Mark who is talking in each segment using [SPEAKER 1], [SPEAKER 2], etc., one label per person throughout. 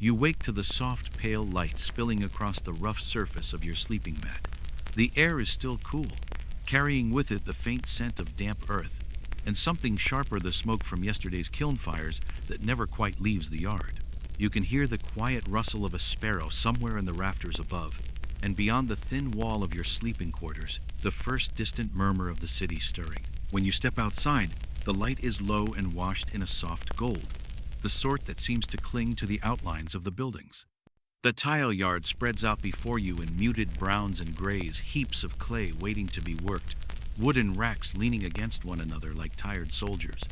[SPEAKER 1] You wake to the soft, pale light spilling across the rough surface of your sleeping mat. The air is still cool, carrying with it the faint scent of damp earth, and something sharper, the smoke from yesterday's kiln fires that never quite leaves the yard. You can hear the quiet rustle of a sparrow somewhere in the rafters above, and beyond the thin wall of your sleeping quarters, the first distant murmur of the city stirring. When you step outside, the light is low and washed in a soft gold, the sort that seems to cling to the outlines of the buildings. The tile yard spreads out before you in muted browns and grays, heaps of clay waiting to be worked, wooden racks leaning against one another like tired soldiers,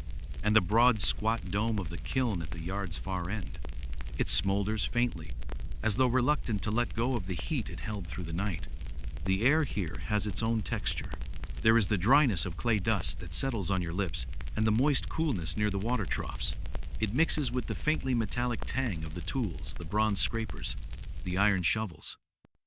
[SPEAKER 1] and the broad, squat dome of the kiln at the yard's far end. It smolders faintly, as though reluctant to let go of the heat it held through the night. The air here has its own texture. There is the dryness of clay dust that settles on your lips, and the moist coolness near the water troughs. It mixes with the faintly metallic tang of the tools, the bronze scrapers, the iron shovels.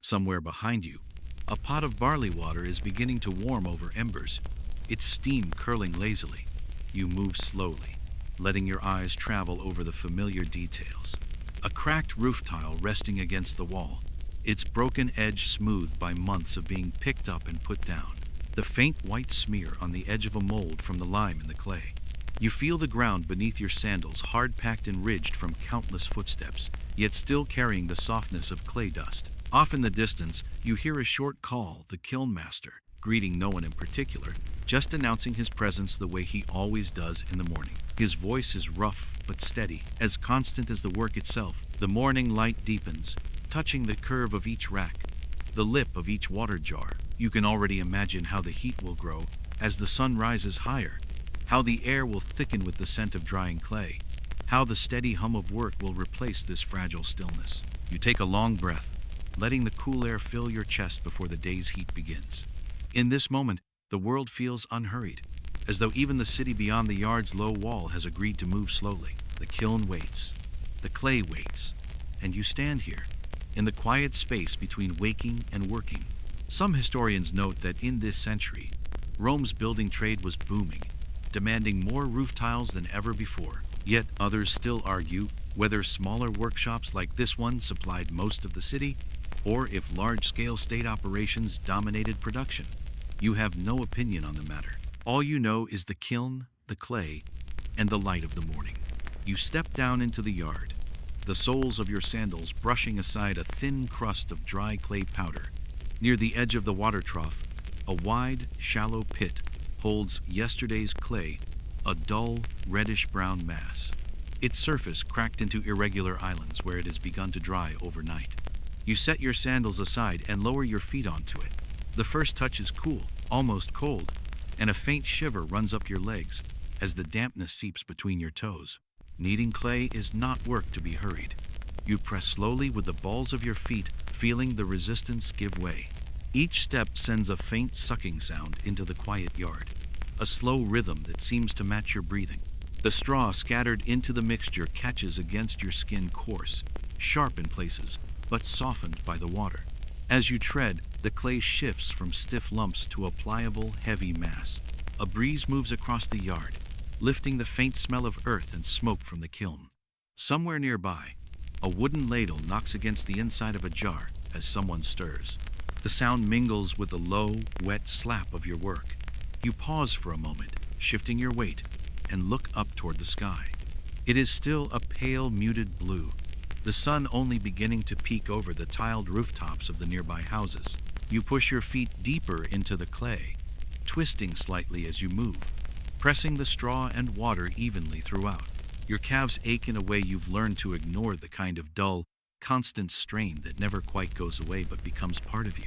[SPEAKER 1] Somewhere behind you, a pot of barley water is beginning to warm over embers, its steam curling lazily. You move slowly, letting your eyes travel over the familiar details. A cracked roof tile resting against the wall, its broken edge smoothed by months of being picked up and put down. The faint white smear on the edge of a mold from the lime in the clay. You feel the ground beneath your sandals, hard-packed and ridged from countless footsteps, yet still carrying the softness of clay dust. Off in the distance, you hear a short call, the kiln master, greeting no one in particular, just announcing his presence the way he always does in the morning. His voice is rough but steady, as constant as the work itself. The morning light deepens, touching the curve of each rack, the lip of each water jar. You can already imagine how the heat will grow as the sun rises higher, how the air will thicken with the scent of drying clay, how the steady hum of work will replace this fragile stillness. You take a long breath, letting the cool air fill your chest before the day's heat begins. In this moment, the world feels unhurried, as though even the city beyond the yard's low wall has agreed to move slowly. The kiln waits, the clay waits, and you stand here, in the quiet space between waking and working. Some historians note that in this century, Rome's building trade was booming, demanding more roof tiles than ever before. Yet others still argue whether smaller workshops like this one supplied most of the city, or if large-scale state operations dominated production. You have no opinion on the matter. All you know is the kiln, the clay, and the light of the morning. You step down into the yard, the soles of your sandals brushing aside a thin crust of dry clay powder. Near the edge of the water trough, a wide, shallow pit holds yesterday's clay, a dull, reddish-brown mass. Its surface cracked into irregular islands where it has begun to dry overnight. You set your sandals aside and lower your feet onto it. The first touch is cool, almost cold, and a faint shiver runs up your legs as the dampness seeps between your toes. Kneading clay is not work to be hurried. You press slowly with the balls of your feet, feeling the resistance give way. Each step sends a faint sucking sound into the quiet yard, a slow rhythm that seems to match your breathing. The straw scattered into the mixture catches against your skin, coarse, sharp in places, but softened by the water. As you tread, the clay shifts from stiff lumps to a pliable, heavy mass. A breeze moves across the yard, lifting the faint smell of earth and smoke from the kiln. Somewhere nearby, a wooden ladle knocks against the inside of a jar as someone stirs. The sound mingles with the low, wet slap of your work. You pause for a moment, shifting your weight, and look up toward the sky. It is still a pale, muted blue, the sun only beginning to peek over the tiled rooftops of the nearby houses. You push your feet deeper into the clay, twisting slightly as you move, pressing the straw and water evenly throughout. Your calves ache in a way you've learned to ignore, the kind of dull, constant strain that never quite goes away but becomes part of you.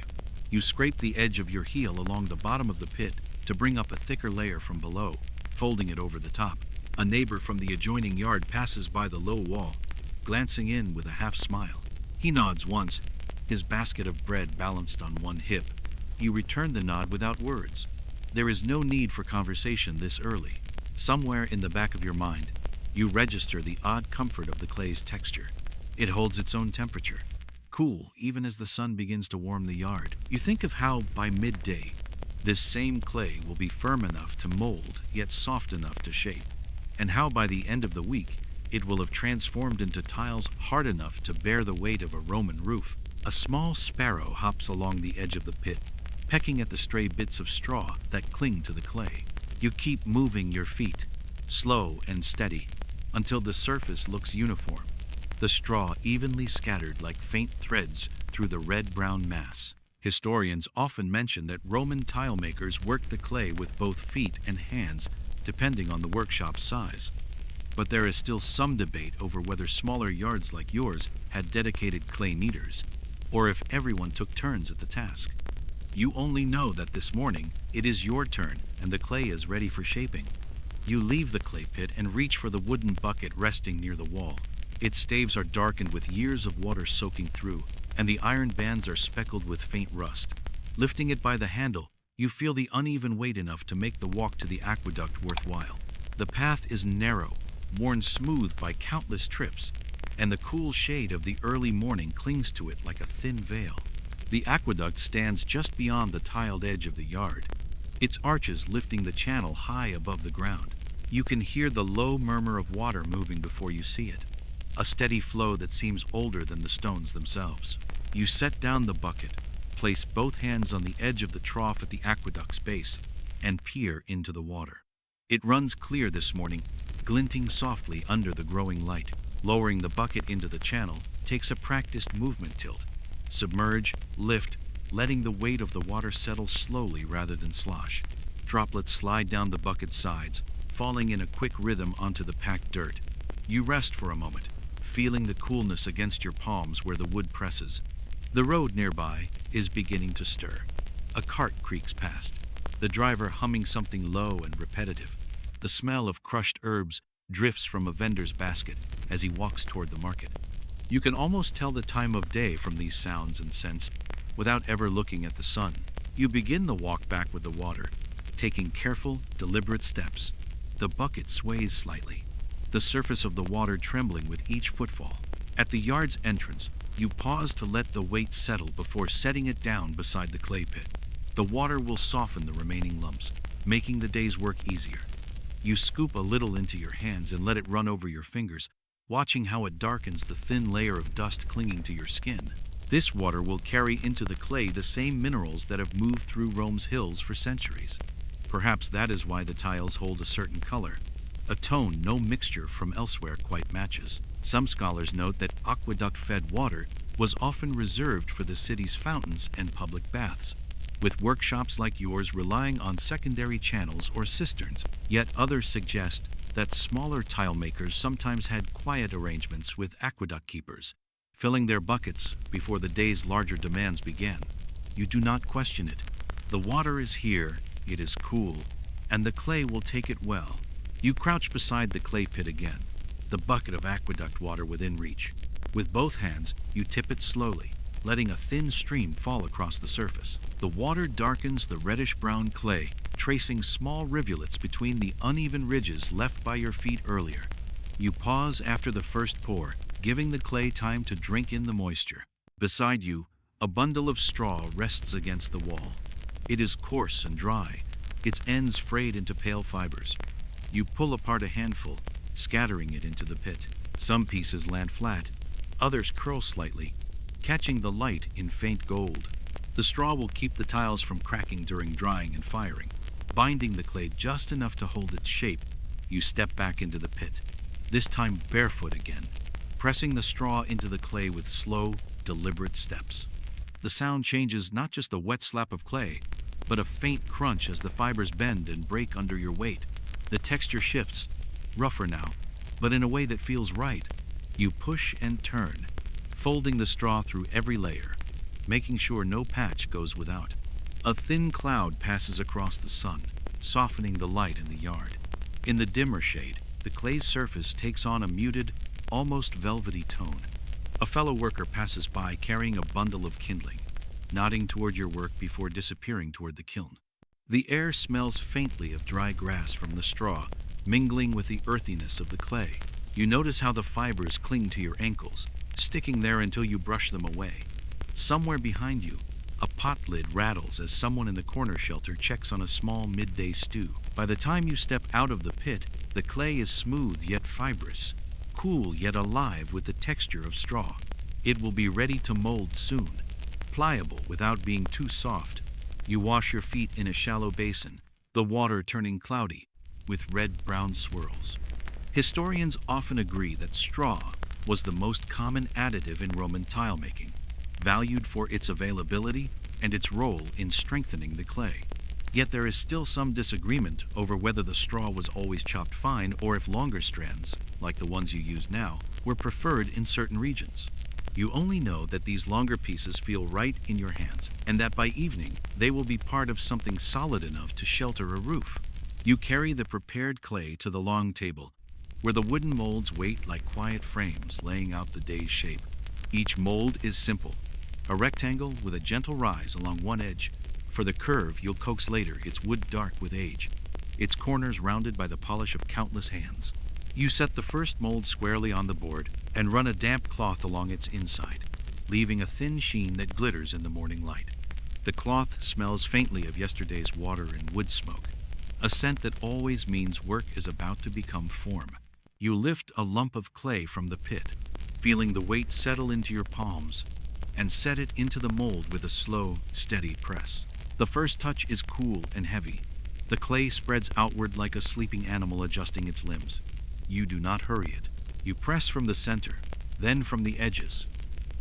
[SPEAKER 1] You scrape the edge of your heel along the bottom of the pit to bring up a thicker layer from below, folding it over the top. A neighbor from the adjoining yard passes by the low wall, glancing in with a half smile. He nods once, his basket of bread balanced on one hip. You return the nod without words. There is no need for conversation this early. Somewhere in the back of your mind, you register the odd comfort of the clay's texture. It holds its own temperature, cool even as the sun begins to warm the yard. You think of how, by midday, this same clay will be firm enough to mold, yet soft enough to shape, and how by the end of the week, it will have transformed into tiles hard enough to bear the weight of a Roman roof. A small sparrow hops along the edge of the pit, pecking at the stray bits of straw that cling to the clay. You keep moving your feet, slow and steady, until the surface looks uniform, the straw evenly scattered like faint threads through the red-brown mass. Historians often mention that Roman tile makers worked the clay with both feet and hands, depending on the workshop's size. But there is still some debate over whether smaller yards like yours had dedicated clay kneaders, or if everyone took turns at the task. You only know that this morning it is your turn and the clay is ready for shaping. You leave the clay pit and reach for the wooden bucket resting near the wall. Its staves are darkened with years of water soaking through, and the iron bands are speckled with faint rust. Lifting it by the handle, you feel the uneven weight enough to make the walk to the aqueduct worthwhile. The path is narrow, worn smooth by countless trips, and the cool shade of the early morning clings to it like a thin veil. The aqueduct stands just beyond the tiled edge of the yard, its arches lifting the channel high above the ground. You can hear the low murmur of water moving before you see it, a steady flow that seems older than the stones themselves. You set down the bucket, place both hands on the edge of the trough at the aqueduct's base, and peer into the water. It runs clear this morning, glinting softly under the growing light. Lowering the bucket into the channel takes a practiced movement tilt. Submerge, lift, letting the weight of the water settle slowly rather than slosh. Droplets slide down the bucket's sides, falling in a quick rhythm onto the packed dirt. You rest for a moment, feeling the coolness against your palms where the wood presses. The road nearby is beginning to stir. A cart creaks past, the driver humming something low and repetitive. The smell of crushed herbs drifts from a vendor's basket as he walks toward the market. You can almost tell the time of day from these sounds and scents without ever looking at the sun. You begin the walk back with the water, taking careful, deliberate steps. The bucket sways slightly, the surface of the water trembling with each footfall. At the yard's entrance, you pause to let the weight settle before setting it down beside the clay pit. The water will soften the remaining lumps, making the day's work easier. You scoop a little into your hands and let it run over your fingers, watching how it darkens the thin layer of dust clinging to your skin. This water will carry into the clay the same minerals that have moved through Rome's hills for centuries. Perhaps that is why the tiles hold a certain color, a tone no mixture from elsewhere quite matches. Some scholars note that aqueduct-fed water was often reserved for the city's fountains and public baths, with workshops like yours relying on secondary channels or cisterns. Yet others suggest that smaller tile makers sometimes had quiet arrangements with aqueduct keepers, filling their buckets before the day's larger demands began. You do not question it. The water is here, it is cool, and the clay will take it well. You crouch beside the clay pit again, the bucket of aqueduct water within reach. With both hands, you tip it slowly, letting a thin stream fall across the surface. The water darkens the reddish-brown clay, tracing small rivulets between the uneven ridges left by your feet earlier. You pause after the first pour, giving the clay time to drink in the moisture. Beside you, a bundle of straw rests against the wall. It is coarse and dry, its ends frayed into pale fibers. You pull apart a handful, scattering it into the pit. Some pieces land flat, others curl slightly, catching the light in faint gold. The straw will keep the tiles from cracking during drying and firing, binding the clay just enough to hold its shape. You step back into the pit, this time barefoot again, pressing the straw into the clay with slow, deliberate steps. The sound changes not just the wet slap of clay, but a faint crunch as the fibers bend and break under your weight. The texture shifts, rougher now, but in a way that feels right. You push and turn, folding the straw through every layer, making sure no patch goes without. A thin cloud passes across the sun, softening the light in the yard. In the dimmer shade, the clay's surface takes on a muted, almost velvety tone. A fellow worker passes by carrying a bundle of kindling, nodding toward your work before disappearing toward the kiln. The air smells faintly of dry grass from the straw, mingling with the earthiness of the clay. You notice how the fibers cling to your ankles, sticking there until you brush them away. Somewhere behind you, a pot lid rattles as someone in the corner shelter checks on a small midday stew. By the time you step out of the pit, the clay is smooth yet fibrous, cool yet alive with the texture of straw. It will be ready to mold soon, pliable without being too soft. You wash your feet in a shallow basin, the water turning cloudy with red-brown swirls. Historians often agree that straw was the most common additive in Roman tile making, valued for its availability and its role in strengthening the clay. Yet there is still some disagreement over whether the straw was always chopped fine or if longer strands, like the ones you use now, were preferred in certain regions. You only know that these longer pieces feel right in your hands and that by evening they will be part of something solid enough to shelter a roof. You carry the prepared clay to the long table, where the wooden molds wait like quiet frames laying out the day's shape. Each mold is simple, a rectangle with a gentle rise along one edge. For the curve you'll coax later, its wood dark with age, its corners rounded by the polish of countless hands. You set the first mold squarely on the board and run a damp cloth along its inside, leaving a thin sheen that glitters in the morning light. The cloth smells faintly of yesterday's water and wood smoke, a scent that always means work is about to become form. You lift a lump of clay from the pit, feeling the weight settle into your palms, and set it into the mold with a slow, steady press. The first touch is cool and heavy. The clay spreads outward like a sleeping animal adjusting its limbs. You do not hurry it. You press from the center, then from the edges,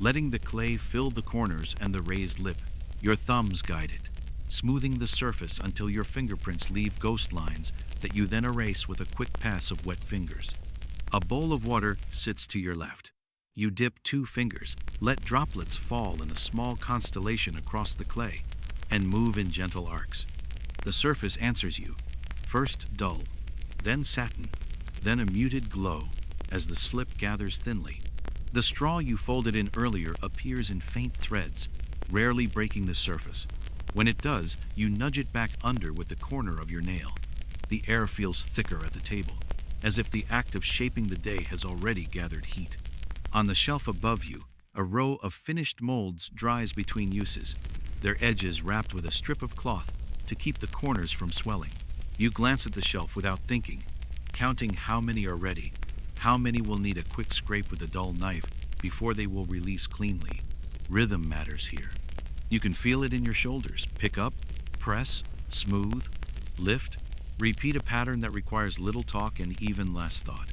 [SPEAKER 1] letting the clay fill the corners and the raised lip. Your thumbs guide it, smoothing the surface until your fingerprints leave ghost lines that you then erase with a quick pass of wet fingers. A bowl of water sits to your left. You dip 2 fingers, let droplets fall in a small constellation across the clay, and move in gentle arcs. The surface answers you, first dull, then satin, then a muted glow as the slip gathers thinly. The straw you folded in earlier appears in faint threads, rarely breaking the surface. When it does, you nudge it back under with the corner of your nail. The air feels thicker at the table, as if the act of shaping the day has already gathered heat. On the shelf above you, a row of finished molds dries between uses, their edges wrapped with a strip of cloth to keep the corners from swelling. You glance at the shelf without thinking, counting how many are ready, how many will need a quick scrape with a dull knife before they will release cleanly. Rhythm matters here. You can feel it in your shoulders. Pick up, press, smooth, lift, repeat a pattern that requires little talk and even less thought.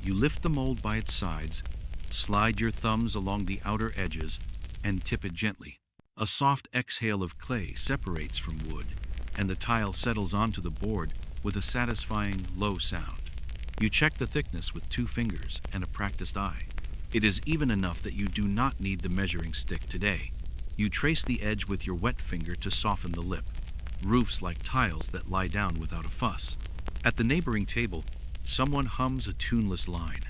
[SPEAKER 1] You lift the mold by its sides, slide your thumbs along the outer edges, and tip it gently. A soft exhale of clay separates from wood, and the tile settles onto the board with a satisfying, low sound. You check the thickness with 2 fingers and a practiced eye. It is even enough that you do not need the measuring stick today. You trace the edge with your wet finger to soften the lip, roofs like tiles that lie down without a fuss. At the neighboring table, someone hums a tuneless line.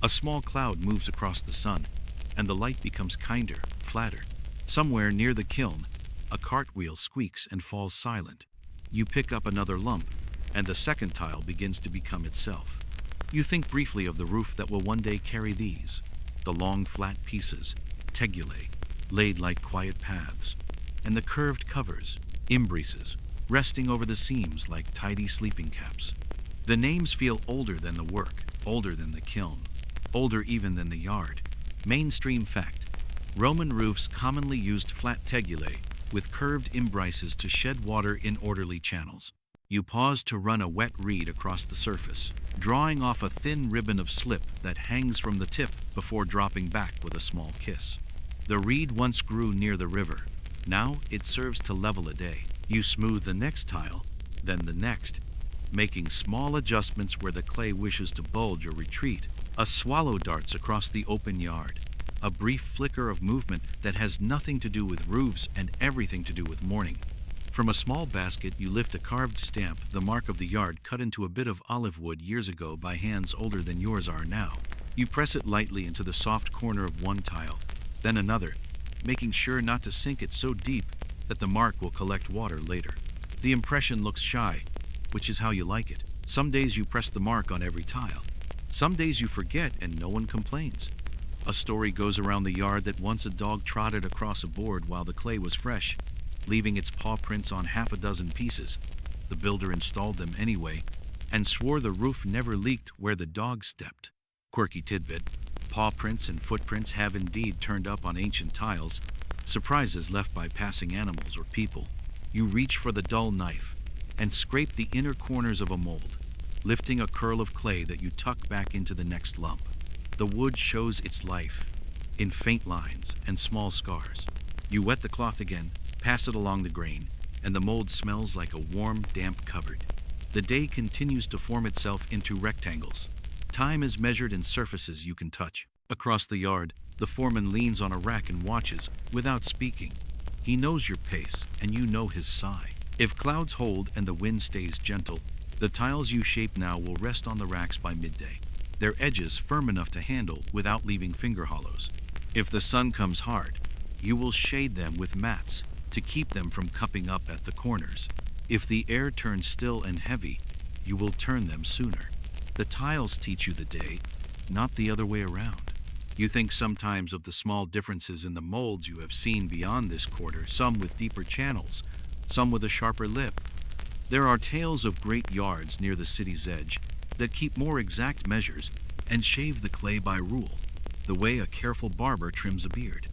[SPEAKER 1] A small cloud moves across the sun, and the light becomes kinder, flatter. Somewhere near the kiln, a cartwheel squeaks and falls silent. You pick up another lump, and the second tile begins to become itself. You think briefly of the roof that will one day carry these, the long flat pieces, tegulae, laid like quiet paths, and the curved covers, imbrices, resting over the seams like tidy sleeping caps. The names feel older than the work, older than the kiln, older even than the yard. Mainstream fact: Roman roofs commonly used flat tegulae with curved imbrices to shed water in orderly channels. You pause to run a wet reed across the surface, drawing off a thin ribbon of slip that hangs from the tip before dropping back with a small kiss. The reed once grew near the river. Now it serves to level a day. You smooth the next tile, then the next, making small adjustments where the clay wishes to bulge or retreat. A swallow darts across the open yard, a brief flicker of movement that has nothing to do with roofs and everything to do with morning. From a small basket, you lift a carved stamp, the mark of the yard cut into a bit of olive wood years ago by hands older than yours are now. You press it lightly into the soft corner of one tile, then another, making sure not to sink it so deep that the mark will collect water later. The impression looks shy, which is how you like it. Some days you press the mark on every tile. Some days you forget and no one complains. A story goes around the yard that once a dog trotted across a board while the clay was fresh, leaving its paw prints on half a dozen pieces. The builder installed them anyway and swore the roof never leaked where the dog stepped. Quirky tidbit: paw prints and footprints have indeed turned up on ancient tiles, surprises left by passing animals or people. You reach for the dull knife and scrape the inner corners of a mold, lifting a curl of clay that you tuck back into the next lump. The wood shows its life in faint lines and small scars. You wet the cloth again, pass it along the grain, and the mold smells like a warm, damp cupboard. The day continues to form itself into rectangles. Time is measured in surfaces you can touch. Across the yard, the foreman leans on a rack and watches without speaking. He knows your pace, and you know his sigh. If clouds hold and the wind stays gentle, the tiles you shape now will rest on the racks by midday, their edges firm enough to handle without leaving finger hollows. If the sun comes hard, you will shade them with mats to keep them from cupping up at the corners. If the air turns still and heavy, you will turn them sooner. The tiles teach you the day, not the other way around. You think sometimes of the small differences in the molds you have seen beyond this quarter, some with deeper channels, some with a sharper lip. There are tales of great yards near the city's edge that keep more exact measures and shave the clay by rule, the way a careful barber trims a beard.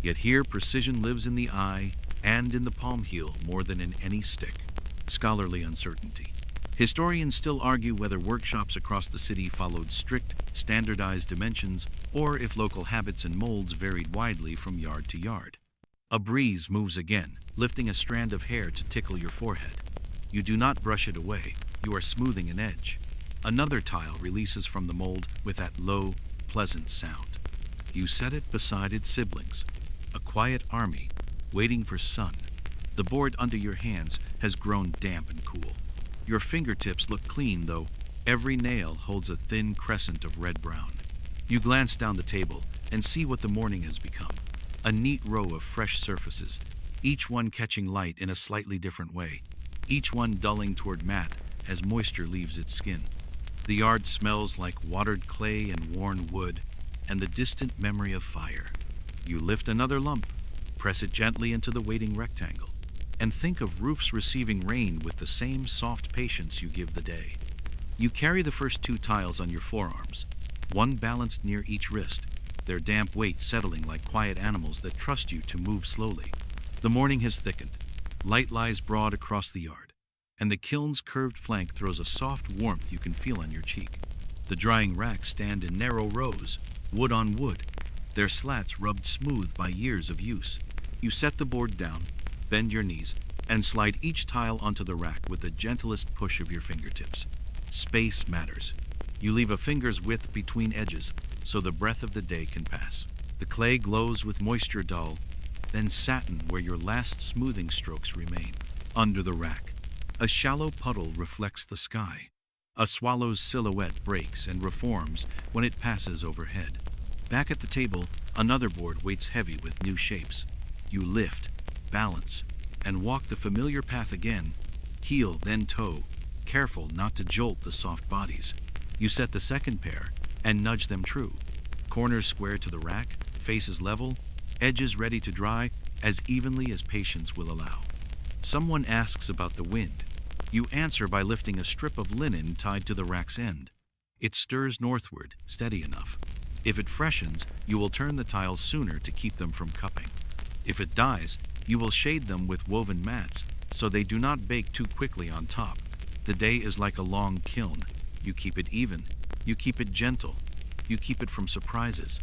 [SPEAKER 1] Yet here precision lives in the eye and in the palm heel more than in any stick. Scholarly uncertainty. Historians still argue whether workshops across the city followed strict, standardized dimensions or if local habits and molds varied widely from yard to yard. A breeze moves again, lifting a strand of hair to tickle your forehead. You do not brush it away, you are smoothing an edge. Another tile releases from the mold with that low, pleasant sound. You set it beside its siblings, a quiet army, waiting for sun. The board under your hands has grown damp and cool. Your fingertips look clean, though every nail holds a thin crescent of red-brown. You glance down the table and see what the morning has become. A neat row of fresh surfaces, each one catching light in a slightly different way, each one dulling toward matte as moisture leaves its skin. The yard smells like watered clay and worn wood, and the distant memory of fire. You lift another lump, press it gently into the waiting rectangle, and think of roofs receiving rain with the same soft patience you give the day. You carry the first two tiles on your forearms, one balanced near each wrist, their damp weight settling like quiet animals that trust you to move slowly. The morning has thickened. Light lies broad across the yard, and the kiln's curved flank throws a soft warmth you can feel on your cheek. The drying racks stand in narrow rows, wood on wood, their slats rubbed smooth by years of use. You set the board down, bend your knees, and slide each tile onto the rack with the gentlest push of your fingertips. Space matters. You leave a finger's width between edges so the breath of the day can pass. The clay glows with moisture dull, then satin where your last smoothing strokes remain. Under the rack, a shallow puddle reflects the sky. A swallow's silhouette breaks and reforms when it passes overhead. Back at the table, another board waits heavy with new shapes. You lift, balance, and walk the familiar path again, heel then toe, careful not to jolt the soft bodies. You set the second pair and nudge them true. Corners square to the rack, faces level, edges ready to dry as evenly as patience will allow. Someone asks about the wind. You answer by lifting a strip of linen tied to the rack's end. It stirs northward, steady enough. If it freshens, you will turn the tiles sooner to keep them from cupping. If it dies, you will shade them with woven mats so they do not bake too quickly on top. The day is like a long kiln. You keep it even, you keep it gentle, you keep it from surprises.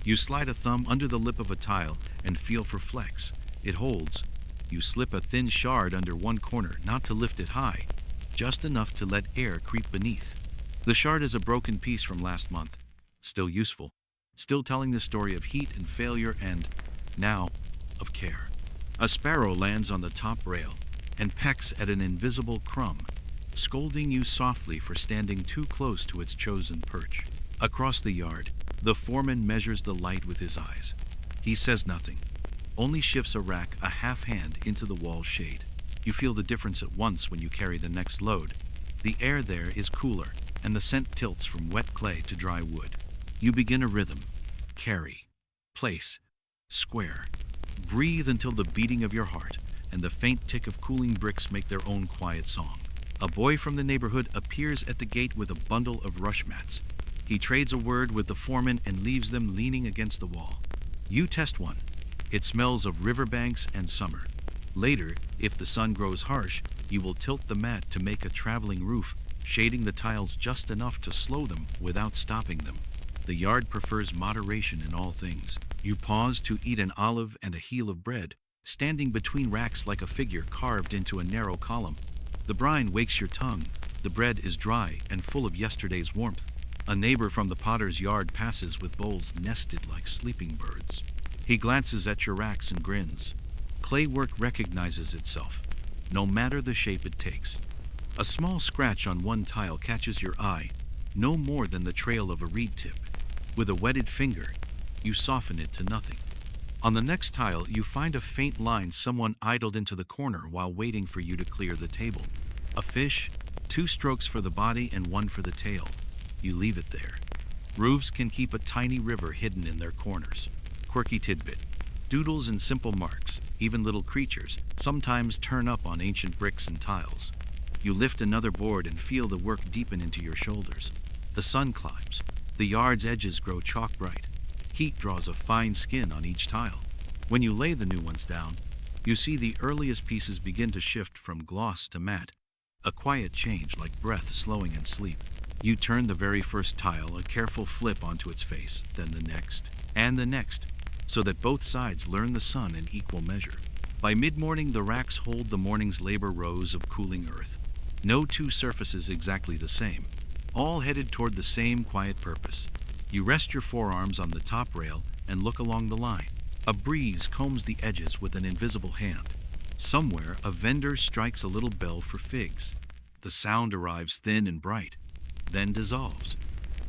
[SPEAKER 1] You slide a thumb under the lip of a tile and feel for flex. It holds. You slip a thin shard under one corner, not to lift it high, just enough to let air creep beneath. The shard is a broken piece from last month, still useful, still telling the story of heat and failure and, now, of care. A sparrow lands on the top rail and pecks at an invisible crumb, scolding you softly for standing too close to its chosen perch. Across the yard, the foreman measures the light with his eyes. He says nothing, only shifts a rack a half hand into the wall shade. You feel the difference at once when you carry the next load. The air there is cooler, and the scent tilts from wet clay to dry wood. You begin a rhythm. Carry, place, square. Breathe until the beating of your heart and the faint tick of cooling bricks make their own quiet song. A boy from the neighborhood appears at the gate with a bundle of rush mats. He trades a word with the foreman and leaves them leaning against the wall. You test one. It smells of riverbanks and summer. Later, if the sun grows harsh, you will tilt the mat to make a traveling roof, shading the tiles just enough to slow them without stopping them. The yard prefers moderation in all things. You pause to eat an olive and a heel of bread, standing between racks like a figure carved into a narrow column. The brine wakes your tongue. The bread is dry and full of yesterday's warmth. A neighbor from the potter's yard passes with bowls nested like sleeping birds. He glances at your racks and grins. Clay work recognizes itself, no matter the shape it takes. A small scratch on one tile catches your eye, no more than the trail of a reed tip. With a wetted finger, you soften it to nothing. On the next tile, you find a faint line someone idled into the corner while waiting for you to clear the table. A fish, 2 strokes for the body and 1 for the tail. You leave it there. Roofs can keep a tiny river hidden in their corners. Quirky tidbit. Doodles and simple marks, even little creatures, sometimes turn up on ancient bricks and tiles. You lift another board and feel the work deepen into your shoulders. The sun climbs. The yard's edges grow chalk bright. Heat draws a fine skin on each tile. When you lay the new ones down, you see the earliest pieces begin to shift from gloss to matte, a quiet change like breath slowing in sleep. You turn the very first tile a careful flip onto its face, then the next, and the next, so that both sides learn the sun in equal measure. By mid-morning, the racks hold the morning's labor rows of cooling earth. No 2 surfaces exactly the same, all headed toward the same quiet purpose. You rest your forearms on the top rail and look along the line. A breeze combs the edges with an invisible hand. Somewhere, a vendor strikes a little bell for figs. The sound arrives thin and bright, then dissolves.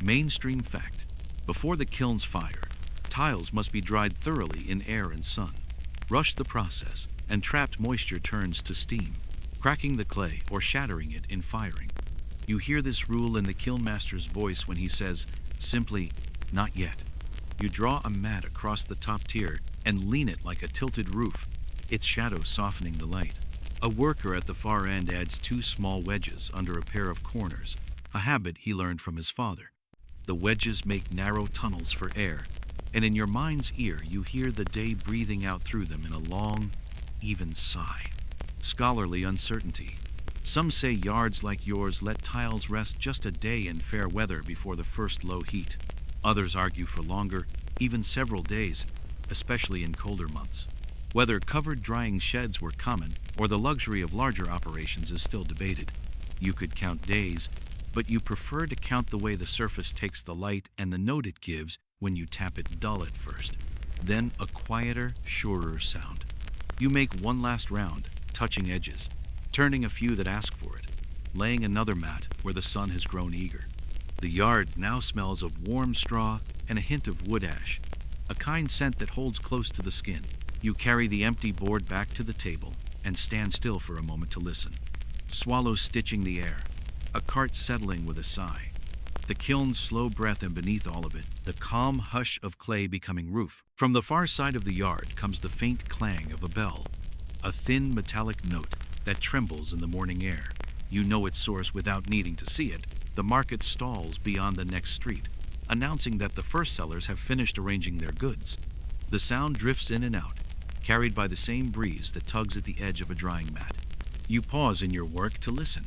[SPEAKER 1] Mainstream fact. Before the kiln's fire, tiles must be dried thoroughly in air and sun. Rush the process, and trapped moisture turns to steam, cracking the clay or shattering it in firing. You hear this rule in the kilnmaster's voice when he says, simply, "Not yet." You draw a mat across the top tier and lean it like a tilted roof, its shadow softening the light. A worker at the far end adds 2 small wedges under a pair of corners, a habit he learned from his father. The wedges make narrow tunnels for air, and in your mind's ear you hear the day breathing out through them in a long, even sigh. Scholarly uncertainty. Some say yards like yours let tiles rest just a day in fair weather before the first low heat. Others argue for longer, even several days, especially in colder months. Whether covered drying sheds were common or the luxury of larger operations is still debated. You could count days, but you prefer to count the way the surface takes the light and the note it gives when you tap it dull at first. Then a quieter, surer sound. You make one last round, touching edges, turning a few that ask for it, laying another mat where the sun has grown eager. The yard now smells of warm straw and a hint of wood ash, a kind scent that holds close to the skin. You carry the empty board back to the table and stand still for a moment to listen. Swallows stitching the air, a cart settling with a sigh. The kiln's slow breath, and beneath all of it, the calm hush of clay becoming roof. From the far side of the yard comes the faint clang of a bell, a thin metallic note that trembles in the morning air. You know its source without needing to see it. The market stalls beyond the next street, announcing that the first sellers have finished arranging their goods. The sound drifts in and out, carried by the same breeze that tugs at the edge of a drying mat. You pause in your work to listen.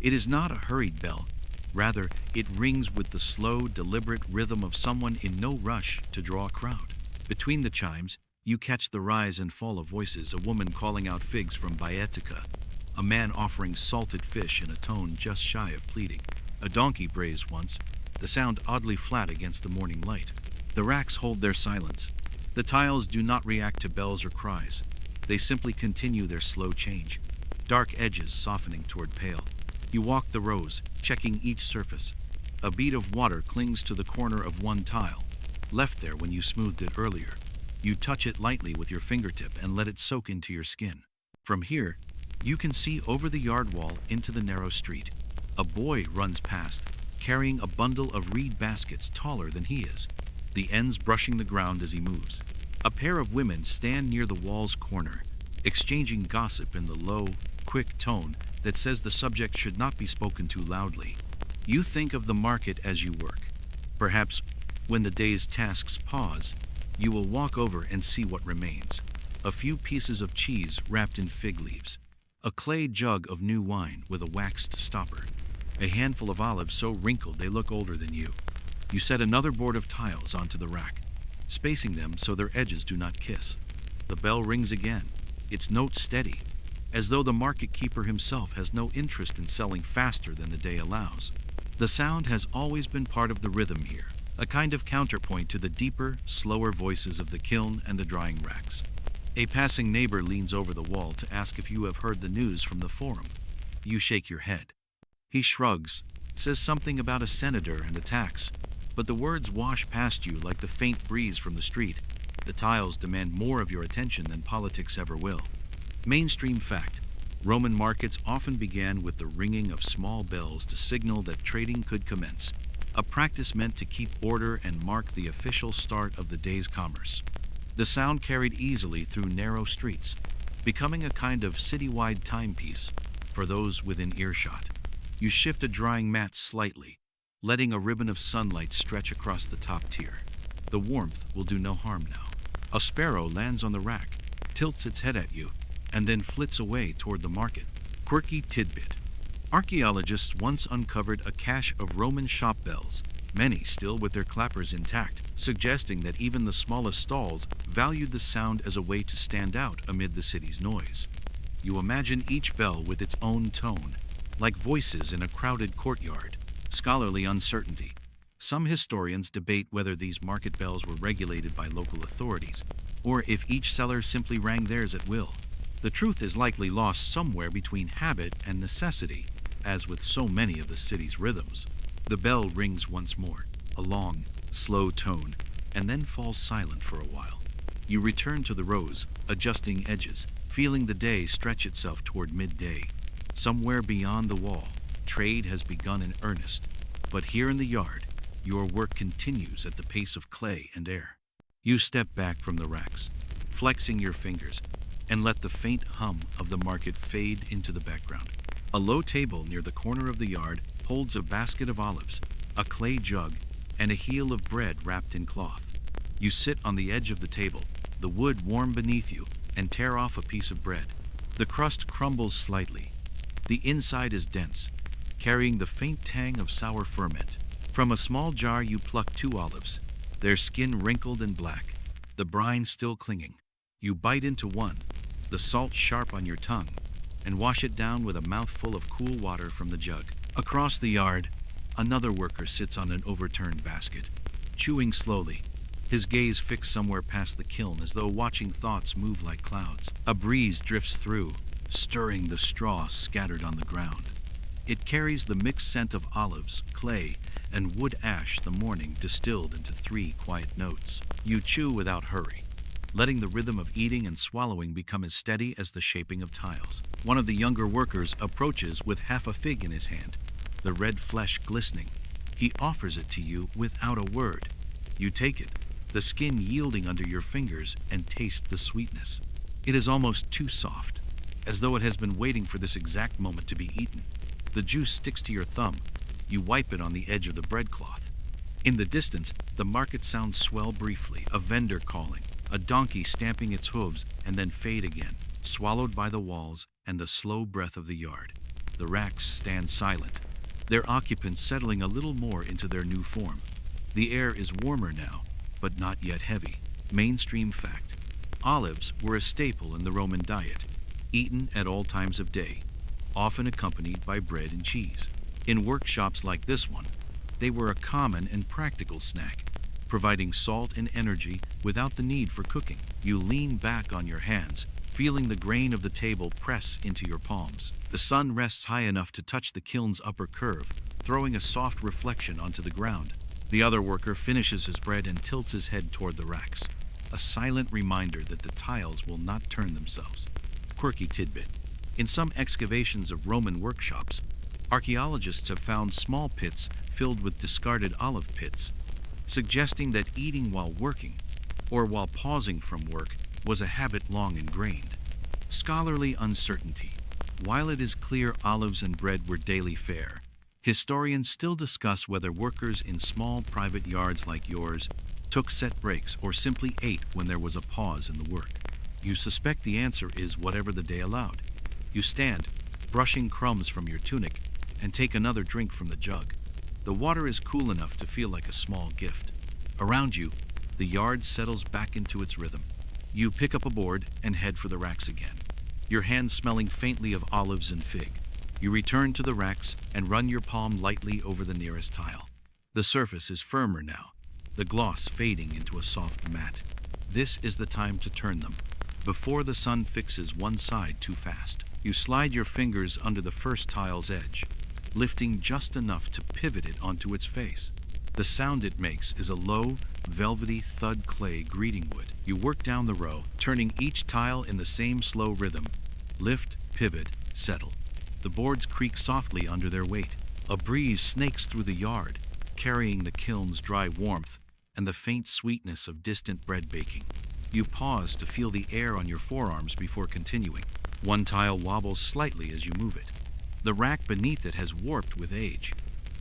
[SPEAKER 1] It is not a hurried bell. Rather, it rings with the slow, deliberate rhythm of someone in no rush to draw a crowd. Between the chimes, you catch the rise and fall of voices, a woman calling out figs from Baetica, a man offering salted fish in a tone just shy of pleading. A donkey brays once, the sound oddly flat against the morning light. The racks hold their silence. The tiles do not react to bells or cries. They simply continue their slow change, dark edges softening toward pale. You walk the rows, checking each surface. A bead of water clings to the corner of one tile, left there when you smoothed it earlier. You touch it lightly with your fingertip and let it soak into your skin. From here, you can see over the yard wall into the narrow street. A boy runs past, carrying a bundle of reed baskets taller than he is, the ends brushing the ground as he moves. A pair of women stand near the wall's corner, exchanging gossip in the low, quick tone that says the subject should not be spoken to loudly. You think of the market as you work, Perhaps, when the day's tasks pause, you will walk over and see what remains. A few pieces of cheese wrapped in fig leaves, a clay jug of new wine with a waxed stopper, a handful of olives so wrinkled they look older than you. You set another board of tiles onto the rack, spacing them so their edges do not kiss. The bell rings again, its note steady, as though the market keeper himself has no interest in selling faster than the day allows. The sound has always been part of the rhythm here, a kind of counterpoint to the deeper, slower voices of the kiln and the drying racks. A passing neighbor leans over the wall to ask if you have heard the news from the forum. You shake your head. He shrugs, says something about a senator and a tax, but the words wash past you like the faint breeze from the street. The tiles demand more of your attention than politics ever will. Mainstream fact: Roman markets often began with the ringing of small bells to signal that trading could commence, a practice meant to keep order and mark the official start of the day's commerce. The sound carried easily through narrow streets, becoming a kind of citywide timepiece for those within earshot. You shift a drying mat slightly, letting a ribbon of sunlight stretch across the top tier. The warmth will do no harm now. A sparrow lands on the rack, tilts its head at you, and then flits away toward the market. Quirky tidbit: archaeologists once uncovered a cache of Roman shop bells, many still with their clappers intact, suggesting that even the smallest stalls valued the sound as a way to stand out amid the city's noise. You imagine each bell with its own tone, like voices in a crowded courtyard. Scholarly uncertainty. Some historians debate whether these market bells were regulated by local authorities, or if each seller simply rang theirs at will. The truth is likely lost somewhere between habit and necessity, as with so many of the city's rhythms. The bell rings once more, a long, slow tone, and then falls silent for a while. You return to the rows, adjusting edges, feeling the day stretch itself toward midday. Somewhere beyond the wall, trade has begun in earnest, but here in the yard, your work continues at the pace of clay and air. You step back from the racks, flexing your fingers, and let the faint hum of the market fade into the background. A low table near the corner of the yard holds a basket of olives, a clay jug, and a heel of bread wrapped in cloth. You sit on the edge of the table, the wood warm beneath you, and tear off a piece of bread. The crust crumbles slightly. The inside is dense, carrying the faint tang of sour ferment. From a small jar you pluck 2 olives, their skin wrinkled and black, the brine still clinging. You bite into one, the salt sharp on your tongue, and wash it down with a mouthful of cool water from the jug. Across the yard, another worker sits on an overturned basket, chewing slowly, his gaze fixed somewhere past the kiln as though watching thoughts move like clouds. A breeze drifts through, stirring the straw scattered on the ground. It carries the mixed scent of olives, clay, and wood ash, the morning distilled into 3 quiet notes. You chew without hurry, letting the rhythm of eating and swallowing become as steady as the shaping of tiles. One of the younger workers approaches with half a fig in his hand, the red flesh glistening. He offers it to you without a word. You take it, the skin yielding under your fingers, and taste the sweetness. It is almost too soft, as though it has been waiting for this exact moment to be eaten. The juice sticks to your thumb. You wipe it on the edge of the breadcloth. In the distance, the market sounds swell briefly, a vendor calling, a donkey stamping its hooves, and then fade again, swallowed by the walls and the slow breath of the yard. The racks stand silent, their occupants settling a little more into their new form. The air is warmer now, but not yet heavy. Mainstream fact: olives were a staple in the Roman diet, eaten at all times of day, often accompanied by bread and cheese. In workshops like this one, they were a common and practical snack, providing salt and energy without the need for cooking. You lean back on your hands, feeling the grain of the table press into your palms. The sun rests high enough to touch the kiln's upper curve, throwing a soft reflection onto the ground. The other worker finishes his bread and tilts his head toward the racks, a silent reminder that the tiles will not turn themselves. Quirky tidbit: in some excavations of Roman workshops, archaeologists have found small pits filled with discarded olive pits, suggesting that eating while working, or while pausing from work, was a habit long ingrained. Scholarly uncertainty: while it is clear olives and bread were daily fare, Historians still discuss whether workers in small private yards like yours took set breaks or simply ate when there was a pause in the work. You suspect the answer is whatever the day allowed. You stand, brushing crumbs from your tunic, and take another drink from the jug. The water is cool enough to feel like a small gift. Around you, the yard settles back into its rhythm. You pick up a board and head for the racks again, your hands smelling faintly of olives and fig. You return to the racks and run your palm lightly over the nearest tile. The surface is firmer now, the gloss fading into a soft matte. This is the time to turn them, before the sun fixes one side too fast. You slide your fingers under the first tile's edge, lifting just enough to pivot it onto its face. The sound it makes is a low, velvety thud clay greeting wood. You work down the row, turning each tile in the same slow rhythm. Lift, pivot, settle. The boards creak softly under their weight. A breeze snakes through the yard, carrying the kiln's dry warmth and the faint sweetness of distant bread baking. You pause to feel the air on your forearms before continuing. One tile wobbles slightly as you move it. The rack beneath it has warped with age.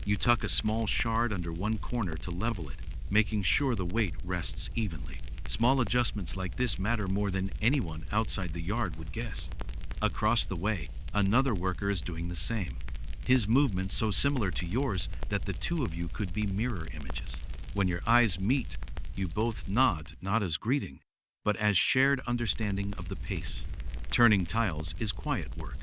[SPEAKER 1] You tuck a small shard under one corner to level it, making sure the weight rests evenly. Small adjustments like this matter more than anyone outside the yard would guess. Across the way, another worker is doing the same. His movement so similar to yours that the two of you could be mirror images. When your eyes meet, you both nod, not as greeting, but as shared understanding of the pace. Turning tiles is quiet work,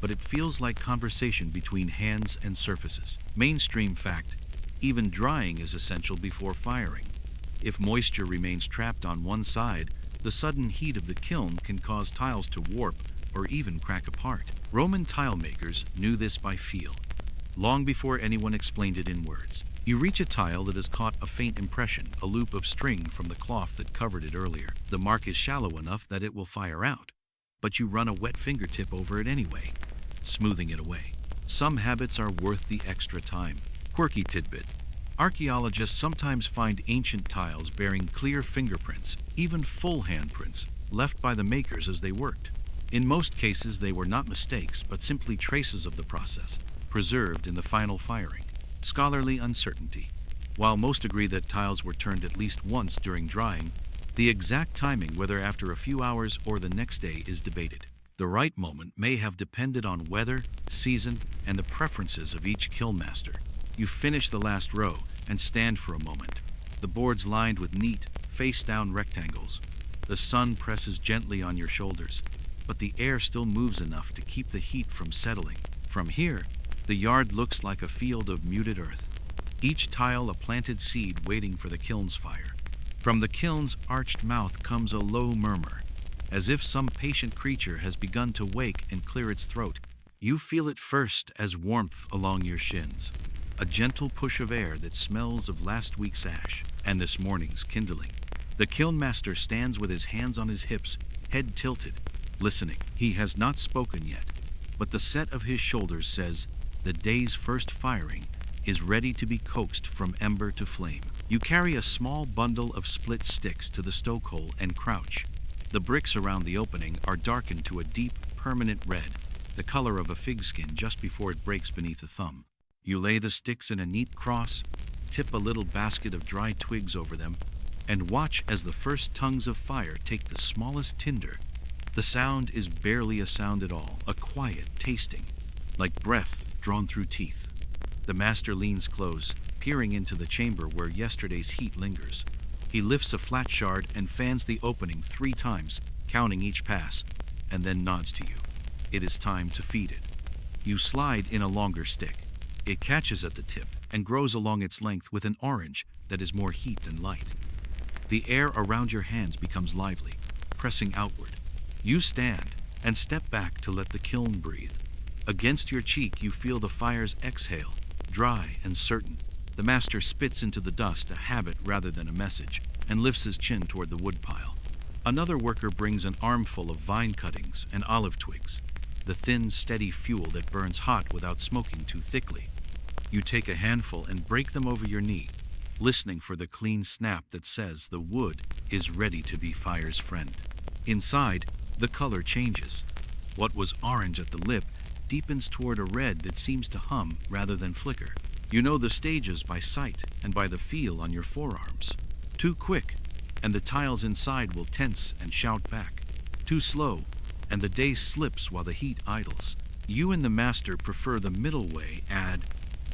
[SPEAKER 1] but it feels like conversation between hands and surfaces. Mainstream fact: even drying is essential before firing. If moisture remains trapped on one side, the sudden heat of the kiln can cause tiles to warp or even crack apart. Roman tile makers knew this by feel, long before anyone explained it in words. You reach a tile that has caught a faint impression, a loop of string from the cloth that covered it earlier. The mark is shallow enough that it will fire out, but you run a wet fingertip over it anyway, smoothing it away. Some habits are worth the extra time. Quirky tidbit: archaeologists sometimes find ancient tiles bearing clear fingerprints, even full handprints, left by the makers as they worked. In most cases, they were not mistakes, but simply traces of the process, preserved in the final firing. Scholarly uncertainty: while most agree that tiles were turned at least once during drying, the exact timing, whether after a few hours or the next day, is debated. The right moment may have depended on weather, season, and the preferences of each kiln master. You finish the last row and stand for a moment. The board's lined with neat, face-down rectangles. The sun presses gently on your shoulders, but the air still moves enough to keep the heat from settling. From here, the yard looks like a field of muted earth, each tile a planted seed waiting for the kiln's fire. From the kiln's arched mouth comes a low murmur, as if some patient creature has begun to wake and clear its throat. You feel it first as warmth along your shins, a gentle push of air that smells of last week's ash and this morning's kindling. The kiln master stands with his hands on his hips, head tilted, listening. He has not spoken yet, but the set of his shoulders says the day's first firing is ready to be coaxed from ember to flame. You carry a small bundle of split sticks to the stokehole and crouch. The bricks around the opening are darkened to a deep, permanent red, the color of a fig skin just before it breaks beneath a thumb. You lay the sticks in a neat cross, tip a little basket of dry twigs over them, and watch as the first tongues of fire take the smallest tinder. The sound is barely a sound at all, a quiet tasting, like breath drawn through teeth. The master leans close, peering into the chamber where yesterday's heat lingers. He lifts a flat shard and fans the opening 3 times, counting each pass, and then nods to you. It is time to feed it. You slide in a longer stick. It catches at the tip and grows along its length with an orange that is more heat than light. The air around your hands becomes lively, pressing outward. You stand and step back to let the kiln breathe. Against your cheek, you feel the fire's exhale, dry and certain. The master spits into the dust, a habit rather than a message, and lifts his chin toward the woodpile. Another worker brings an armful of vine cuttings and olive twigs, the thin, steady fuel that burns hot without smoking too thickly. You take a handful and break them over your knee, listening for the clean snap that says the wood is ready to be fire's friend. Inside, the color changes. What was orange at the lip deepens toward a red that seems to hum rather than flicker. You know the stages by sight and by the feel on your forearms. Too quick, and the tiles inside will tense and shout back. Too slow, and the day slips while the heat idles. You and the master prefer the middle way. Add,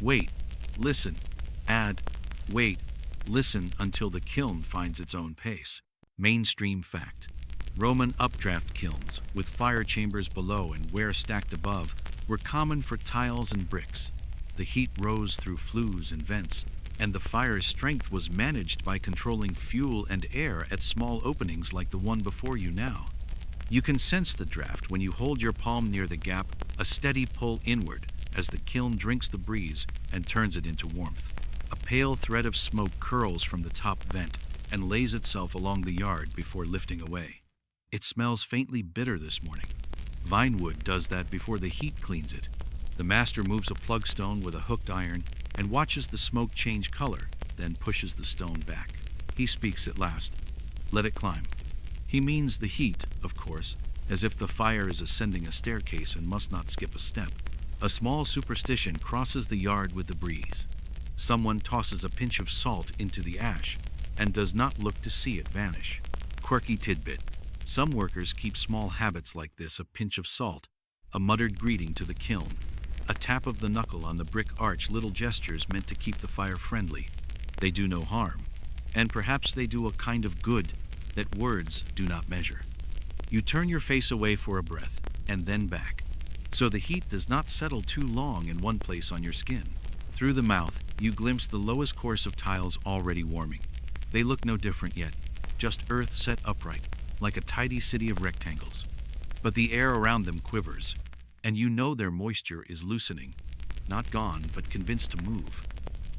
[SPEAKER 1] wait, listen, add, wait, listen until the kiln finds its own pace. Mainstream fact. Roman updraft kilns, with fire chambers below and ware stacked above, were common for tiles and bricks. The heat rose through flues and vents, and the fire's strength was managed by controlling fuel and air at small openings like the one before you now. You can sense the draft when you hold your palm near the gap, a steady pull inward as the kiln drinks the breeze and turns it into warmth. A pale thread of smoke curls from the top vent and lays itself along the yard before lifting away. It smells faintly bitter this morning. Vinewood does that before the heat cleans it. The master moves a plug stone with a hooked iron and watches the smoke change color, then pushes the stone back. He speaks at last. Let it climb. He means the heat, of course, as if the fire is ascending a staircase and must not skip a step. A small superstition crosses the yard with the breeze. Someone tosses a pinch of salt into the ash and does not look to see it vanish. Quirky tidbit. Some workers keep small habits like this: a pinch of salt, a muttered greeting to the kiln, a tap of the knuckle on the brick arch, little gestures meant to keep the fire friendly. They do no harm, and perhaps they do a kind of good that words do not measure. You turn your face away for a breath, and then back, so the heat does not settle too long in one place on your skin. Through the mouth, you glimpse the lowest course of tiles already warming. They look no different yet, just earth set upright, like a tidy city of rectangles. But the air around them quivers, and you know their moisture is loosening, not gone, but convinced to move.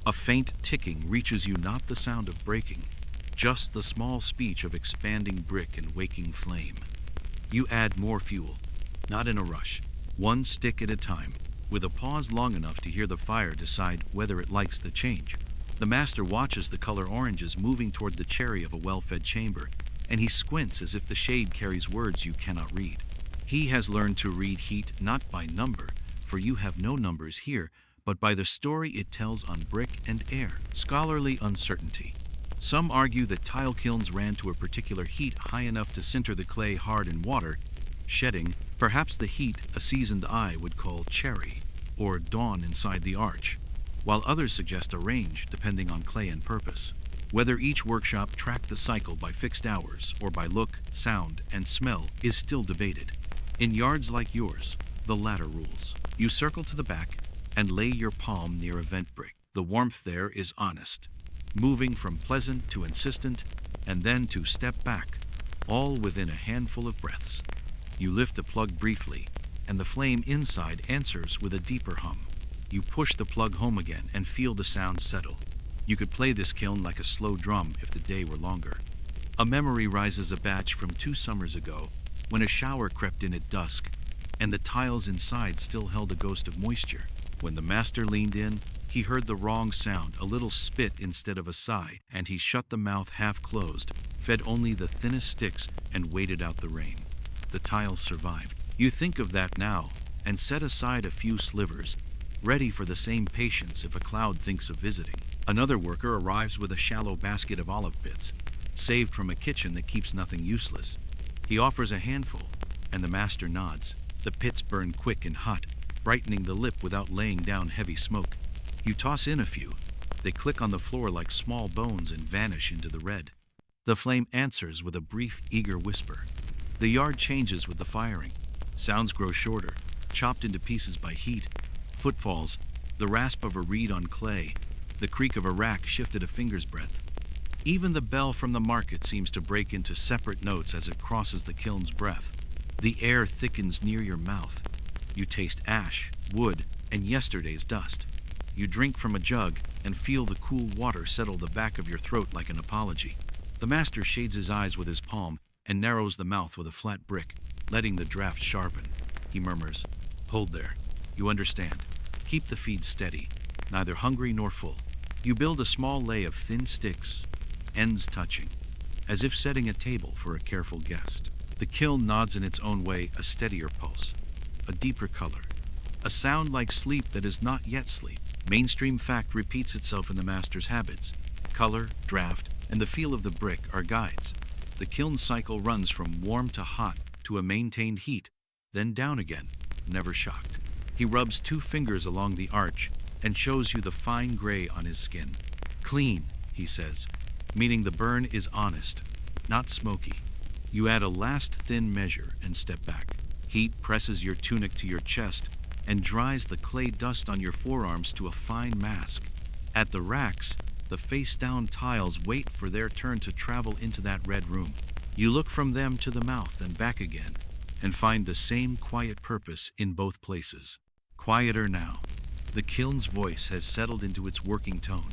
[SPEAKER 1] A faint ticking reaches you, not the sound of breaking, just the small speech of expanding brick and waking flame. You add more fuel, not in a rush, one stick at a time, with a pause long enough to hear the fire decide whether it likes the change. The master watches the color oranges moving toward the cherry of a well-fed chamber, and he squints as if the shade carries words you cannot read. He has learned to read heat not by number, for you have no numbers here, but by the story it tells on brick and air. Scholarly uncertainty. Some argue that tile kilns ran to a particular heat high enough to sinter the clay hard in water, shedding perhaps the heat a seasoned eye would call cherry, or dawn inside the arch, while others suggest a range depending on clay and purpose. Whether each workshop tracked the cycle by fixed hours or by look, sound, and smell is still debated. In yards like yours, the latter rules. You circle to the back and lay your palm near a vent brick. The warmth there is honest, moving from pleasant to insistent, and then to step back, all within a handful of breaths. You lift the plug briefly, and the flame inside answers with a deeper hum. You push the plug home again and feel the sound settle. You could play this kiln like a slow drum if the day were longer. A memory rises, a batch from 2 summers ago, when a shower crept in at dusk, and the tiles inside still held a ghost of moisture. When the master leaned in, he heard the wrong sound, a little spit instead of a sigh, and he shut the mouth half closed, fed only the thinnest sticks, and waited out the rain. The tiles survived. You think of that now, and set aside a few slivers, ready for the same patience if a cloud thinks of visiting. Another worker arrives with a shallow basket of olive bits, saved from a kitchen that keeps nothing useless. He offers a handful, and the master nods. The pits burn quick and hot, brightening the lip without laying down heavy smoke. You toss in a few. They click on the floor like small bones and vanish into the red. The flame answers with a brief, eager whisper. The yard changes with the firing. Sounds grow shorter, chopped into pieces by heat. Footfalls, the rasp of a reed on clay, the creak of a rack shifted a finger's breadth. Even the bell from the market seems to break into separate notes as it crosses the kiln's breath. The air thickens near your mouth. You taste ash, wood, and yesterday's dust. You drink from a jug and feel the cool water settle the back of your throat like an apology. The master shades his eyes with his palm and narrows the mouth with a flat brick, letting the draft sharpen. He murmurs, "Hold there. You understand. Keep the feed steady, neither hungry nor full." You build a small lay of thin sticks, ends touching, as if setting a table for a careful guest. The kiln nods in its own way, a steadier pulse, a deeper color, a sound like sleep that is not yet sleep. Mainstream fact repeats itself in the master's habits. Color, draft, and the feel of the brick are guides. The kiln cycle runs from warm to hot to a maintained heat, then down again, never shocked. He rubs 2 fingers along the arch and shows you the fine gray on his skin. Clean, he says, meaning the burn is honest, not smoky. You add a last thin measure and step back. Heat presses your tunic to your chest and dries the clay dust on your forearms to a fine mask. At the racks, the face-down tiles wait for their turn to travel into that red room. You look from them to the mouth and back again, and find the same quiet purpose in both places. Quieter now. The kiln's voice has settled into its working tone.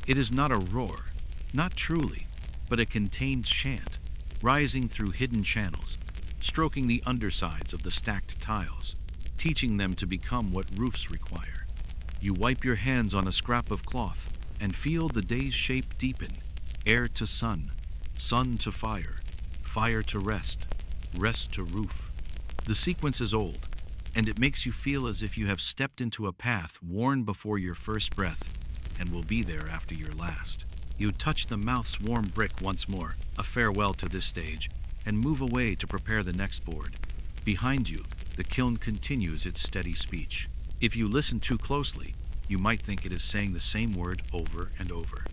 [SPEAKER 1] It is not a roar, not truly, but a contained chant, rising through hidden channels, stroking the undersides of the stacked tiles, teaching them to become what roofs require. You wipe your hands on a scrap of cloth and feel the day's shape deepen. Air to sun, sun to fire, fire to rest, rest to roof. The sequence is old, and it makes you feel as if you have stepped into a path worn before your first breath and will be there after your last. You touch the mouth's warm brick once more, a farewell to this stage, and move away to prepare the next board. Behind you, the kiln continues its steady speech. If you listen too closely, you might think it is saying the same word over and over.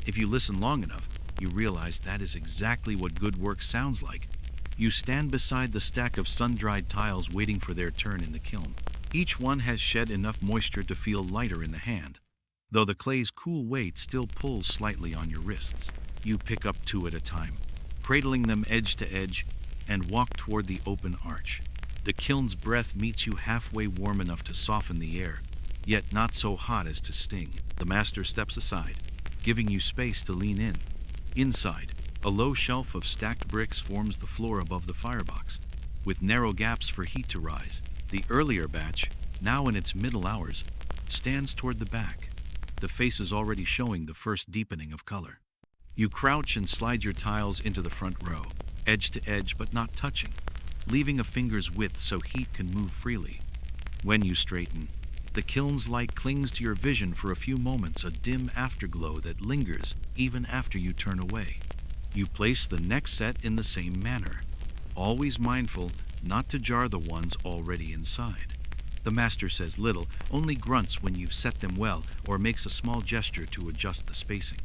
[SPEAKER 1] If you listen long enough, you realize that is exactly what good work sounds like. You stand beside the stack of sun-dried tiles waiting for their turn in the kiln. Each one has shed enough moisture to feel lighter in the hand, though the clay's cool weight still pulls slightly on your wrists. You pick up 2 at a time, cradling them edge to edge, and walk toward the open arch. The kiln's breath meets you halfway, warm enough to soften the air, yet not so hot as to sting. The master steps aside, giving you space to lean in. Inside, a low shelf of stacked bricks forms the floor above the firebox, with narrow gaps for heat to rise. The earlier batch, now in its middle hours, stands toward the back, the faces already showing the first deepening of color. You crouch and slide your tiles into the front row, edge to edge but not touching, leaving a finger's width so heat can move freely. When you straighten, the kiln's light clings to your vision for a few moments, a dim afterglow that lingers even after you turn away. You place the next set in the same manner, always mindful not to jar the ones already inside. The master says little, only grunts when you've set them well or makes a small gesture to adjust the spacing.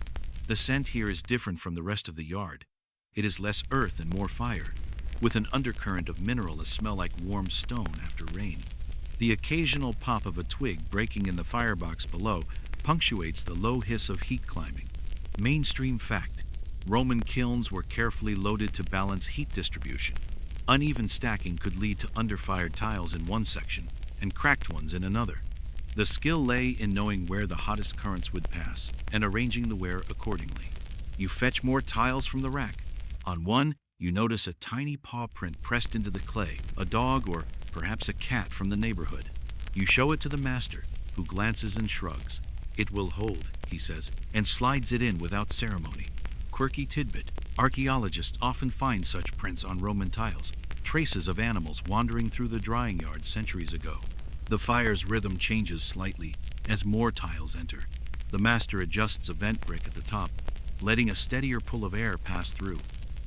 [SPEAKER 1] The scent here is different from the rest of the yard. It is less earth and more fire, with an undercurrent of mineral, a smell like warm stone after rain. The occasional pop of a twig breaking in the firebox below punctuates the low hiss of heat climbing. Mainstream fact: Roman kilns were carefully loaded to balance heat distribution. Uneven stacking could lead to underfired tiles in one section and cracked ones in another. The skill lay in knowing where the hottest currents would pass and arranging the ware accordingly. You fetch more tiles from the rack. On one, you notice a tiny paw print pressed into the clay, a dog or perhaps a cat from the neighborhood. You show it to the master, who glances and shrugs. "It will hold," he says, and slides it in without ceremony. Quirky tidbit: archaeologists often find such prints on Roman tiles, traces of animals wandering through the drying yard centuries ago. The fire's rhythm changes slightly as more tiles enter. The master adjusts a vent brick at the top, letting a steadier pull of air pass through.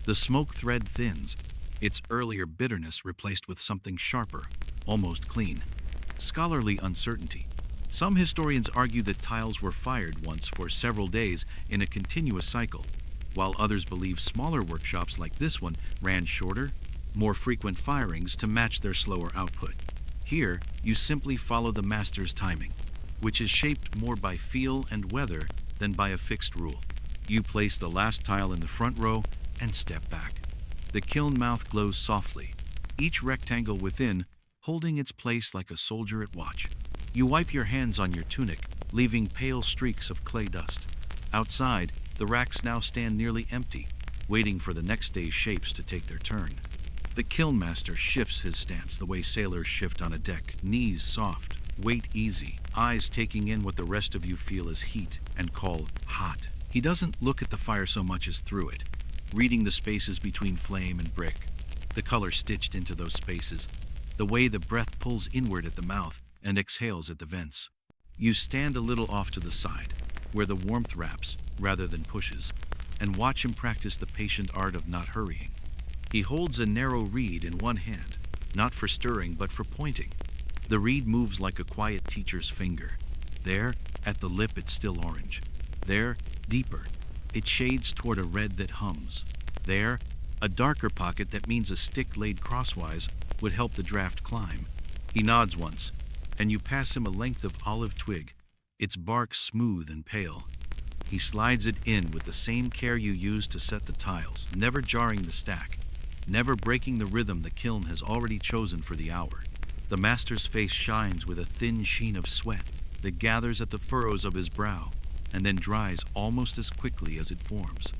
[SPEAKER 1] The smoke thread thins, its earlier bitterness replaced with something sharper, almost clean. Scholarly uncertainty. Some historians argue that tiles were fired once for several days in a continuous cycle, while others believe smaller workshops like this one ran shorter, more frequent firings to match their slower output. Here, you simply follow the master's timing, which is shaped more by feel and weather than by a fixed rule. You place the last tile in the front row and step back. The kiln mouth glows softly, each rectangle within holding its place like a soldier at watch. You wipe your hands on your tunic, leaving pale streaks of clay dust. Outside, the racks now stand nearly empty, waiting for the next day's shapes to take their turn. The kiln master shifts his stance the way sailors shift on a deck, knees soft, weight easy, eyes taking in what the rest of you feel as heat and call hot. He doesn't look at the fire so much as through it, reading the spaces between flame and brick, the color stitched into those spaces, the way the breath pulls inward at the mouth and exhales at the vents. You stand a little off to the side, where the warmth wraps rather than pushes, and watch him practice the patient art of not hurrying. He holds a narrow reed in one hand, not for stirring but for pointing. The reed moves like a quiet teacher's finger. There, at the lip, it's still orange. There, deeper, it shades toward a red that hums. There, a darker pocket that means a stick laid crosswise would help the draft climb. He nods once, and you pass him a length of olive twig, its bark smooth and pale. He slides it in with the same care you use to set the tiles, never jarring the stack, never breaking the rhythm the kiln has already chosen for the hour. The master's face shines with a thin sheen of sweat that gathers at the furrows of his brow and then dries almost as quickly as it forms.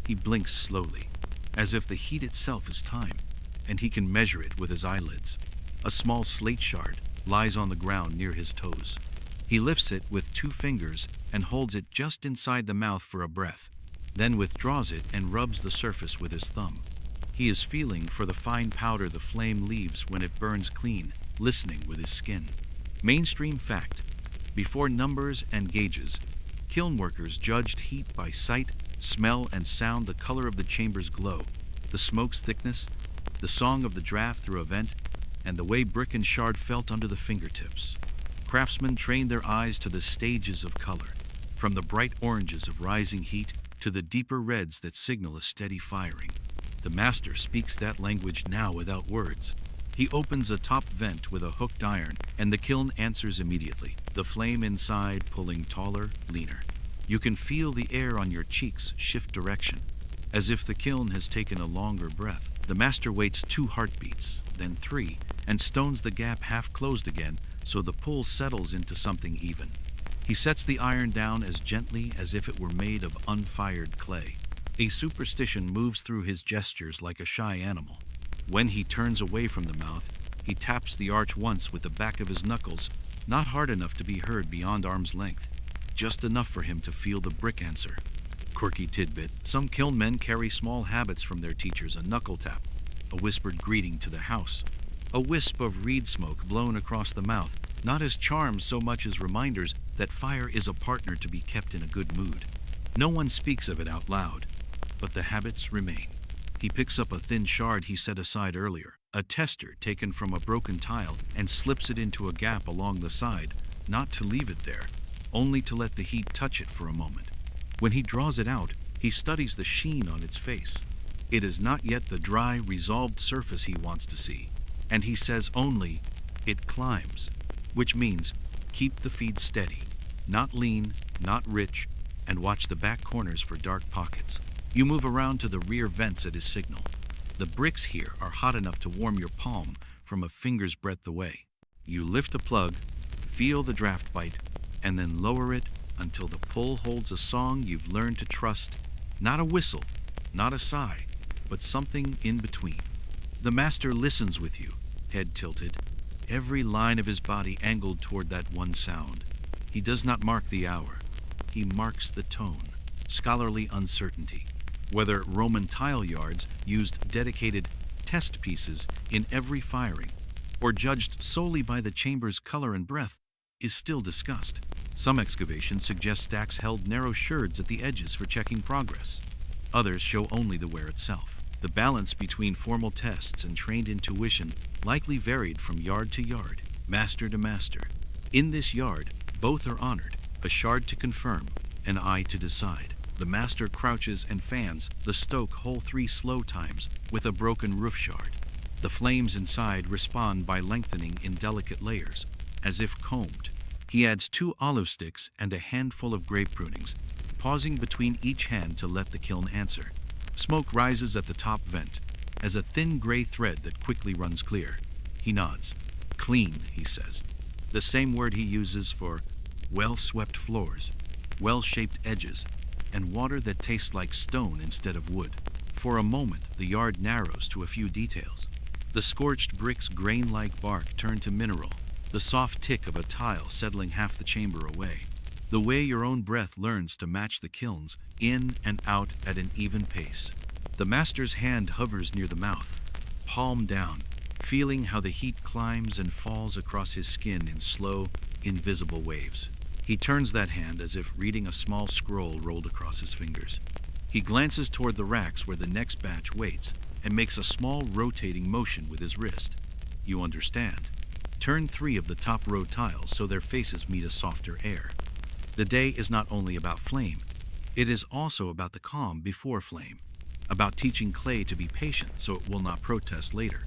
[SPEAKER 1] He blinks slowly, as if the heat itself is time, and he can measure it with his eyelids. A small slate shard lies on the ground near his toes. He lifts it with 2 fingers and holds it just inside the mouth for a breath, then withdraws it and rubs the surface with his thumb. He is feeling for the fine powder the flame leaves when it burns clean, listening with his skin. Mainstream fact: before numbers and gauges, kiln workers judged heat by sight, smell, and sound, the color of the chamber's glow, the smoke's thickness, the song of the draft through a vent, and the way brick and shard felt under the fingertips. Craftsmen trained their eyes to the stages of color, from the bright oranges of rising heat to the deeper reds that signal a steady firing. The master speaks that language now without words. He opens a top vent with a hooked iron, and the kiln answers immediately, the flame inside pulling taller, leaner. You can feel the air on your cheeks shift direction, as if the kiln has taken a longer breath. The master waits 2 heartbeats, then 3, and stones the gap half closed again so the pull settles into something even. He sets the iron down as gently as if it were made of unfired clay. A superstition moves through his gestures like a shy animal. When he turns away from the mouth, he taps the arch once with the back of his knuckles, not hard enough to be heard beyond arm's length, just enough for him to feel the brick answer. Quirky tidbit: some kiln men carry small habits from their teachers: a knuckle tap, a whispered greeting to the house, a wisp of reed smoke blown across the mouth, not as charms so much as reminders that fire is a partner to be kept in a good mood. No one speaks of it out loud, but the habits remain. He picks up a thin shard he set aside earlier, a tester taken from a broken tile, and slips it into a gap along the side, not to leave it there, only to let the heat touch it for a moment. When he draws it out, he studies the sheen on its face. It is not yet the dry, resolved surface he wants to see, and he says only, "It climbs," which means keep the feed steady, not lean, not rich, and watch the back corners for dark pockets. You move around to the rear vents at his signal. The bricks here are hot enough to warm your palm from a finger's breadth away. You lift a plug, feel the draft bite, and then lower it until the pull holds a song you've learned to trust. Not a whistle, not a sigh, but something in between. The master listens with you, head tilted, every line of his body angled toward that one sound. He does not mark the hour. He marks the tone, scholarly uncertainty. Whether Roman tile yards used dedicated test pieces in every firing, or judged solely by the chamber's color and breath, is still discussed. Some excavations suggest stacks held narrow sherds at the edges for checking progress. Others show only the wear itself. The balance between formal tests and trained intuition likely varied from yard to yard, master to master. In this yard, both are honored, a shard to confirm, an eye to decide. The master crouches and fans the stoke whole 3 slow times with a broken roof shard. The flames inside respond by lengthening in delicate layers, as if combed. He adds 2 olive sticks and a handful of grape prunings, pausing between each hand to let the kiln answer. Smoke rises at the top vent, as a thin gray thread that quickly runs clear. He nods. Clean, he says, the same word he uses for well-swept floors, well-shaped edges, and water that tastes like stone instead of wood. For a moment, the yard narrows to a few details. The scorched brick's grain-like bark turned to mineral, the soft tick of a tile settling half the chamber away. The way your own breath learns to match the kiln's, in and out at an even pace. The master's hand hovers near the mouth, palm down, feeling how the heat climbs and falls across his skin in slow, invisible waves. He turns that hand as if reading a small scroll rolled across his fingers. He glances toward the racks where the next batch waits and makes a small rotating motion with his wrist. You understand. Turn 3 of the top row tiles so their faces meet a softer air. The day is not only about flame, it is also about the calm before flame, about teaching clay to be patient so it will not protest later.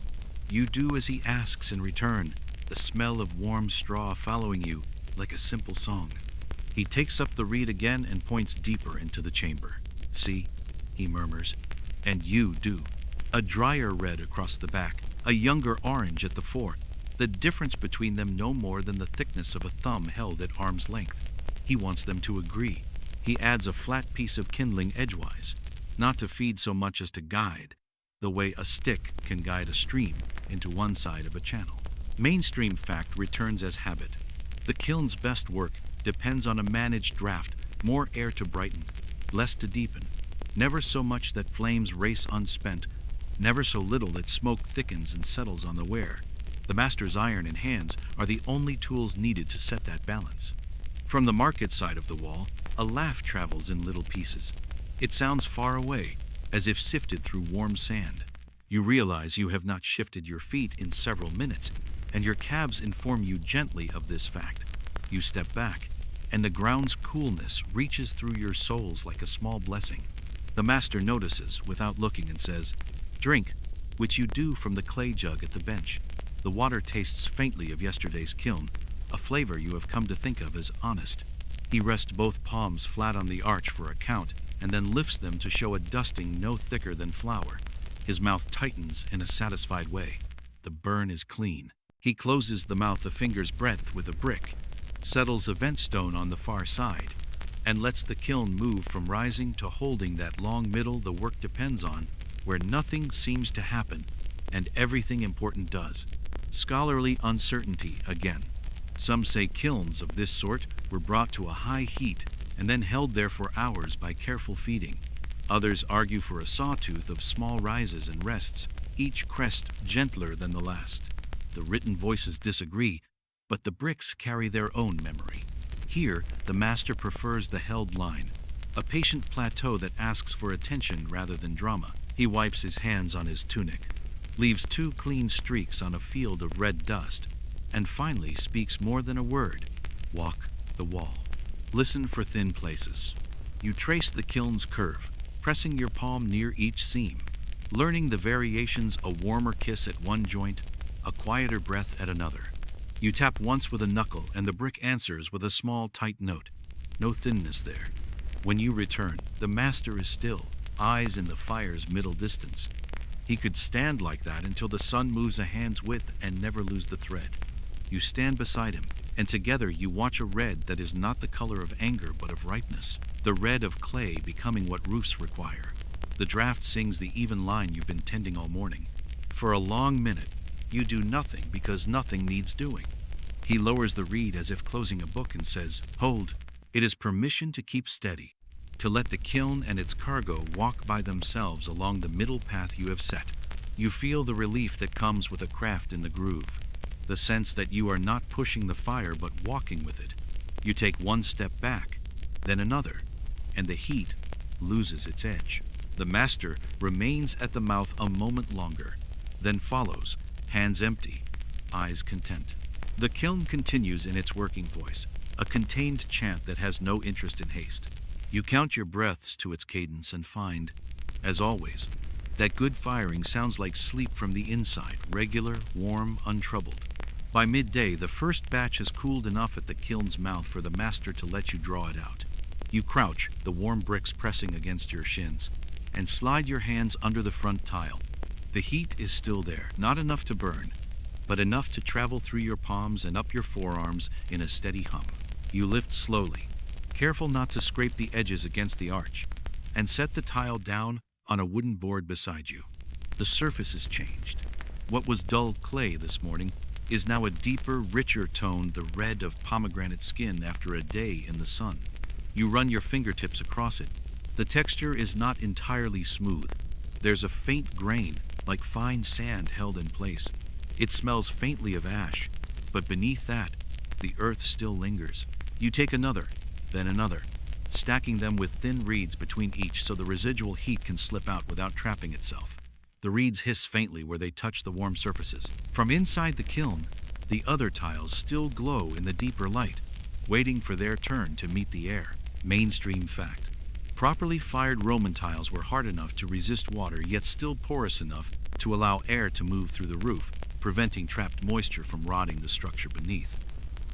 [SPEAKER 1] You do as he asks in return, the smell of warm straw following you like a simple song. He takes up the reed again and points deeper into the chamber. See, he murmurs, and you do. A drier red across the back, a younger orange at the fore, the difference between them no more than the thickness of a thumb held at arm's length. He wants them to agree. He adds a flat piece of kindling edgewise, not to feed so much as to guide, the way a stick can guide a stream into one side of a channel. Mainstream fact returns as habit. The kiln's best work depends on a managed draft, more air to brighten, less to deepen, never so much that flames race unspent, never so little that smoke thickens and settles on the ware. The master's iron and hands are the only tools needed to set that balance. From the market side of the wall, a laugh travels in little pieces. It sounds far away, as if sifted through warm sand. You realize you have not shifted your feet in several minutes, and your calves inform you gently of this fact. You step back, and the ground's coolness reaches through your soles like a small blessing. The master notices without looking and says, "Drink," which you do from the clay jug at the bench. The water tastes faintly of yesterday's kiln, a flavor you have come to think of as honest. He rests both palms flat on the arch for a count, and then lifts them to show a dusting no thicker than flour. His mouth tightens in a satisfied way. The burn is clean. He closes the mouth a finger's breadth with a brick, settles a vent stone on the far side, and lets the kiln move from rising to holding that long middle the work depends on, where nothing seems to happen and everything important does. Scholarly uncertainty again. Some say kilns of this sort were brought to a high heat and then held there for hours by careful feeding. Others argue for a sawtooth of small rises and rests, each crest gentler than the last. The written voices disagree, but the bricks carry their own memory. Here, the master prefers the held line, a patient plateau that asks for attention rather than drama. He wipes his hands on his tunic, leaves 2 clean streaks on a field of red dust, and finally speaks more than a word. Walk the wall. Listen for thin places. You trace the kiln's curve, pressing your palm near each seam, learning the variations: a warmer kiss at one joint, a quieter breath at another. You tap once with a knuckle and the brick answers with a small tight note. No thinness there. When you return, the master is still, eyes in the fire's middle distance. He could stand like that until the sun moves a hand's width and never lose the thread. You stand beside him, and together you watch a red that is not the color of anger but of ripeness, the red of clay becoming what roofs require. The draft sings the even line you've been tending all morning. For a long minute, you do nothing because nothing needs doing. He lowers the reed as if closing a book and says, "Hold." It is permission to keep steady, to let the kiln and its cargo walk by themselves along the middle path you have set. You feel the relief that comes with a craft in the groove, the sense that you are not pushing the fire but walking with it. You take one step back, then another, and the heat loses its edge. The master remains at the mouth a moment longer, then follows, hands empty, eyes content. The kiln continues in its working voice, a contained chant that has no interest in haste. You count your breaths to its cadence and find, as always, that good firing sounds like sleep from the inside, regular, warm, untroubled. By midday, the first batch has cooled enough at the kiln's mouth for the master to let you draw it out. You crouch, the warm bricks pressing against your shins, and slide your hands under the front tile. The heat is still there, not enough to burn, but enough to travel through your palms and up your forearms in a steady hum. You lift slowly, careful not to scrape the edges against the arch, and set the tile down on a wooden board beside you. The surface is changed. What was dull clay this morning is now a deeper, richer tone, the red of pomegranate skin after a day in the sun. You run your fingertips across it. The texture is not entirely smooth. There's a faint grain, like fine sand held in place. It smells faintly of ash, but beneath that, the earth still lingers. You take another, then another, stacking them with thin reeds between each so the residual heat can slip out without trapping itself. The reeds hiss faintly where they touch the warm surfaces. From inside the kiln, the other tiles still glow in the deeper light, waiting for their turn to meet the air. Mainstream fact. Properly fired Roman tiles were hard enough to resist water, yet still porous enough to allow air to move through the roof, preventing trapped moisture from rotting the structure beneath.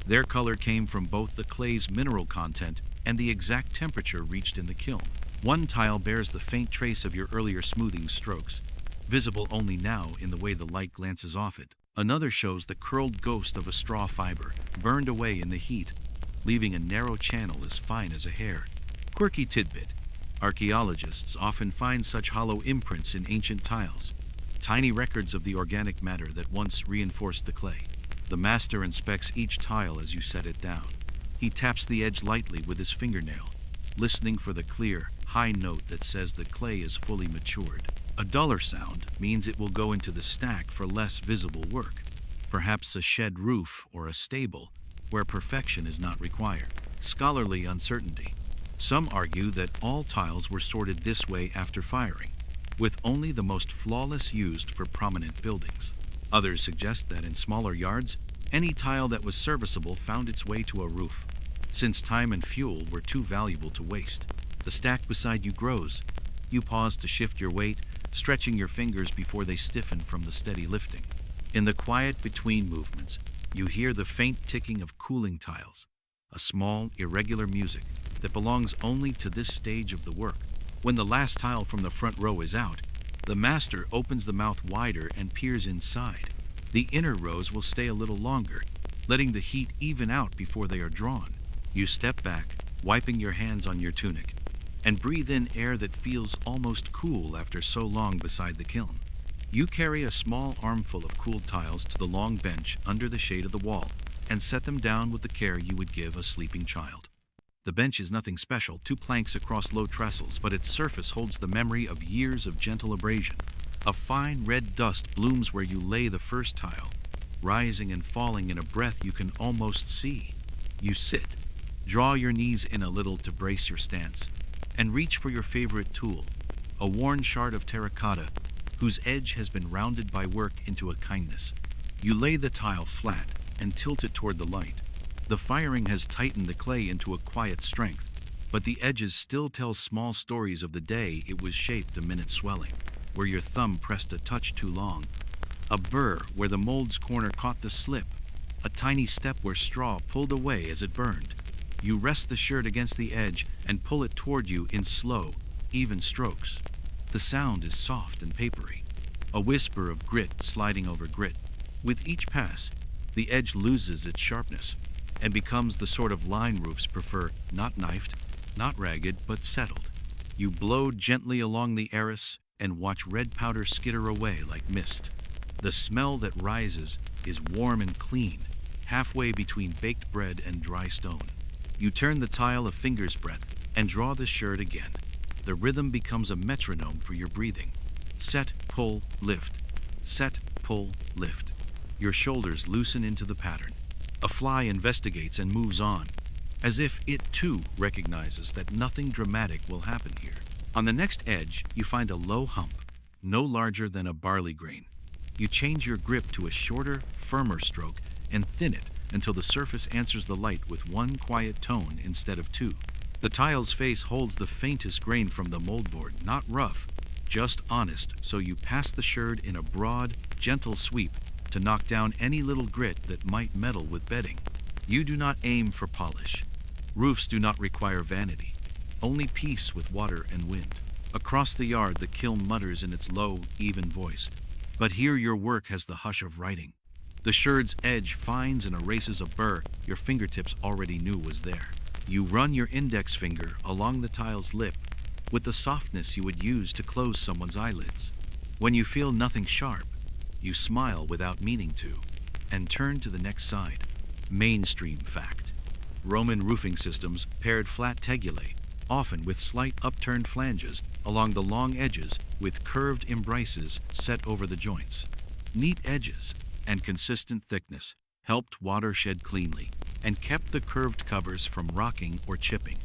[SPEAKER 1] Their color came from both the clay's mineral content and the exact temperature reached in the kiln. One tile bears the faint trace of your earlier smoothing strokes, visible only now in the way the light glances off it. Another shows the curled ghost of a straw fiber, burned away in the heat, leaving a narrow channel as fine as a hair. Quirky tidbit. Archaeologists often find such hollow imprints in ancient tiles, tiny records of the organic matter that once reinforced the clay. The master inspects each tile as you set it down. He taps the edge lightly with his fingernail, listening for the clear, high note that says the clay is fully matured. A duller sound means it will go into the stack for less visible work, perhaps a shed roof or a stable, where perfection is not required. Scholarly uncertainty. Some argue that all tiles were sorted this way after firing, with only the most flawless used for prominent buildings. Others suggest that in smaller yards, any tile that was serviceable found its way to a roof, since time and fuel were too valuable to waste. The stack beside you grows. You pause to shift your weight, stretching your fingers before they stiffen from the steady lifting. In the quiet between movements, you hear the faint ticking of cooling tiles, a small, irregular music that belongs only to this stage of the work. When the last tile from the front row is out, the master opens the mouth wider and peers inside. The inner rows will stay a little longer, letting the heat even out before they are drawn. You step back, wiping your hands on your tunic, and breathe in air that feels almost cool after so long beside the kiln. You carry a small armful of cooled tiles to the long bench under the shade of the wall and set them down with the care you would give a sleeping child. The bench is nothing special, 2 planks across low trestles, but its surface holds the memory of years of gentle abrasion. A fine red dust blooms where you lay the first tile, rising and falling in a breath you can almost see. You sit, draw your knees in a little to brace your stance, and reach for your favorite tool, a worn shard of terracotta whose edge has been rounded by work into a kindness. You lay the tile flat and tilt it toward the light. The firing has tightened the clay into a quiet strength, but the edges still tell small stories of the day it was shaped amid swelling, where your thumb pressed a touch too long, a burr where the mold's corner caught the slip, a tiny step where straw pulled away as it burned. You rest the shirt against the edge and pull it toward you in slow, even strokes. The sound is soft and papery, a whisper of grit sliding over grit. With each pass, the edge loses its sharpness and becomes the sort of line roofs prefer, not knifed, not ragged, but settled. You blow gently along the arras and watch red powder skitter away like mist. The smell that rises is warm and clean, halfway between baked bread and dry stone. You turn the tile a finger's breadth and draw the shirt again. The rhythm becomes a metronome for your breathing. Set, pull, lift. Set, pull, lift. Your shoulders loosen into the pattern. A fly investigates and moves on, as if it too recognizes that nothing dramatic will happen here. On the next edge, you find a low hump, no larger than a barley grain. You change your grip to a shorter, firmer stroke and thin it until the surface answers the light with one quiet tone instead of 2. The tile's face holds the faintest grain from the moldboard, not rough, just honest, so you pass the sherd in a broad, gentle sweep to knock down any little grit that might meddle with bedding. You do not aim for polish. Roofs do not require vanity, only peace with water and wind. Across the yard, the kiln mutters in its low, even voice, but here your work has the hush of writing. The sherd's edge finds and erases a burr your fingertips already knew was there. You run your index finger along the tile's lip with the softness you would use to close someone's eyelids. When you feel nothing sharp, you smile without meaning to, and turn to the next side. Mainstream fact. Roman roofing systems paired flat tegulae, often with slight upturned flanges along the long edges with curved embraces set over the joints. Neat edges, and consistent thickness helped water shed cleanly and kept the curved covers from rocking or chipping.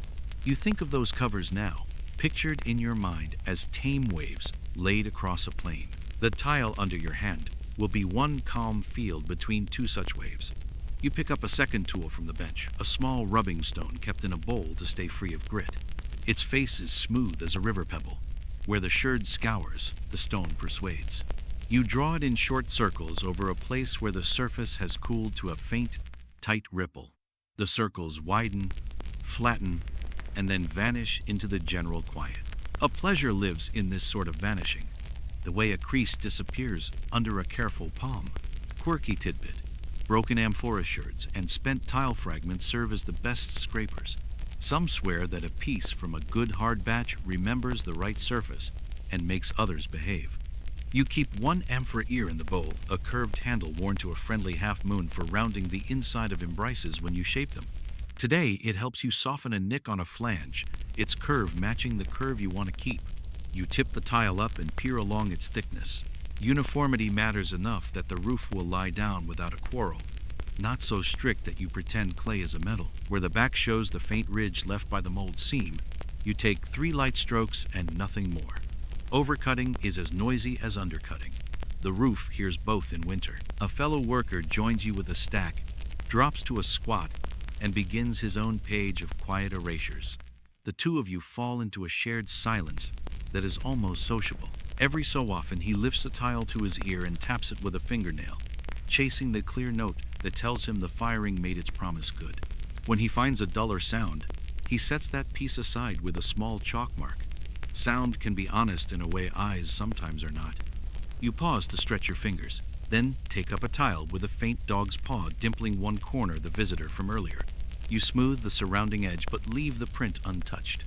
[SPEAKER 1] You think of those covers now, pictured in your mind as tame waves laid across a plain. The tile under your hand will be one calm field between two such waves. You pick up a second tool from the bench, a small rubbing stone kept in a bowl to stay free of grit. Its face is smooth as a river pebble. Where the sherd scours, the stone persuades. You draw it in short circles over a place where the surface has cooled to a faint, tight ripple. The circles widen, flatten, and then vanish into the general quiet. A pleasure lives in this sort of vanishing, the way a crease disappears under a careful palm. Quirky tidbit: broken amphora sherds and spent tile fragments serve as the best scrapers. Some swear that a piece from a good hard batch remembers the right surface and makes others behave. You keep one amphora ear in the bowl, a curved handle worn to a friendly half-moon for rounding the inside of embraces when you shape them. Today, it helps you soften a nick on a flange, its curve matching the curve you want to keep. You tip the tile up and peer along its thickness. Uniformity matters enough that the roof will lie down without a quarrel. Not so strict that you pretend clay is a metal. Where the back shows the faint ridge left by the mold seam, you take 3 light strokes and nothing more. Overcutting is as noisy as undercutting. The roof hears both in winter. A fellow worker joins you with a stack, drops to a squat, and begins his own page of quiet erasures. The two of you fall into a shared silence that is almost sociable. Every so often he lifts a tile to his ear and taps it with a fingernail, chasing the clear note that tells him the firing made its promise good. When he finds a duller sound, he sets that piece aside with a small chalk mark. Sound can be honest in a way eyes sometimes are not. You pause to stretch your fingers, then take up a tile with a faint dog's paw dimpling one corner the visitor from earlier. You smooth the surrounding edge but leave the print untouched.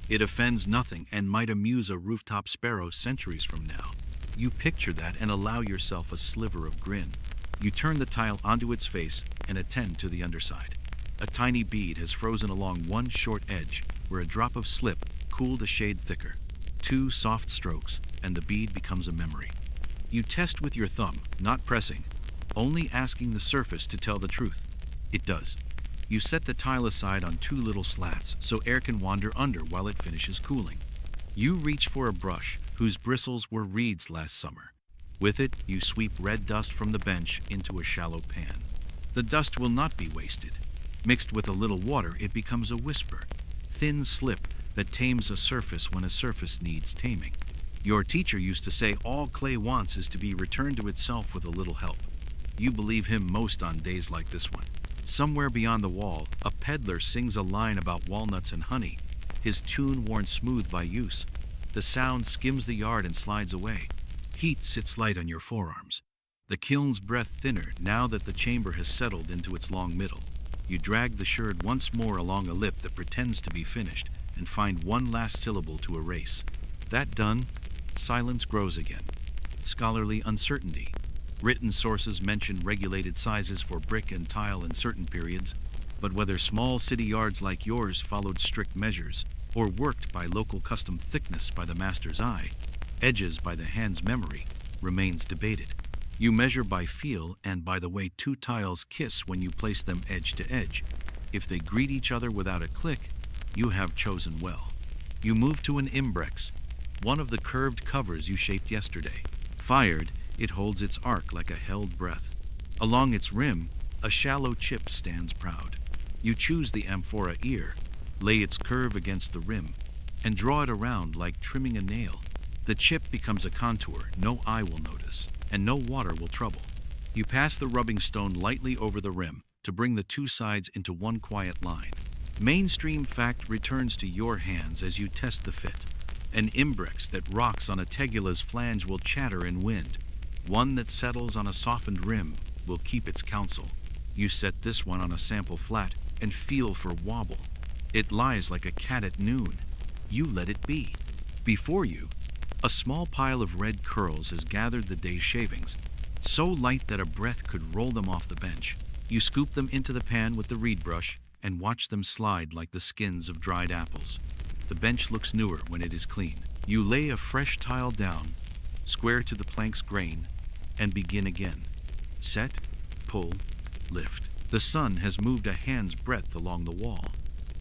[SPEAKER 1] It offends nothing and might amuse a rooftop sparrow centuries from now. You picture that and allow yourself a sliver of grin. You turn the tile onto its face and attend to the underside. A tiny bead has frozen along one short edge where a drop of slip cooled a shade thicker. 2 soft strokes and the bead becomes a memory. You test with your thumb, not pressing, only asking the surface to tell the truth. It does. You set the tile aside on 2 little slats so air can wander under while it finishes cooling. You reach for a brush whose bristles were reeds last summer. With it, you sweep red dust from the bench into a shallow pan. The dust will not be wasted. Mixed with a little water, it becomes a whisper, thin slip that tames a surface when a surface needs taming. Your teacher used to say all clay wants is to be returned to itself with a little help. You believe him most on days like this one. Somewhere beyond the wall, a peddler sings a line about walnuts and honey, his tune worn smooth by use. The sound skims the yard and slides away. Heat sits light on your forearms. The kiln's breath thinner now that the chamber has settled into its long middle. You drag the sherd once more along a lip that pretends to be finished and find one last syllable to erase. That done, silence grows again. Scholarly uncertainty. Written sources mention regulated sizes for brick and tile in certain periods, but whether small city yards like yours followed strict measures or worked by local custom thickness by the master's eye, edges by the hand's memory, remains debated. You measure by feel and by the way 2 tiles kiss when you place them edge to edge. If they greet each other without a click, you have chosen well. You move to an imbrex, one of the curved covers you shaped yesterday. Fired, it holds its arc like a held breath. Along its rim, a shallow chip stands proud. You choose the amphora ear, lay its curve against the rim, and draw it around like trimming a nail. The chip becomes a contour no eye will notice, and no water will trouble. You pass the rubbing stone lightly over the rim to bring the 2 sides into one quiet line. Mainstream fact returns to your hands as you test the fit. An imbrex that rocks on a tegula's flange will chatter in wind. One that settles on a softened rim will keep its counsel. You set this one on a sample flat and feel for wobble. It lies like a cat at noon. You let it be. Before you, a small pile of red curls has gathered the day's shavings, so light that a breath could roll them off the bench. You scoop them into the pan with the reed brush and watch them slide like the skins of dried apples. The bench looks newer when it is clean. You lay a fresh tile down, square to the plank's grain, and begin again. Set, pull, lift. The sun has moved a hand's breadth along the wall.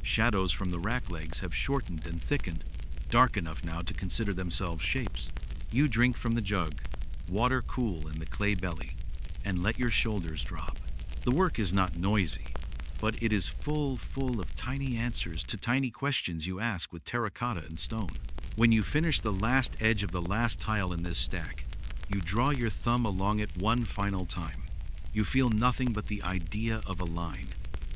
[SPEAKER 1] Shadows from the rack legs have shortened and thickened, dark enough now to consider themselves shapes. You drink from the jug, water cool in the clay belly, and let your shoulders drop. The work is not noisy, but it is full of tiny answers to tiny questions you ask with terracotta and stone. When you finish the last edge of the last tile in this stack, you draw your thumb along it one final time. You feel nothing but the idea of a line.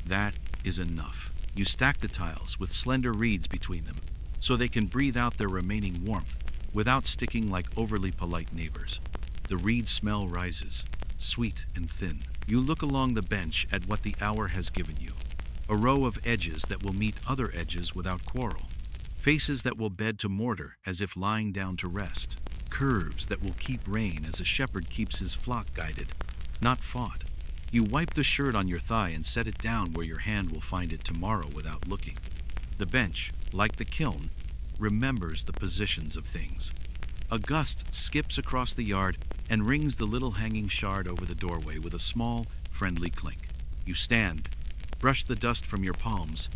[SPEAKER 1] That is enough. You stack the tiles with slender reeds between them, so they can breathe out their remaining warmth without sticking like overly polite neighbors. The reed smell rises, sweet and thin. You look along the bench at what the hour has given you. A row of edges that will meet other edges without quarrel. Faces that will bed to mortar as if lying down to rest. Curves that will keep rein as a shepherd keeps his flock guided, not fought. You wipe the shirt on your thigh and set it down where your hand will find it tomorrow without looking. The bench, like the kiln, remembers the positions of things. A gust skips across the yard and rings the little hanging shard over the doorway with a small, friendly clink. You stand, brush the dust from your palms,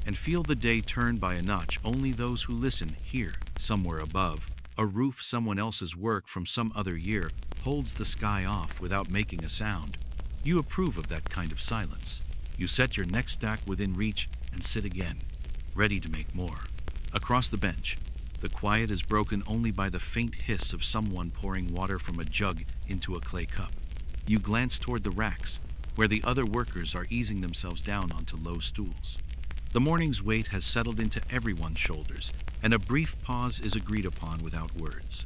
[SPEAKER 1] and feel the day turn by a notch. Only those who listen hear. Somewhere above, a roof someone else's work from some other year holds the sky off without making a sound. You approve of that kind of silence. You set your next stack within reach and sit again, ready to make more. Across the bench, the quiet is broken only by the faint hiss of someone pouring water from a jug into a clay cup. You glance toward the racks, where the other workers are easing themselves down onto low stools. The morning's weight has settled into everyone's shoulders, and a brief pause is agreed upon without words.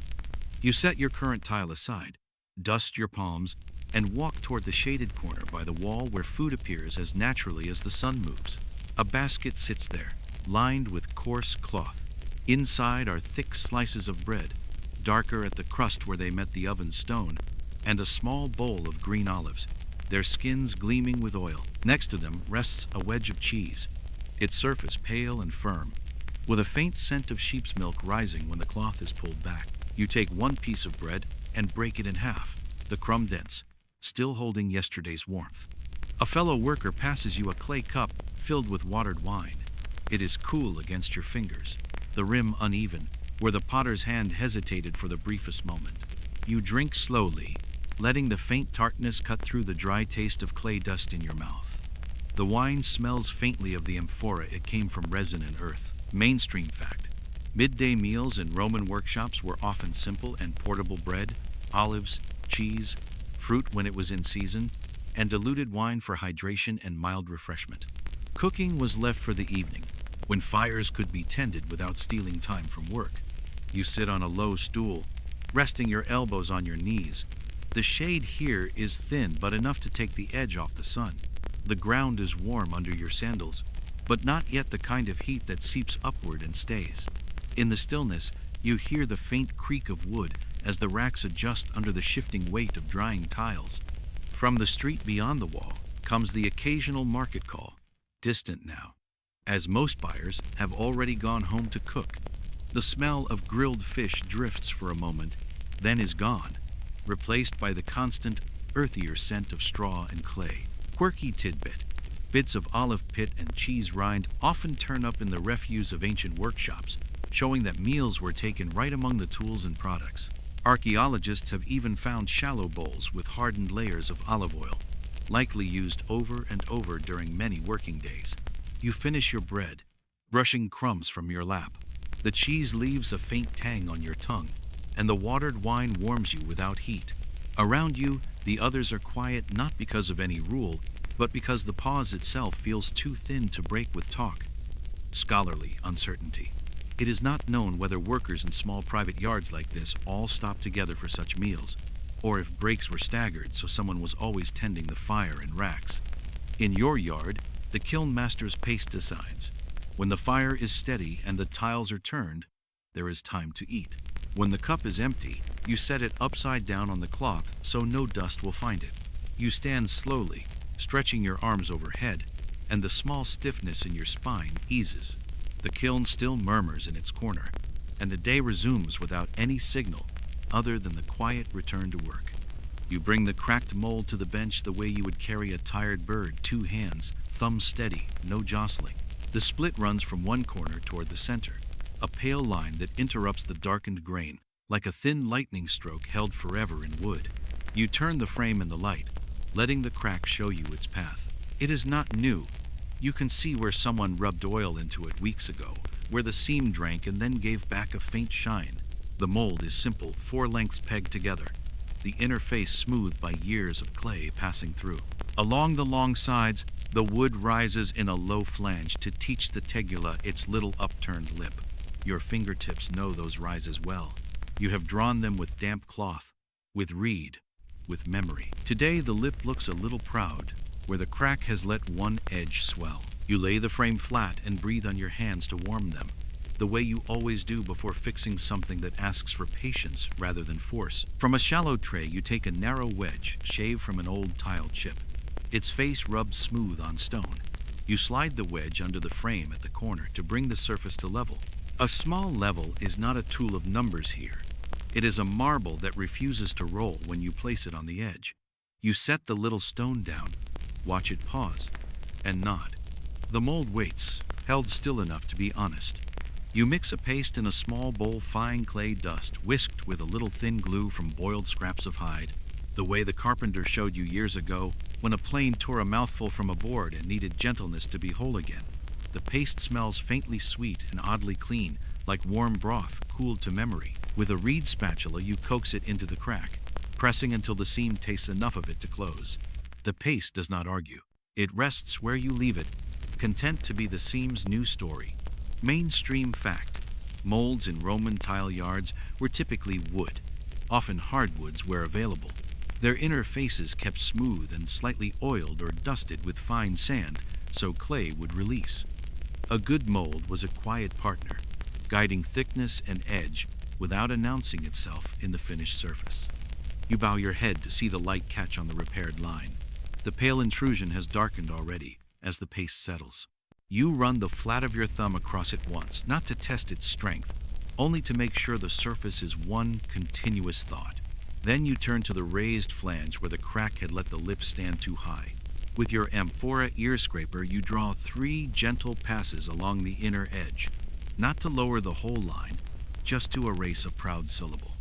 [SPEAKER 1] You set your current tile aside, dust your palms, and walk toward the shaded corner by the wall where food appears as naturally as the sun moves. A basket sits there, lined with coarse cloth. Inside are thick slices of bread, darker at the crust where they met the oven stone, and a small bowl of green olives, their skins gleaming with oil. Next to them rests a wedge of cheese, its surface pale and firm, with a faint scent of sheep's milk rising when the cloth is pulled back. You take one piece of bread and break it in half, the crumb dense, still holding yesterday's warmth. A fellow worker passes you a clay cup filled with watered wine. It is cool against your fingers, the rim uneven, where the potter's hand hesitated for the briefest moment. You drink slowly, letting the faint tartness cut through the dry taste of clay dust in your mouth. The wine smells faintly of the amphora. It came from resin and earth. Mainstream fact: midday meals in Roman workshops were often simple and portable: bread, olives, cheese, fruit when it was in season, and diluted wine for hydration and mild refreshment. Cooking was left for the evening, when fires could be tended without stealing time from work. You sit on a low stool, resting your elbows on your knees. The shade here is thin but enough to take the edge off the sun. The ground is warm under your sandals, but not yet the kind of heat that seeps upward and stays. In the stillness, you hear the faint creak of wood as the racks adjust under the shifting weight of drying tiles. From the street beyond the wall comes the occasional market call, distant now, as most buyers have already gone home to cook. The smell of grilled fish drifts for a moment, then is gone, replaced by the constant, earthier scent of straw and clay. Quirky tidbit: bits of olive pit and cheese rind often turn up in the refuse of ancient workshops, showing that meals were taken right among the tools and products. Archaeologists have even found shallow bowls with hardened layers of olive oil, likely used over and over during many working days. You finish your bread, brushing crumbs from your lap. The cheese leaves a faint tang on your tongue, and the watered wine warms you without heat. Around you, the others are quiet not because of any rule, but because the pause itself feels too thin to break with talk. Scholarly uncertainty. It is not known whether workers in small private yards like this all stopped together for such meals, or if breaks were staggered so someone was always tending the fire in racks. In your yard, the kiln master's pace decides. When the fire is steady and the tiles are turned, there is time to eat. When the cup is empty, you set it upside down on the cloth so no dust will find it. You stand slowly, stretching your arms overhead, and the small stiffness in your spine eases. The kiln still murmurs in its corner, and the day resumes without any signal other than the quiet return to work. You bring the cracked mold to the bench the way you would carry a tired bird, 2 hands, thumb steady, no jostling. The split runs from one corner toward the center, a pale line that interrupts the darkened grain, like a thin lightning stroke held forever in wood. You turn the frame in the light, letting the crack show you its path. It is not new. You can see where someone rubbed oil into it weeks ago, where the seam drank and then gave back a faint shine. The mold is simple, 4 lengths pegged together, the inner face smoothed by years of clay passing through. Along the long sides, the wood rises in a low flange to teach the tegula its little upturned lip. Your fingertips know those rises well. You have drawn them with damp cloth, with reed, with memory. Today the lip looks a little proud, where the crack has let one edge swell. You lay the frame flat and breathe on your hands to warm them, the way you always do before fixing something that asks for patience rather than force. From a shallow tray you take a narrow wedge shaved from an old tile chip, its face rubbed smooth on stone. You slide the wedge under the frame at the corner to bring the surface to level. A small level is not a tool of numbers here. It is a marble that refuses to roll when you place it on the edge. You set the little stone down, watch it pause, and nod. The mold waits, held still enough to be honest. You mix a paste in a small bowl, fine clay dust, whisked with a little thin glue from boiled scraps of hide, the way the carpenter showed you years ago when a plane tore a mouthful from a board and needed gentleness to be whole again. The paste smells faintly sweet and oddly clean, like warm broth cooled to memory. With a reed spatula, you coax it into the crack, pressing until the seam tastes enough of it to close. The paste does not argue. It rests where you leave it, content to be the seam's new story. Mainstream fact: molds in Roman tile yards were typically wood, often hardwoods where available. Their inner faces kept smooth and slightly oiled or dusted with fine sand so clay would release. A good mold was a quiet partner, guiding thickness and edge without announcing itself in the finished surface. You bow your head to see the light catch on the repaired line. The pale intrusion has darkened already as the paste settles. You run the flat of your thumb across it once, not to test its strength, only to make sure the surface is one continuous thought. Then you turn to the raised flange where the crack had let the lip stand too high. With your amphora ear scraper, you draw 3 gentle passes along the inner edge, not to lower the whole line, just to erase a proud syllable.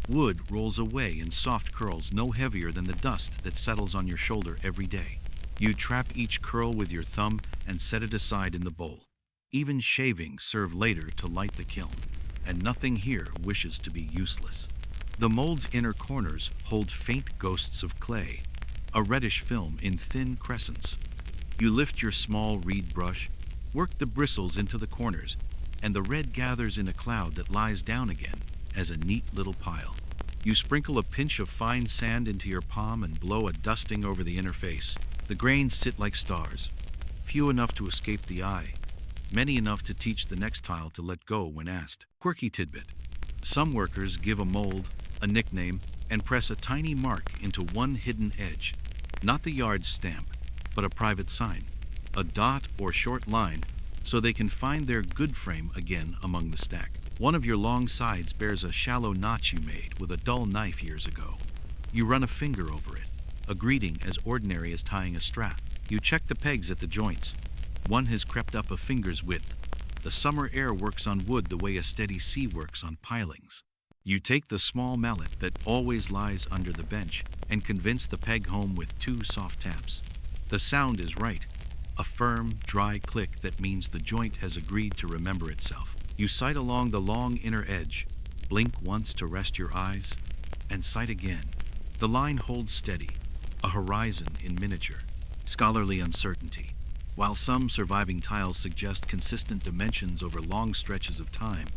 [SPEAKER 1] Wood rolls away in soft curls no heavier than the dust that settles on your shoulder every day. You trap each curl with your thumb and set it aside in the bowl. Even shavings serve later to light the kiln, and nothing here wishes to be useless. The mold's inner corners hold faint ghosts of clay, a reddish film in thin crescents. You lift your small reed brush, work the bristles into the corners, and the red gathers in a cloud that lies down again as a neat little pile. You sprinkle a pinch of fine sand into your palm and blow a dusting over the inner face. The grains sit like stars, few enough to escape the eye, many enough to teach the next tile to let go when asked. Quirky tidbit: some workers give a mold a nickname and press a tiny mark into one hidden edge, not the yard's stamp, but a private sign, a dot or short line, so they can find their good frame again among the stack. One of your long sides bears a shallow notch you made with a dull knife years ago. You run a finger over it, a greeting as ordinary as tying a strap. You check the pegs at the joints. One has crept up a finger's width. The summer air works on wood the way a steady sea works on pilings. You take the small mallet that always lies under the bench and convince the peg home with 2 soft taps. The sound is right, a firm, dry click that means the joint has agreed to remember itself. You sight along the long inner edge, blink once to rest your eyes, and sight again. The line holds steady, a horizon in miniature, scholarly uncertainty. While some surviving tiles suggest consistent dimensions over long stretches of time,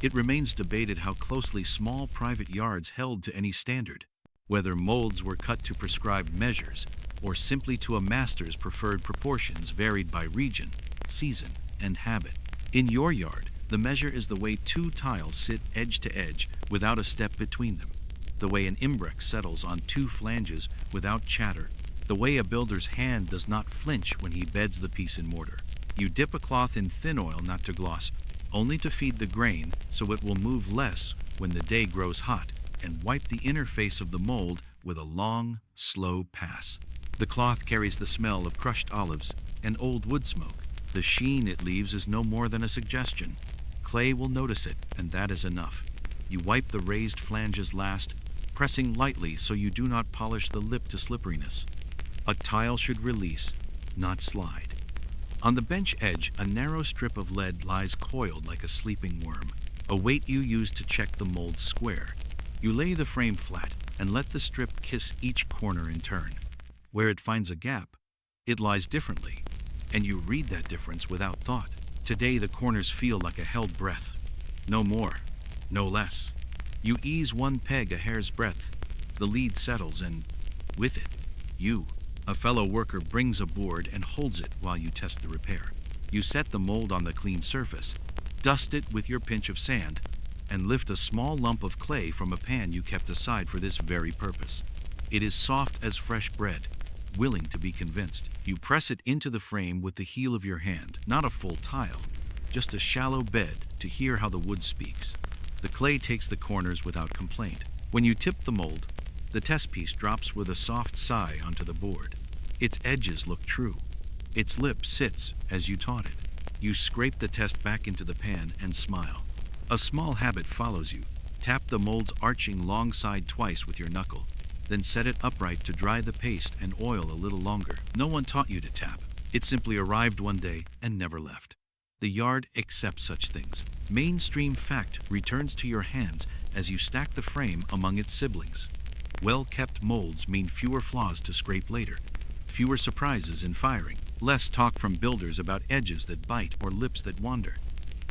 [SPEAKER 1] it remains debated how closely small private yards held to any standard, whether molds were cut to prescribed measures or simply to a master's preferred proportions varied by region, season, and habit. In your yard, the measure is the way 2 tiles sit edge to edge without a step between them, the way an imbric settles on 2 flanges without chatter, the way a builder's hand does not flinch when he beds the piece in mortar. You dip a cloth in thin oil not to gloss, only to feed the grain so it will move less when the day grows hot, and wipe the inner face of the mold with a long, slow pass. The cloth carries the smell of crushed olives and old wood smoke. The sheen it leaves is no more than a suggestion. Clay will notice it, and that is enough. You wipe the raised flanges last, pressing lightly so you do not polish the lip to slipperiness. A tile should release, not slide. On the bench edge, a narrow strip of lead lies coiled like a sleeping worm, a weight you use to check the mold's square. You lay the frame flat and let the strip kiss each corner in turn. Where it finds a gap, it lies differently, and you read that difference without thought. Today the corners feel like a held breath. No more, no less. You ease one peg a hair's breadth. The lead settles, and with it, you, a fellow worker, brings a board and holds it while you test the repair. You set the mold on the clean surface, dust it with your pinch of sand, and lift a small lump of clay from a pan you kept aside for this very purpose. It is soft as fresh bread, willing to be convinced. You press it into the frame with the heel of your hand, not a full tile, just a shallow bed to hear how the wood speaks. The clay takes the corners without complaint. When you tip the mold, the test piece drops with a soft sigh onto the board. Its edges look true. Its lip sits as you taught it. You scrape the test back into the pan and smile. A small habit follows you. Tap the mold's arching long side twice with your knuckle, then set it upright to dry the paste and oil a little longer. No one taught you to tap. It simply arrived one day and never left. The yard accepts such things. Mainstream fact returns to your hands as you stack the frame among its siblings. Well-kept molds mean fewer flaws to scrape later, fewer surprises in firing, less talk from builders about edges that bite or lips that wander.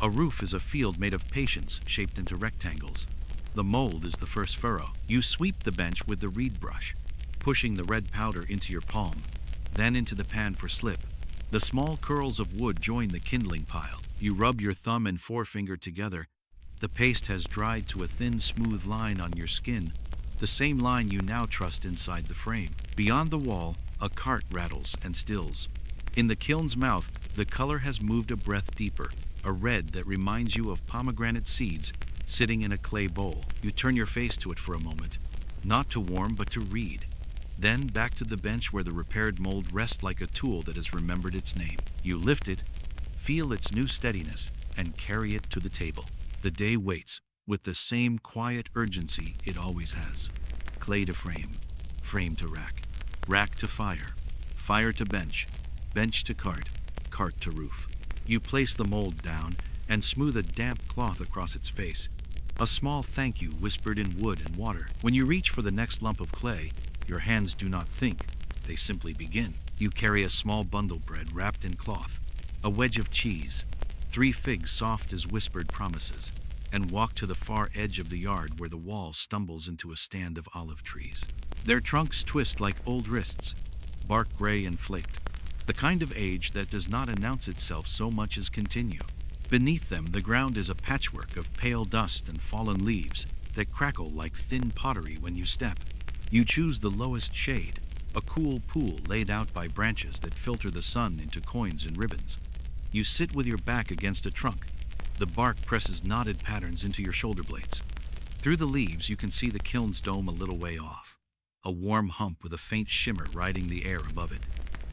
[SPEAKER 1] A roof is a field made of patience shaped into rectangles. The mold is the first furrow. You sweep the bench with the reed brush, pushing the red powder into your palm, then into the pan for slip. The small curls of wood join the kindling pile. You rub your thumb and forefinger together. The paste has dried to a thin, smooth line on your skin, the same line you now trust inside the frame. Beyond the wall, a cart rattles and stills. In the kiln's mouth, the color has moved a breath deeper, a red that reminds you of pomegranate seeds sitting in a clay bowl. You turn your face to it for a moment, not to warm but to read. Then back to the bench where the repaired mold rests like a tool that has remembered its name. You lift it, feel its new steadiness, and carry it to the table. The day waits, with the same quiet urgency it always has. Clay to frame, frame to rack, rack to fire, fire to bench, bench to cart, cart to roof. You place the mold down and smooth a damp cloth across its face. A small thank you whispered in wood and water. When you reach for the next lump of clay, your hands do not think, they simply begin. You carry a small bundle bread wrapped in cloth, a wedge of cheese, 3 figs soft as whispered promises, and walk to the far edge of the yard where the wall stumbles into a stand of olive trees. Their trunks twist like old wrists, bark gray and flaked, the kind of age that does not announce itself so much as continue. Beneath them, the ground is a patchwork of pale dust and fallen leaves that crackle like thin pottery when you step. You choose the lowest shade, a cool pool laid out by branches that filter the sun into coins and ribbons. You sit with your back against a trunk. The bark presses knotted patterns into your shoulder blades. Through the leaves, you can see the kiln's dome a little way off, a warm hump with a faint shimmer riding the air above it.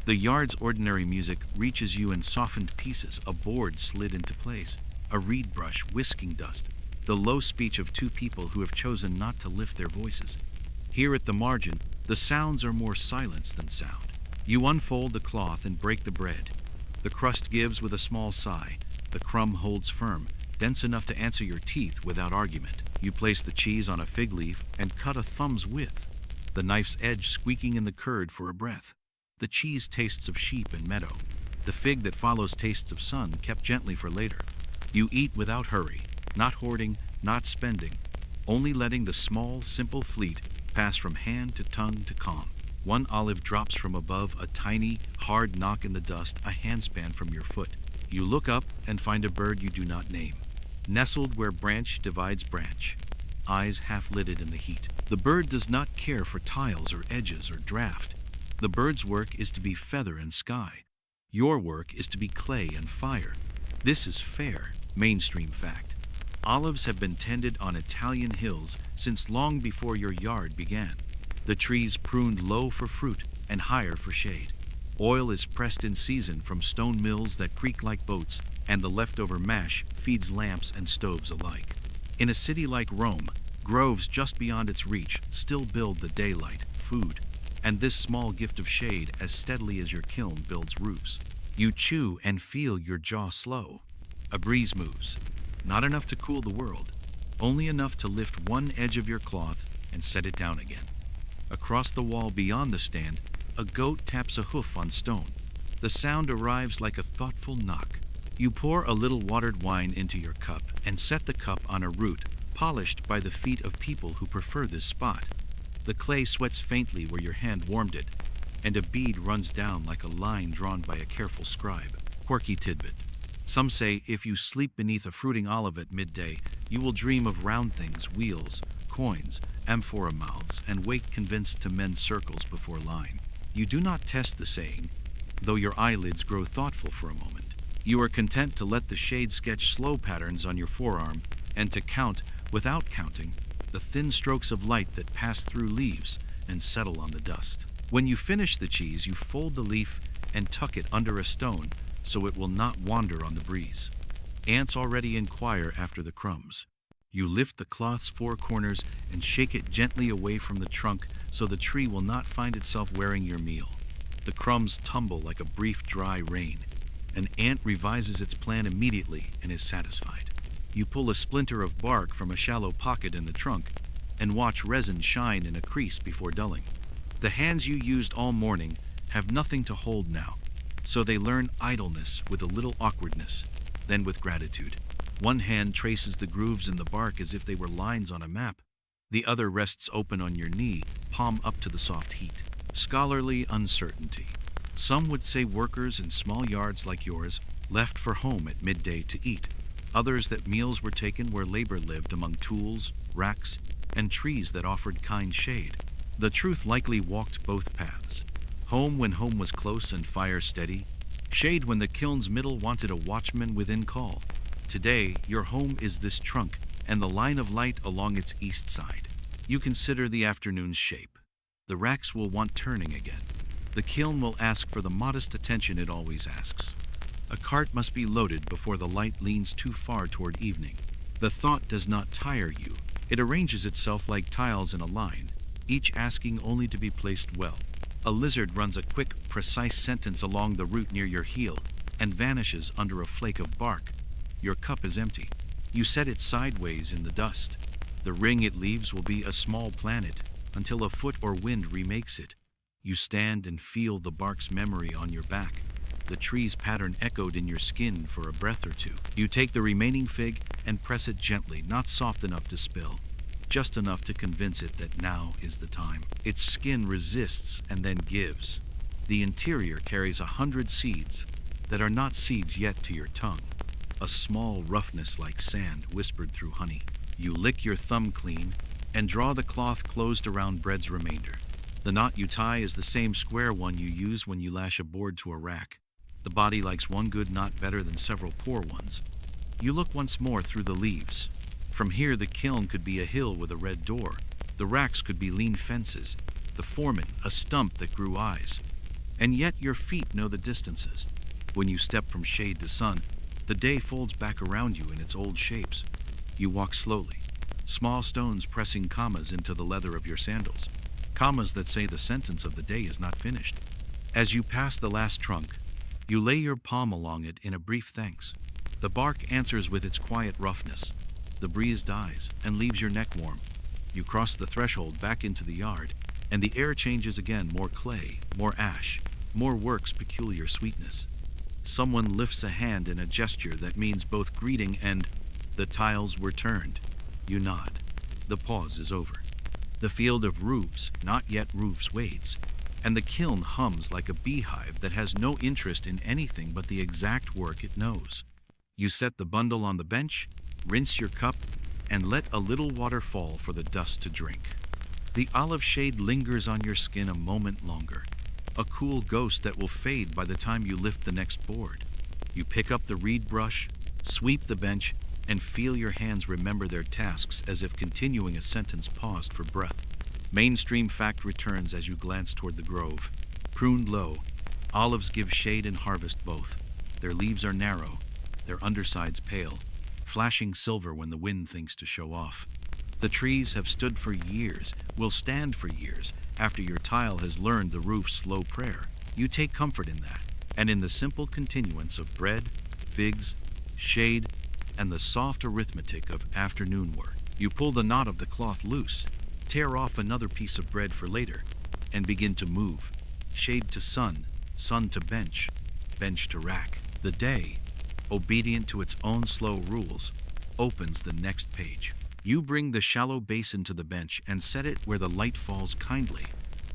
[SPEAKER 1] The yard's ordinary music reaches you in softened pieces, a board slid into place, a reed brush whisking dust, the low speech of 2 people who have chosen not to lift their voices. Here at the margin, the sounds are more silence than sound. You unfold the cloth and break the bread. The crust gives with a small sigh. The crumb holds firm, dense enough to answer your teeth without argument. You place the cheese on a fig leaf and cut a thumb's width, the knife's edge squeaking in the curd for a breath. The cheese tastes of sheep and meadow. The fig that follows tastes of sun, kept gently for later. You eat without hurry, not hoarding, not spending, only letting the small, simple fleet pass from hand to tongue to calm. One olive drops from above, a tiny, hard knock in the dust, a handspan from your foot. You look up and find a bird you do not name, nestled where branch divides branch, eyes half-lidded in the heat. The bird does not care for tiles or edges or draft. The bird's work is to be feather and sky. Your work is to be clay and fire. This is fair, mainstream fact. Olives have been tended on Italian hills since long before your yard began. The trees pruned low for fruit and higher for shade. Oil is pressed in season from stone mills that creak like boats, and the leftover mash feeds lamps and stoves alike. In a city like Rome, groves just beyond its reach still build the daylight, food, and this small gift of shade as steadily as your kiln builds roofs. You chew and feel your jaw slow. A breeze moves, not enough to cool the world, only enough to lift one edge of your cloth and set it down again. Across the wall beyond the stand, a goat taps a hoof on stone. The sound arrives like a thoughtful knock. You pour a little watered wine into your cup and set the cup on a root, polished by the feet of people who prefer this spot. The clay sweats faintly where your hand warmed it, and a bead runs down like a line drawn by a careful scribe. Quirky tidbit. Some say if you sleep beneath a fruiting olive at midday, you will dream of round things, wheels, coins, amphora mouths, and wake convinced to mend circles before lying. You do not test the saying, though your eyelids grow thoughtful for a moment. You are content to let the shade sketch slow patterns on your forearm and to count, without counting, the thin strokes of light that pass through leaves and settle on the dust. When you finish the cheese, you fold the leaf and tuck it under a stone so it will not wander on the breeze. Ants already inquire after the crumbs. You lift the cloth's four corners and shake it gently away from the trunk so the tree will not find itself wearing your meal. The crumbs tumble like a brief dry rain. An ant revises its plan immediately and is satisfied. You pull a splinter of bark from a shallow pocket in the trunk and watch resin shine in a crease before dulling. The hands you used all morning have nothing to hold now, so they learn idleness with a little awkwardness, then with gratitude. One hand traces the grooves in the bark as if they were lines on a map. The other rests open on your knee, palm up to the soft heat. Scholarly uncertainty. Some would say workers in small yards like yours left for home at midday to eat. Others that meals were taken where labor lived among tools, racks, and trees that offered kind shade. The truth likely walked both paths. Home when home was close and fire steady. Shade when the kiln's middle wanted a watchman within call. Today, your home is this trunk and the line of light along its east side. You consider the afternoon's shape. The racks will want turning again. The kiln will ask for the modest attention it always asks. A cart must be loaded before the light leans too far toward evening. The thought does not tire you. It arranges itself like tiles in a line, each asking only to be placed well. A lizard runs a quick, precise sentence along the root near your heel and vanishes under a flake of bark. Your cup is empty. You set it sideways in the dust. The ring it leaves will be a small planet until a foot or wind remakes it. You stand and feel the bark's memory on your back, the tree's pattern echoed in your skin for a breath or two. You take the remaining fig and press it gently, not soft enough to spill, just enough to convince it that now is the time. Its skin resists and then gives. The interior carries 100 seeds that are not seeds yet to your tongue. A small roughness like sand whispered through honey. You lick your thumb clean and draw the cloth closed around bread's remainder. The knot you tie is the same square one you use when you lash a board to a rack. The body likes one good knot better than several poor ones. You look once more through the leaves. From here the kiln could be a hill with a red door. The racks could be lean fences. The foreman, a stump that grew eyes. And yet your feet know the distances. When you step from shade to sun, the day folds back around you in its old shapes. You walk slowly, small stones pressing commas into the leather of your sandals, commas that say the sentence of the day is not finished. As you pass the last trunk, you lay your palm along it in a brief thanks. The bark answers with its quiet roughness. The breeze dies and leaves your neck warm. You cross the threshold back into the yard, and the air changes again, more clay, more ash, more work's peculiar sweetness. Someone lifts a hand in a gesture that means both greeting and the tiles were turned. You nod. The pause is over. The field of roofs, not yet roofs, waits, and the kiln hums like a beehive that has no interest in anything but the exact work it knows. You set the bundle on the bench, rinse your cup, and let a little water fall for the dust to drink. The olive shade lingers on your skin a moment longer, a cool ghost that will fade by the time you lift the next board. You pick up the reed brush, sweep the bench, and feel your hands remember their tasks as if continuing a sentence paused for breath. Mainstream fact returns as you glance toward the grove. Pruned low, olives give shade and harvest both. Their leaves are narrow, their undersides pale, flashing silver when the wind thinks to show off. The trees have stood for years, will stand for years, after your tile has learned the roof's slow prayer. You take comfort in that, and in the simple continuance of bread, figs, shade, and the soft arithmetic of afternoon work. You pull the knot of the cloth loose, tear off another piece of bread for later, and begin to move. Shade to sun, sun to bench, bench to rack. The day, obedient to its own slow rules, opens the next page. You bring the shallow basin to the bench and set it where the light falls kindly,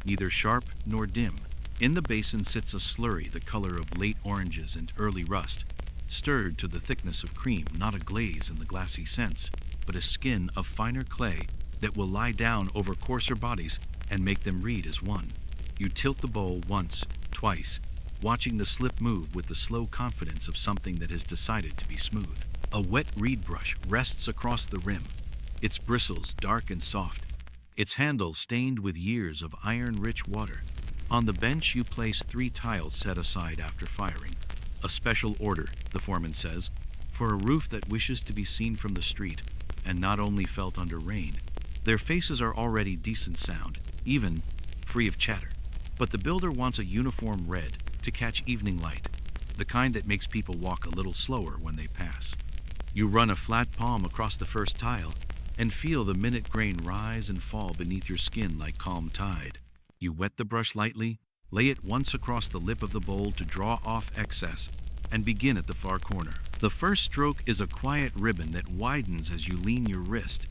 [SPEAKER 1] neither sharp nor dim. In the basin sits a slurry the color of late oranges and early rust, stirred to the thickness of cream, not a glaze in the glassy sense, but a skin of finer clay that will lie down over coarser bodies and make them read as one. You tilt the bowl once, twice, watching the slip move with the slow confidence of something that has decided to be smooth. A wet reed brush rests across the rim, its bristles dark and soft, its handle stained with years of iron-rich water. On the bench you place 3 tiles set aside after firing. A special order, the foreman says, for a roof that wishes to be seen from the street and not only felt under rain. Their faces are already decent sound, even free of chatter. But the builder wants a uniform red to catch evening light, the kind that makes people walk a little slower when they pass. You run a flat palm across the first tile and feel the minute grain rise and fall beneath your skin like calm tide. You wet the brush lightly, lay it once across the lip of the bowl to draw off excess, and begin at the far corner. The first stroke is a quiet ribbon that widens as you lean your wrist,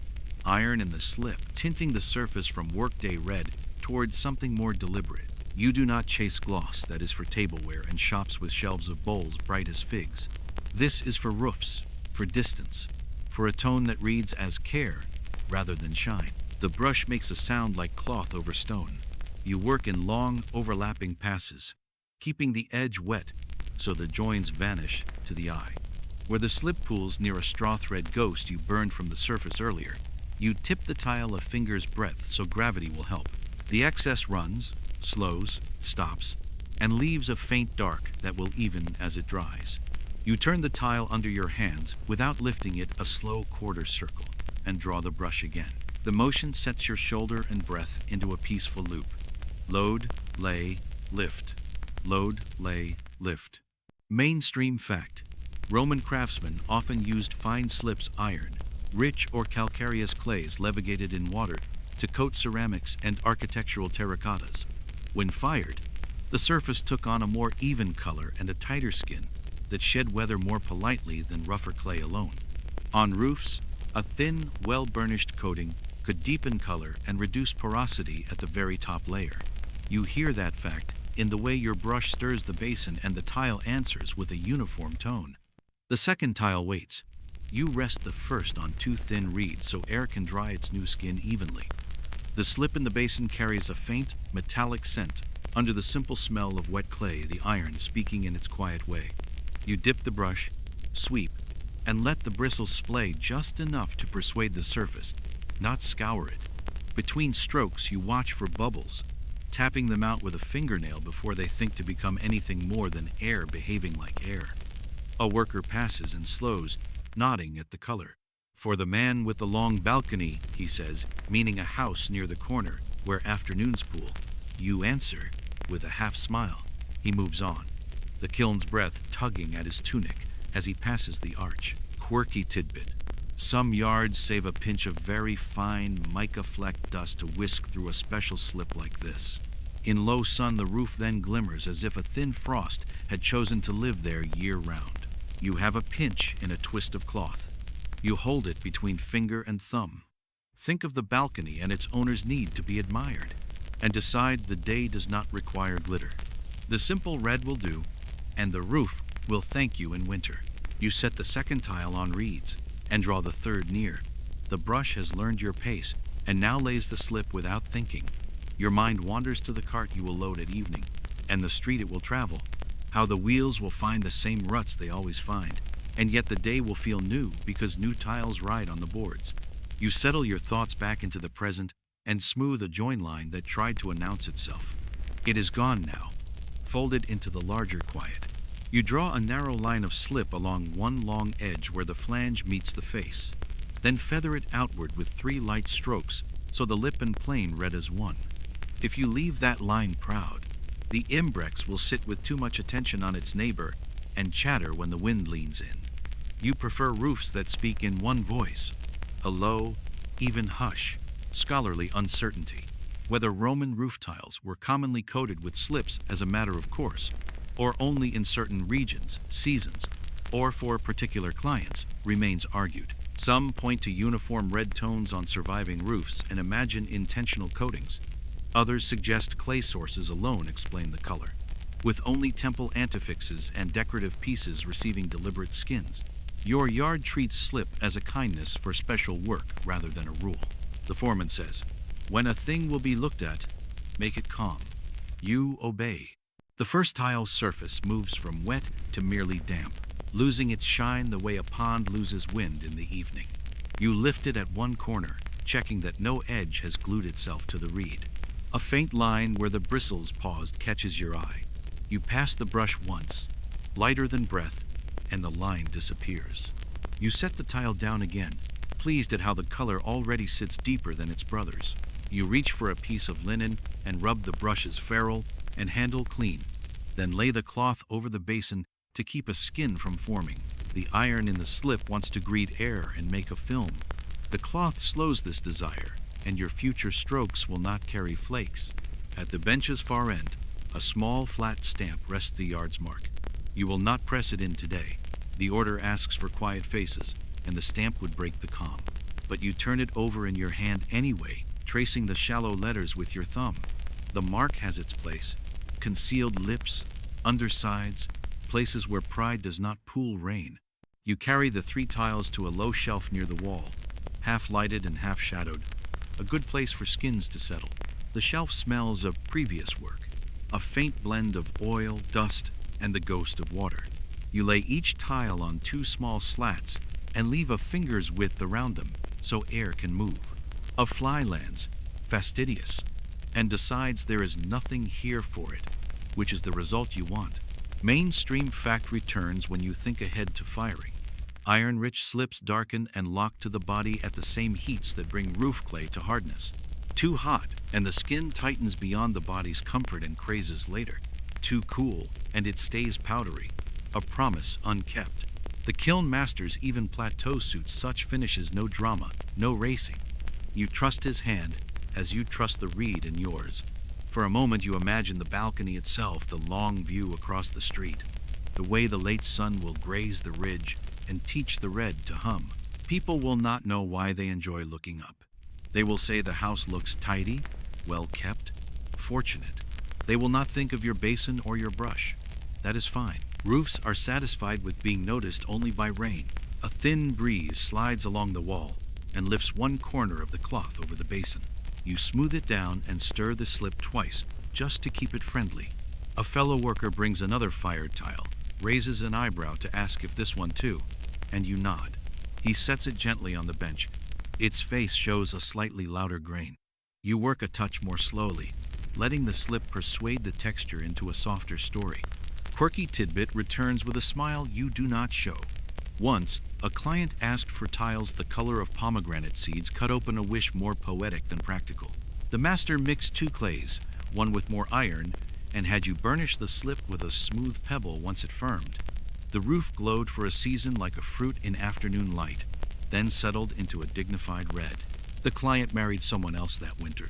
[SPEAKER 1] iron in the slip, tinting the surface from workday red towards something more deliberate. You do not chase gloss that is for tableware and shops with shelves of bowls bright as figs. This is for roofs, for distance, for a tone that reads as care rather than shine. The brush makes a sound like cloth over stone. You work in long, overlapping passes, keeping the edge wet so the joins vanish to the eye. Where the slip pools near a straw-thread ghost you burned from the surface earlier, you tip the tile a finger's breadth so gravity will help. The excess runs, slows, stops, and leaves a faint dark that will even as it dries. You turn the tile under your hands without lifting it a slow quarter circle and draw the brush again. The motion sets your shoulder and breath into a peaceful loop. Load, lay, lift. Load, lay, lift. Mainstream fact. Roman craftsmen often used fine slips iron, rich or calcareous clays levigated in water to coat ceramics and architectural terracottas. When fired, the surface took on a more even color and a tighter skin that shed weather more politely than rougher clay alone. On roofs, a thin, well-burnished coating could deepen color and reduce porosity at the very top layer. You hear that fact in the way your brush stirs the basin and the tile answers with a uniform tone. The second tile waits. You rest the first on 2 thin reeds so air can dry its new skin evenly. The slip in the basin carries a faint, metallic scent under the simple smell of wet clay, the iron speaking in its quiet way. You dip the brush, sweep, and let the bristles splay just enough to persuade the surface, not scour it. Between strokes, you watch for bubbles, tapping them out with a fingernail before they think to become anything more than air behaving like air. A worker passes and slows, nodding at the color. For the man with the long balcony, he says, meaning a house near the corner where afternoons pool. You answer with a half smile. He moves on, the kiln's breath tugging at his tunic as he passes the arch. Quirky tidbit. Some yards save a pinch of very fine mica-flecked dust to whisk through a special slip like this. In low sun, the roof then glimmers as if a thin frost had chosen to live there year-round. You have a pinch in a twist of cloth. You hold it between finger and thumb. Think of the balcony and its owner's need to be admired, and decide the day does not require glitter. The simple red will do, and the roof will thank you in winter. You set the second tile on reeds and draw the third near. The brush has learned your pace and now lays the slip without thinking. Your mind wanders to the cart you will load at evening and the street it will travel, how the wheels will find the same ruts they always find, and yet the day will feel new because new tiles ride on the boards. You settle your thoughts back into the present and smooth a join line that tried to announce itself. It is gone now, folded into the larger quiet. You draw a narrow line of slip along one long edge where the flange meets the face, then feather it outward with 3 light strokes so the lip and plane read as one. If you leave that line proud, the imbrex will sit with too much attention on its neighbor and chatter when the wind leans in. You prefer roofs that speak in one voice, a low, even hush, scholarly uncertainty. Whether Roman roof tiles were commonly coated with slips as a matter of course, or only in certain regions, seasons, or for particular clients, remains argued. Some point to uniform red tones on surviving roofs and imagine intentional coatings. Others suggest clay sources alone explain the color, with only temple antefixes and decorative pieces receiving deliberate skins. Your yard treats slip as a kindness for special work rather than a rule. The foreman says, when a thing will be looked at, make it calm. You obey. The first tile surface moves from wet to merely damp, losing its shine the way a pond loses wind in the evening. You lift it at one corner, checking that no edge has glued itself to the reed. A faint line where the bristles paused catches your eye. You pass the brush once, lighter than breath, and the line disappears. You set the tile down again, pleased at how the color already sits deeper than its brothers. You reach for a piece of linen and rub the brush's ferrule and handle clean, then lay the cloth over the basin to keep a skin from forming. The iron in the slip wants to greet air and make a film. The cloth slows this desire, and your future strokes will not carry flakes. At the bench's far end, a small flat stamp rests the yard's mark. You will not press it in today. The order asks for quiet faces, and the stamp would break the calm. But you turn it over in your hand anyway, tracing the shallow letters with your thumb. The mark has its place. Concealed lips, undersides, places where pride does not pool rain. You carry the 3 tiles to a low shelf near the wall, half lighted and half shadowed, a good place for skins to settle. The shelf smells of previous work, a faint blend of oil, dust, and the ghost of water. You lay each tile on 2 small slats and leave a finger's width around them so air can move. A fly lands, fastidious, and decides there is nothing here for it, which is the result you want. Mainstream fact returns when you think ahead to firing. Iron-rich slips darken and lock to the body at the same heats that bring roof clay to hardness. Too hot, and the skin tightens beyond the body's comfort and crazes later. Too cool, and it stays powdery, a promise unkept. The kiln masters even plateau suits such finishes, no drama, no racing. You trust his hand as you trust the reed in yours. For a moment you imagine the balcony itself, the long view across the street, the way the late sun will graze the ridge and teach the red to hum. People will not know why they enjoy looking up. They will say the house looks tidy, well kept, fortunate. They will not think of your basin or your brush. That is fine. Roofs are satisfied with being noticed only by rain. A thin breeze slides along the wall and lifts one corner of the cloth over the basin. You smooth it down and stir the slip twice, just to keep it friendly. A fellow worker brings another fired tile, raises an eyebrow to ask if this one too, and you nod. He sets it gently on the bench. Its face shows a slightly louder grain. You work a touch more slowly, letting the slip persuade the texture into a softer story. Quirky tidbit returns with a smile you do not show. Once, a client asked for tiles the color of pomegranate seeds, cut open a wish more poetic than practical. The master mixed 2 clays, one with more iron, and had you burnish the slip with a smooth pebble once it firmed. The roof glowed for a season like a fruit in afternoon light, then settled into a dignified red. The client married someone else that winter.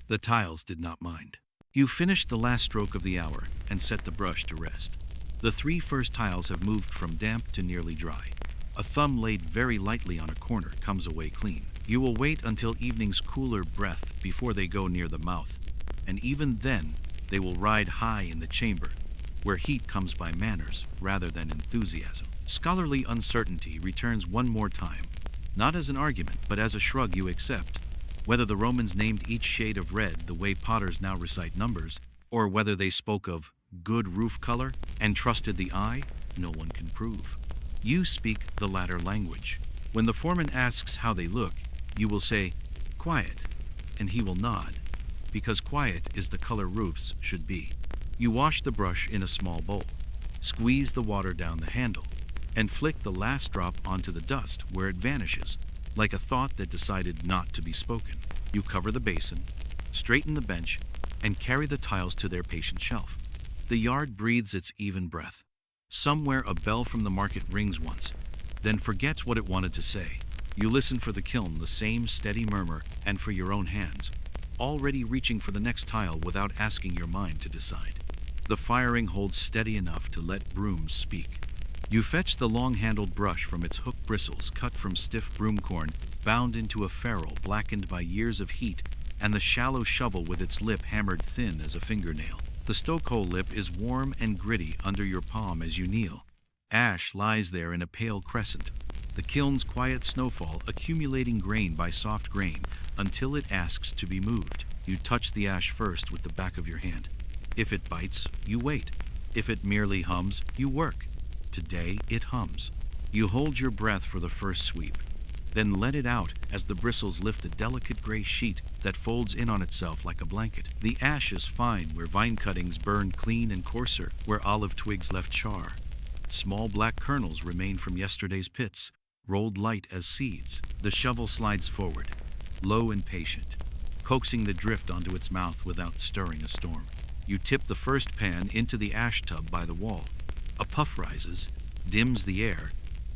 [SPEAKER 1] The tiles did not mind. You finished the last stroke of the hour and set the brush to rest. The 3 first tiles have moved from damp to nearly dry. A thumb laid very lightly on a corner comes away clean. You will wait until evening's cooler breath before they go near the mouth, and even then they will ride high in the chamber, where heat comes by manners rather than enthusiasm. Scholarly uncertainty returns one more time, not as an argument, but as a shrug you accept. Whether the Romans named each shade of red the way potters now recite numbers, or whether they spoke of good roof color and trusted the eye, no one can prove. You speak the latter language. When the foreman asks how they look, you will say, quiet, and he will nod, because quiet is the color roofs should be. You wash the brush in a small bowl, squeeze the water down the handle, and flick the last drop onto the dust where it vanishes, like a thought that decided not to be spoken. You cover the basin, straighten the bench, and carry the tiles to their patient shelf. The yard breathes its even breath. Somewhere a bell from the market rings once, then forgets what it wanted to say. You listen for the kiln, the same steady murmur, and for your own hands, already reaching for the next tile without asking your mind to decide. The firing holds steady enough to let brooms speak. You fetch the long-handled brush from its hook bristles cut from stiff broomcorn, bound into a ferrule blackened by years of heat, and the shallow shovel with its lip hammered thin as a fingernail. The stokehole lip is warm and gritty under your palm as you kneel. Ash lies there in a pale crescent, the kiln's quiet snowfall accumulating grain by soft grain until it asks to be moved. You touch the ash first with the back of your hand. If it bites, you wait. If it merely hums, you work. Today, it hums. You hold your breath for the first sweep, then let it out as the bristles lift a delicate gray sheet that folds in on itself like a blanket. The ash is fine where vine cuttings burned clean and coarser where olive twigs left char. Small black kernels remain from yesterday's pits, rolled light as seeds. The shovel slides forward, low and patient, coaxing the drift onto its mouth without stirring a storm. You tip the first pan into the ash tub by the wall. A puff rises, dims the air,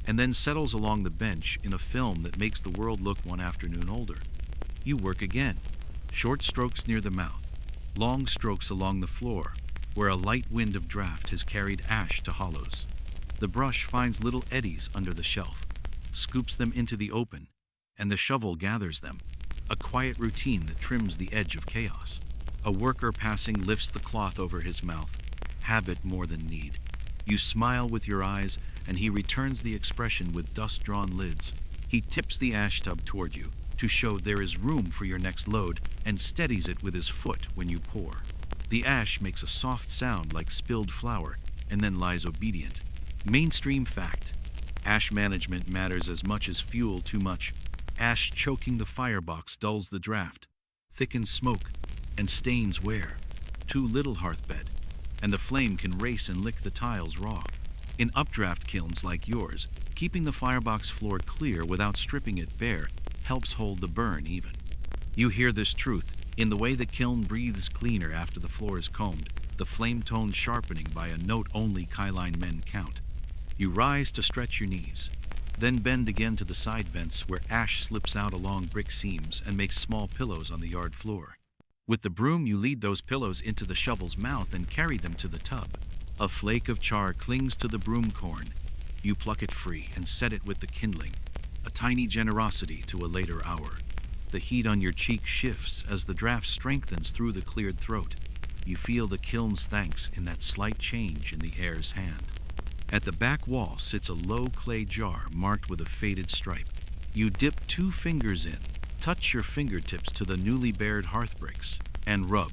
[SPEAKER 1] and then settles along the bench in a film that makes the world look one afternoon older. You work again. Short strokes near the mouth, long strokes along the floor, where a light wind of draft has carried ash to hollows. The brush finds little eddies under the shelf, scoops them into the open, and the shovel gathers them, a quiet routine that trims the edge of chaos. A worker passing lifts the cloth over his mouth, habit more than need. You smile with your eyes, and he returns the expression with dust-drawn lids. He tips the ash tub toward you to show there is room for your next load and steadies it with his foot when you pour. The ash makes a soft sound like spilled flour and then lies obedient. Mainstream fact: ash management matters as much as fuel too much. Ash choking the firebox dulls the draft, thickens smoke, and stains wear. Too little hearthbed, and the flame can race and lick the tiles raw. In updraft kilns like yours, keeping the firebox floor clear without stripping it bare helps hold the burn even. You hear this truth in the way the kiln breathes cleaner after the floor is combed, the flame tone sharpening by a note only Kailine men count. You rise to stretch your knees, then bend again to the side vents where ash slips out along brick seams and makes small pillows on the yard floor. With the broom, you lead those pillows into the shovel's mouth and carry them to the tub. A flake of char clings to the broomcorn. You pluck it free and set it with the kindling, a tiny generosity to a later hour. The heat on your cheek shifts as the draft strengthens through the cleared throat. You feel the kiln's thanks in that slight change in the air's hand. At the back wall sits a low clay jar marked with a faded stripe. You dip 2 fingers in, touch your fingertips to the newly bared hearth bricks, and rub.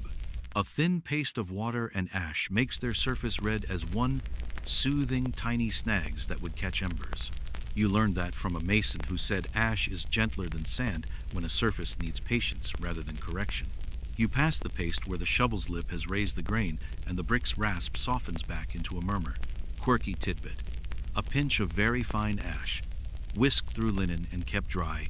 [SPEAKER 1] A thin paste of water and ash makes their surface red as one, soothing tiny snags that would catch embers. You learned that from a mason who said ash is gentler than sand when a surface needs patience rather than correction. You pass the paste where the shovel's lip has raised the grain and the brick's rasp softens back into a murmur. Quirky tidbit: a pinch of very fine ash, whisked through linen and kept dry,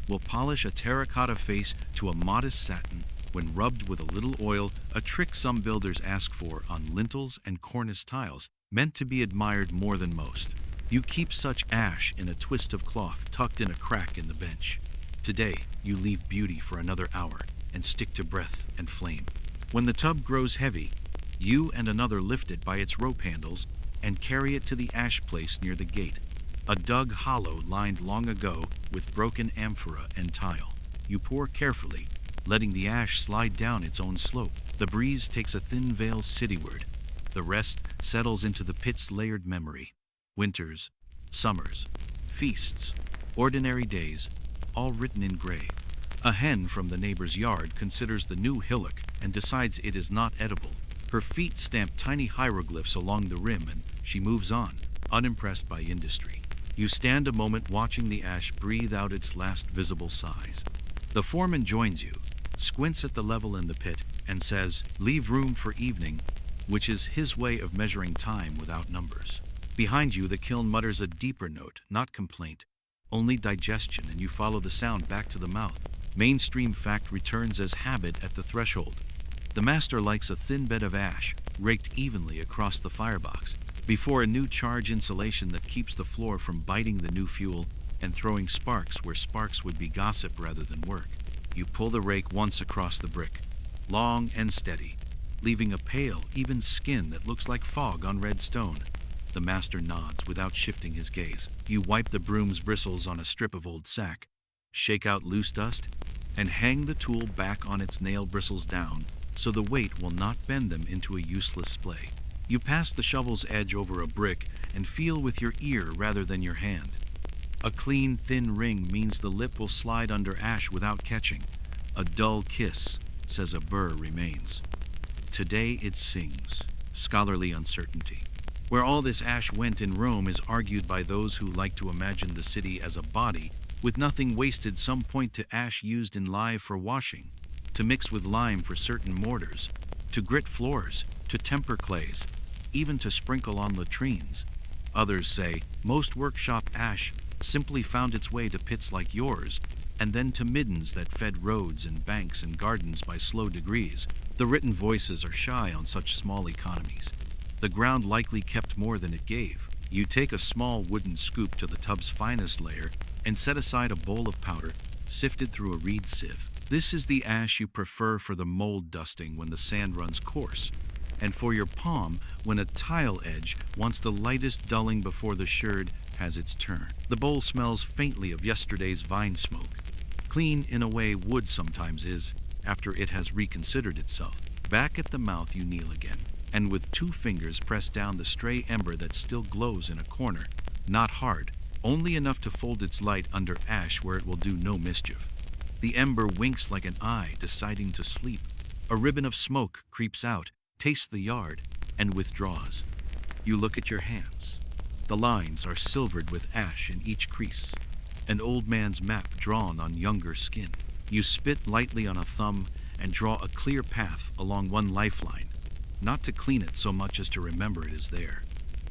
[SPEAKER 1] will polish a terracotta face to a modest satin when rubbed with a little oil, a trick some builders ask for on lintels and cornice tiles, meant to be admired more than most. You keep such ash in a twist of cloth tucked in a crack in the bench. Today, you leave beauty for another hour and stick to breath and flame. When the tub grows heavy, you and another lift it by its rope handles and carry it to the ash place near the gate, a dug hollow lined long ago with broken amphora and tile. You pour carefully, letting the ash slide down its own slope. The breeze takes a thin veil cityward. The rest settles into the pit's layered memory. Winters, summers, feasts, ordinary days, all written in gray. A hen from the neighbor's yard considers the new hillock and decides it is not edible. Her feet stamp tiny hieroglyphs along the rim and she moves on, unimpressed by industry. You stand a moment watching the ash breathe out its last visible sighs. The foreman joins you, squints at the level in the pit, and says, "Leave room for evening," which is his way of measuring time without numbers. Behind you, the kiln mutters a deeper note, not complaint, only digestion, and you follow the sound back to the mouth. Mainstream fact returns as habit at the threshold. The master likes a thin bed of ash, raked evenly across the firebox, before a new charge insulation that keeps the floor from biting the new fuel and throwing sparks where sparks would be gossip rather than work. You pull the rake once across the brick, long and steady, leaving a pale, even skin that looks like fog on red stone. The master nods without shifting his gaze. You wipe the broom's bristles on a strip of old sack, shake out loose dust, and hang the tool back on its nail bristles down so the weight will not bend them into a useless splay. You pass the shovel's edge over a brick and feel with your ear rather than your hand. A clean, thin ring means the lip will slide under ash without catching. A dull kiss says a burr remains. Today it sings. Scholarly uncertainty. Where all this ash went in Rome is argued by those who like to imagine the city as a body, with nothing wasted. Some point to ash used in lye for washing, to mix with lime for certain mortars, to grit floors, to temper clays, even to sprinkle on latrines. Others say most workshop ash simply found its way to pits like yours, and then to middens that fed roads and banks and gardens by slow degrees. The written voices are shy on such small economies. The ground likely kept more than it gave. You take a small wooden scoop to the tub's finest layer and set aside a bowl of powder, sifted through a reed sieve. This is the ash you prefer for the mold dusting when the sand runs coarse, and for your palm when a tile edge wants the lightest dulling before the sherd has its turn. The bowl smells faintly of yesterday's vine smoke, clean in a way wood sometimes is after it has reconsidered itself. Back at the mouth you kneel again, and with 2 fingers press down the stray ember that still glows in a corner, not hard, only enough to fold its light under ash where it will do no mischief. The ember winks like an eye deciding to sleep. A ribbon of smoke creeps out, tastes the yard, and withdraws. You look at your hands. The lines are silvered with ash in each crease, an old man's map drawn on younger skin. You spit lightly on a thumb and draw a clear path along one lifeline, not to clean it so much as to remember it is there.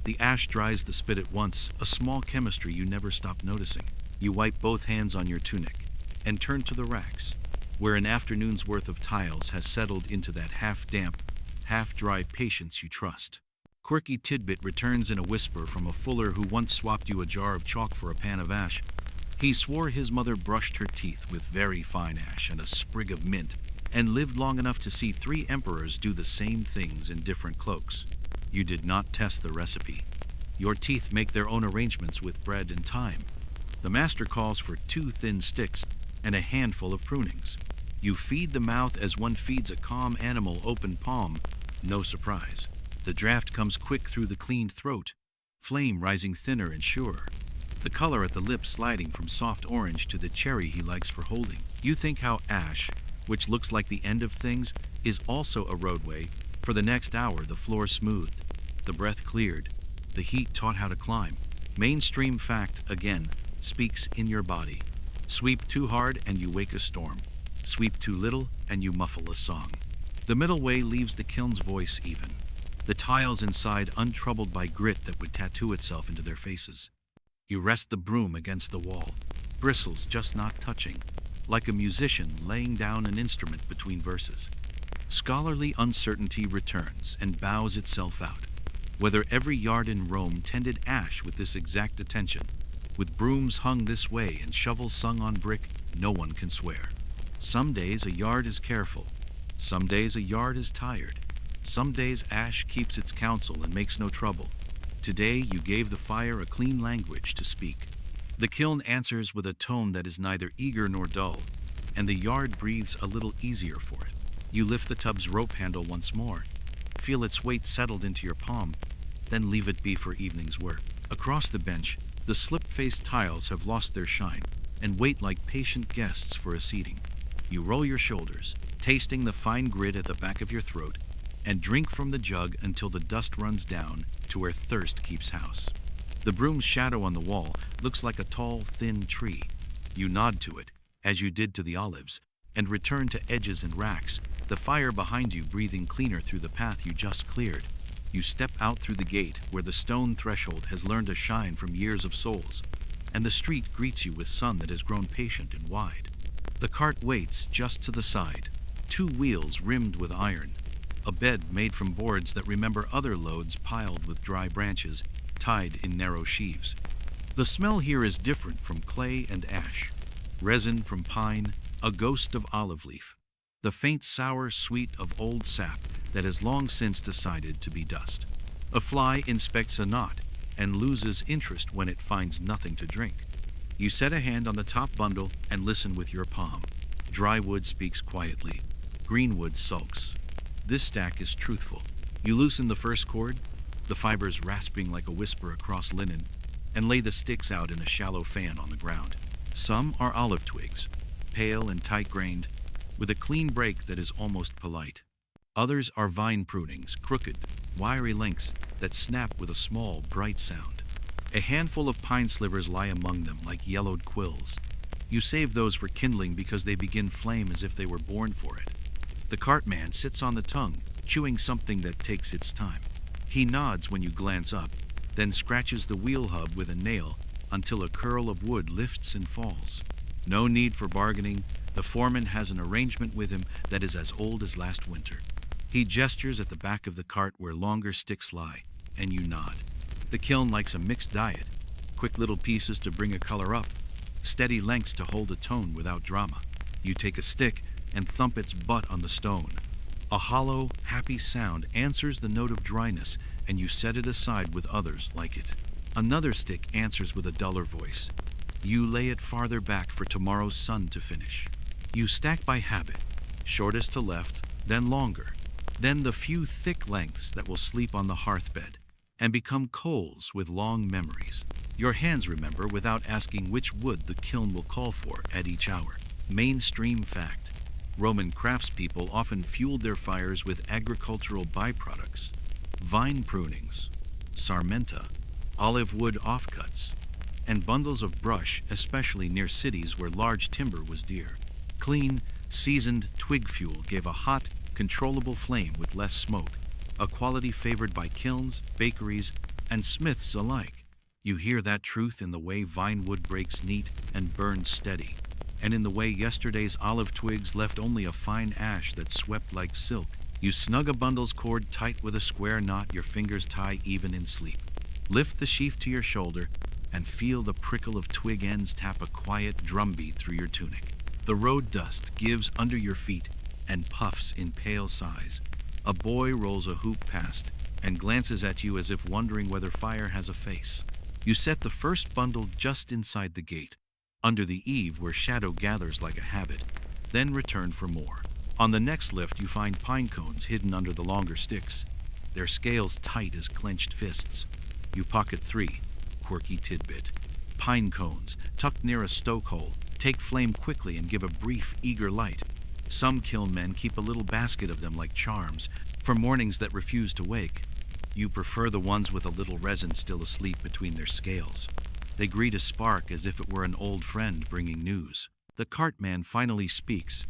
[SPEAKER 1] The ash dries the spit at once, a small chemistry you never stop noticing. You wipe both hands on your tunic and turn to the racks, where an afternoon's worth of tiles has settled into that half-damp, half-dry patience you trust. Quirky tidbit returns in a whisper from a fuller who once swapped you a jar of chalk for a pan of ash. He swore his mother brushed her teeth with very fine ash and a sprig of mint, and lived long enough to see 3 emperors do the same things in different cloaks. You did not test the recipe. Your teeth make their own arrangements with bread and thyme. The master calls for 2 thin sticks and a handful of prunings. You feed the mouth as one feeds a calm animal open palm. No surprise. The draft comes quick through the cleaned throat, flame rising thinner and surer. The color at the lips sliding from soft orange to the cherry he likes for holding. You think how ash, which looks like the end of things, is also a roadway. For the next hour, the floor smoothed, the breath cleared, the heat taught how to climb. Mainstream fact, again, speaks in your body. Sweep too hard and you wake a storm. Sweep too little and you muffle a song. The middle way leaves the kiln's voice even, the tiles inside untroubled by grit that would tattoo itself into their faces. You rest the broom against the wall, bristles just not touching, like a musician laying down an instrument between verses. Scholarly uncertainty returns and bows itself out. Whether every yard in Rome tended ash with this exact attention, with brooms hung this way and shovels sung on brick, no one can swear. Some days a yard is careful. Some days a yard is tired. Some days ash keeps its counsel and makes no trouble. Today you gave the fire a clean language to speak. The kiln answers with a tone that is neither eager nor dull, and the yard breathes a little easier for it. You lift the tub's rope handle once more, feel its weight settled into your palm, then leave it be for evening's work. Across the bench, the slip-faced tiles have lost their shine and wait like patient guests for a seating. You roll your shoulders, tasting the fine grit at the back of your throat, and drink from the jug until the dust runs down to where thirst keeps house. The broom's shadow on the wall looks like a tall, thin tree. You nod to it, as you did to the olives, and return to edges and racks, the fire behind you breathing cleaner through the path you just cleared. You step out through the gate where the stone threshold has learned to shine from years of souls, and the street greets you with sun that has grown patient and wide. The cart waits just to the side, 2 wheels rimmed with iron, a bed made from boards that remember other loads piled with dry branches tied in narrow sheaves. The smell here is different from clay and ash, resin from pine, a ghost of olive leaf, the faint sour sweet of old sap that has long since decided to be dust. A fly inspects a knot and loses interest when it finds nothing to drink. You set a hand on the top bundle and listen with your palm. Dry wood speaks quietly. Green wood sulks. This stack is truthful. You loosen the first cord, the fibers rasping like a whisper across linen, and lay the sticks out in a shallow fan on the ground. Some are olive twigs, pale and tight-grained, with a clean break that is almost polite. Others are vine prunings, crooked, wiry lengths that snap with a small, bright sound. A handful of pine slivers lie among them like yellowed quills. You save those for kindling because they begin flame as if they were born for it. The cartman sits on the tongue, chewing something that takes its time. He nods when you glance up, then scratches the wheel hub with a nail until a curl of wood lifts and falls. No need for bargaining. The foreman has an arrangement with him that is as old as last winter. He gestures at the back of the cart where longer sticks lie, and you nod. The kiln likes a mixed diet, quick little pieces to bring a color up, steady lengths to hold a tone without drama. You take a stick and thump its butt on the stone. A hollow, happy sound answers the note of dryness, and you set it aside with others like it. Another stick answers with a duller voice. You lay it farther back for tomorrow's sun to finish. You stack by habit, shortest to left, then longer, then the few thick lengths that will sleep on the hearthbed and become coals with long memories. Your hands remember without asking which wood the kiln will call for at each hour. Mainstream fact. Roman craftspeople often fueled their fires with agricultural byproducts. Vine prunings, sarmenta, olive wood offcuts, and bundles of brush, especially near cities where large timber was dear. Clean, seasoned twig fuel gave a hot, controllable flame with less smoke, a quality favored by kilns, bakeries, and smiths alike. You hear that truth in the way vine wood breaks neat and burns steady, and in the way yesterday's olive twigs left only a fine ash that swept like silk. You snug a bundle's cord tight with a square knot your fingers tie even in sleep. Lift the sheaf to your shoulder and feel the prickle of twig ends tap a quiet drumbeat through your tunic. The road dust gives under your feet and puffs in pale sighs. A boy rolls a hoop past and glances at you as if wondering whether fire has a face. You set the first bundle just inside the gate, under the eave where shadow gathers like a habit, then return for more. On the next lift you find pine cones hidden under the longer sticks, their scales tight as clenched fists. You pocket 3, quirky tidbit. Pine cones, tucked near a stoke hole, take flame quickly and give a brief, eager light. Some kiln men keep a little basket of them like charms, for mornings that refuse to wake. You prefer the ones with a little resin still asleep between their scales. They greet a spark as if it were an old friend bringing news. The cartman finally speaks,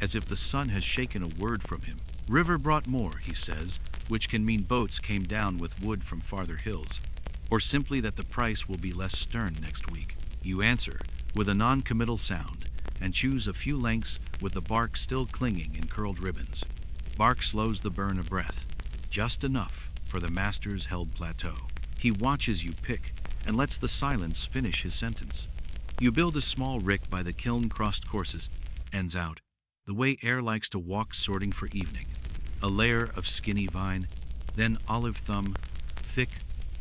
[SPEAKER 1] as if the sun has shaken a word from him. River brought more, he says, which can mean boats came down with wood from farther hills, or simply that the price will be less stern next week. You answer with a non-committal sound and choose a few lengths with the bark still clinging in curled ribbons. Bark slows the burn a breath, just enough for the master's held plateau. He watches you pick and lets the silence finish his sentence. You build a small rick by the kiln-crossed courses, ends out, the way air likes to walk sorting for evening. A layer of skinny vine, then olive thumb, thick,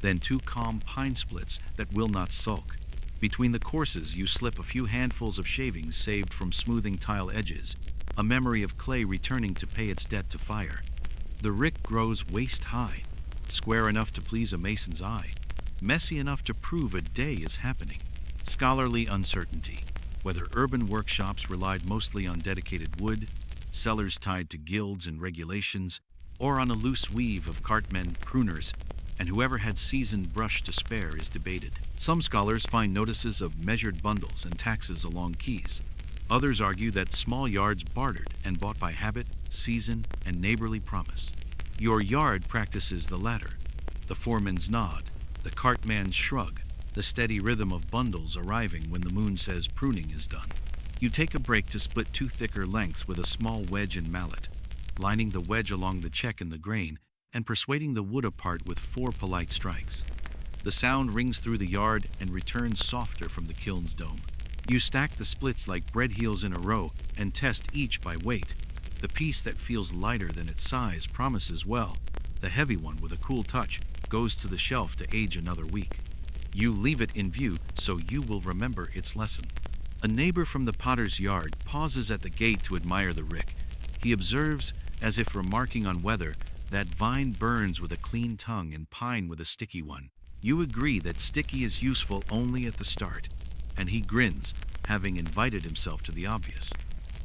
[SPEAKER 1] then 2 calm pine splits that will not sulk. Between the courses you slip a few handfuls of shavings saved from smoothing tile edges, a memory of clay returning to pay its debt to fire. The rick grows waist high, square enough to please a mason's eye, messy enough to prove a day is happening. Scholarly uncertainty, whether urban workshops relied mostly on dedicated wood, cellars tied to guilds and regulations, or on a loose weave of cartmen, pruners, and whoever had seasoned brush to spare is debated. Some scholars find notices of measured bundles and taxes along quays. Others argue that small yards bartered and bought by habit, season, and neighborly promise. Your yard practices the latter. The foreman's nod, the cartman's shrug, the steady rhythm of bundles arriving when the moon says pruning is done. You take a break to split two thicker lengths with a small wedge and mallet, lining the wedge along the check in the grain and persuading the wood apart with 4 polite strikes. The sound rings through the yard and returns softer from the kiln's dome. You stack the splits like bread heels in a row and test each by weight. The piece that feels lighter than its size promises well. The heavy one with a cool touch goes to the shelf to age another week. You leave it in view so you will remember its lesson. A neighbor from the potter's yard pauses at the gate to admire the rick. He observes, as if remarking on weather, that vine burns with a clean tongue and pine with a sticky one. You agree that sticky is useful only at the start, and he grins, having invited himself to the obvious.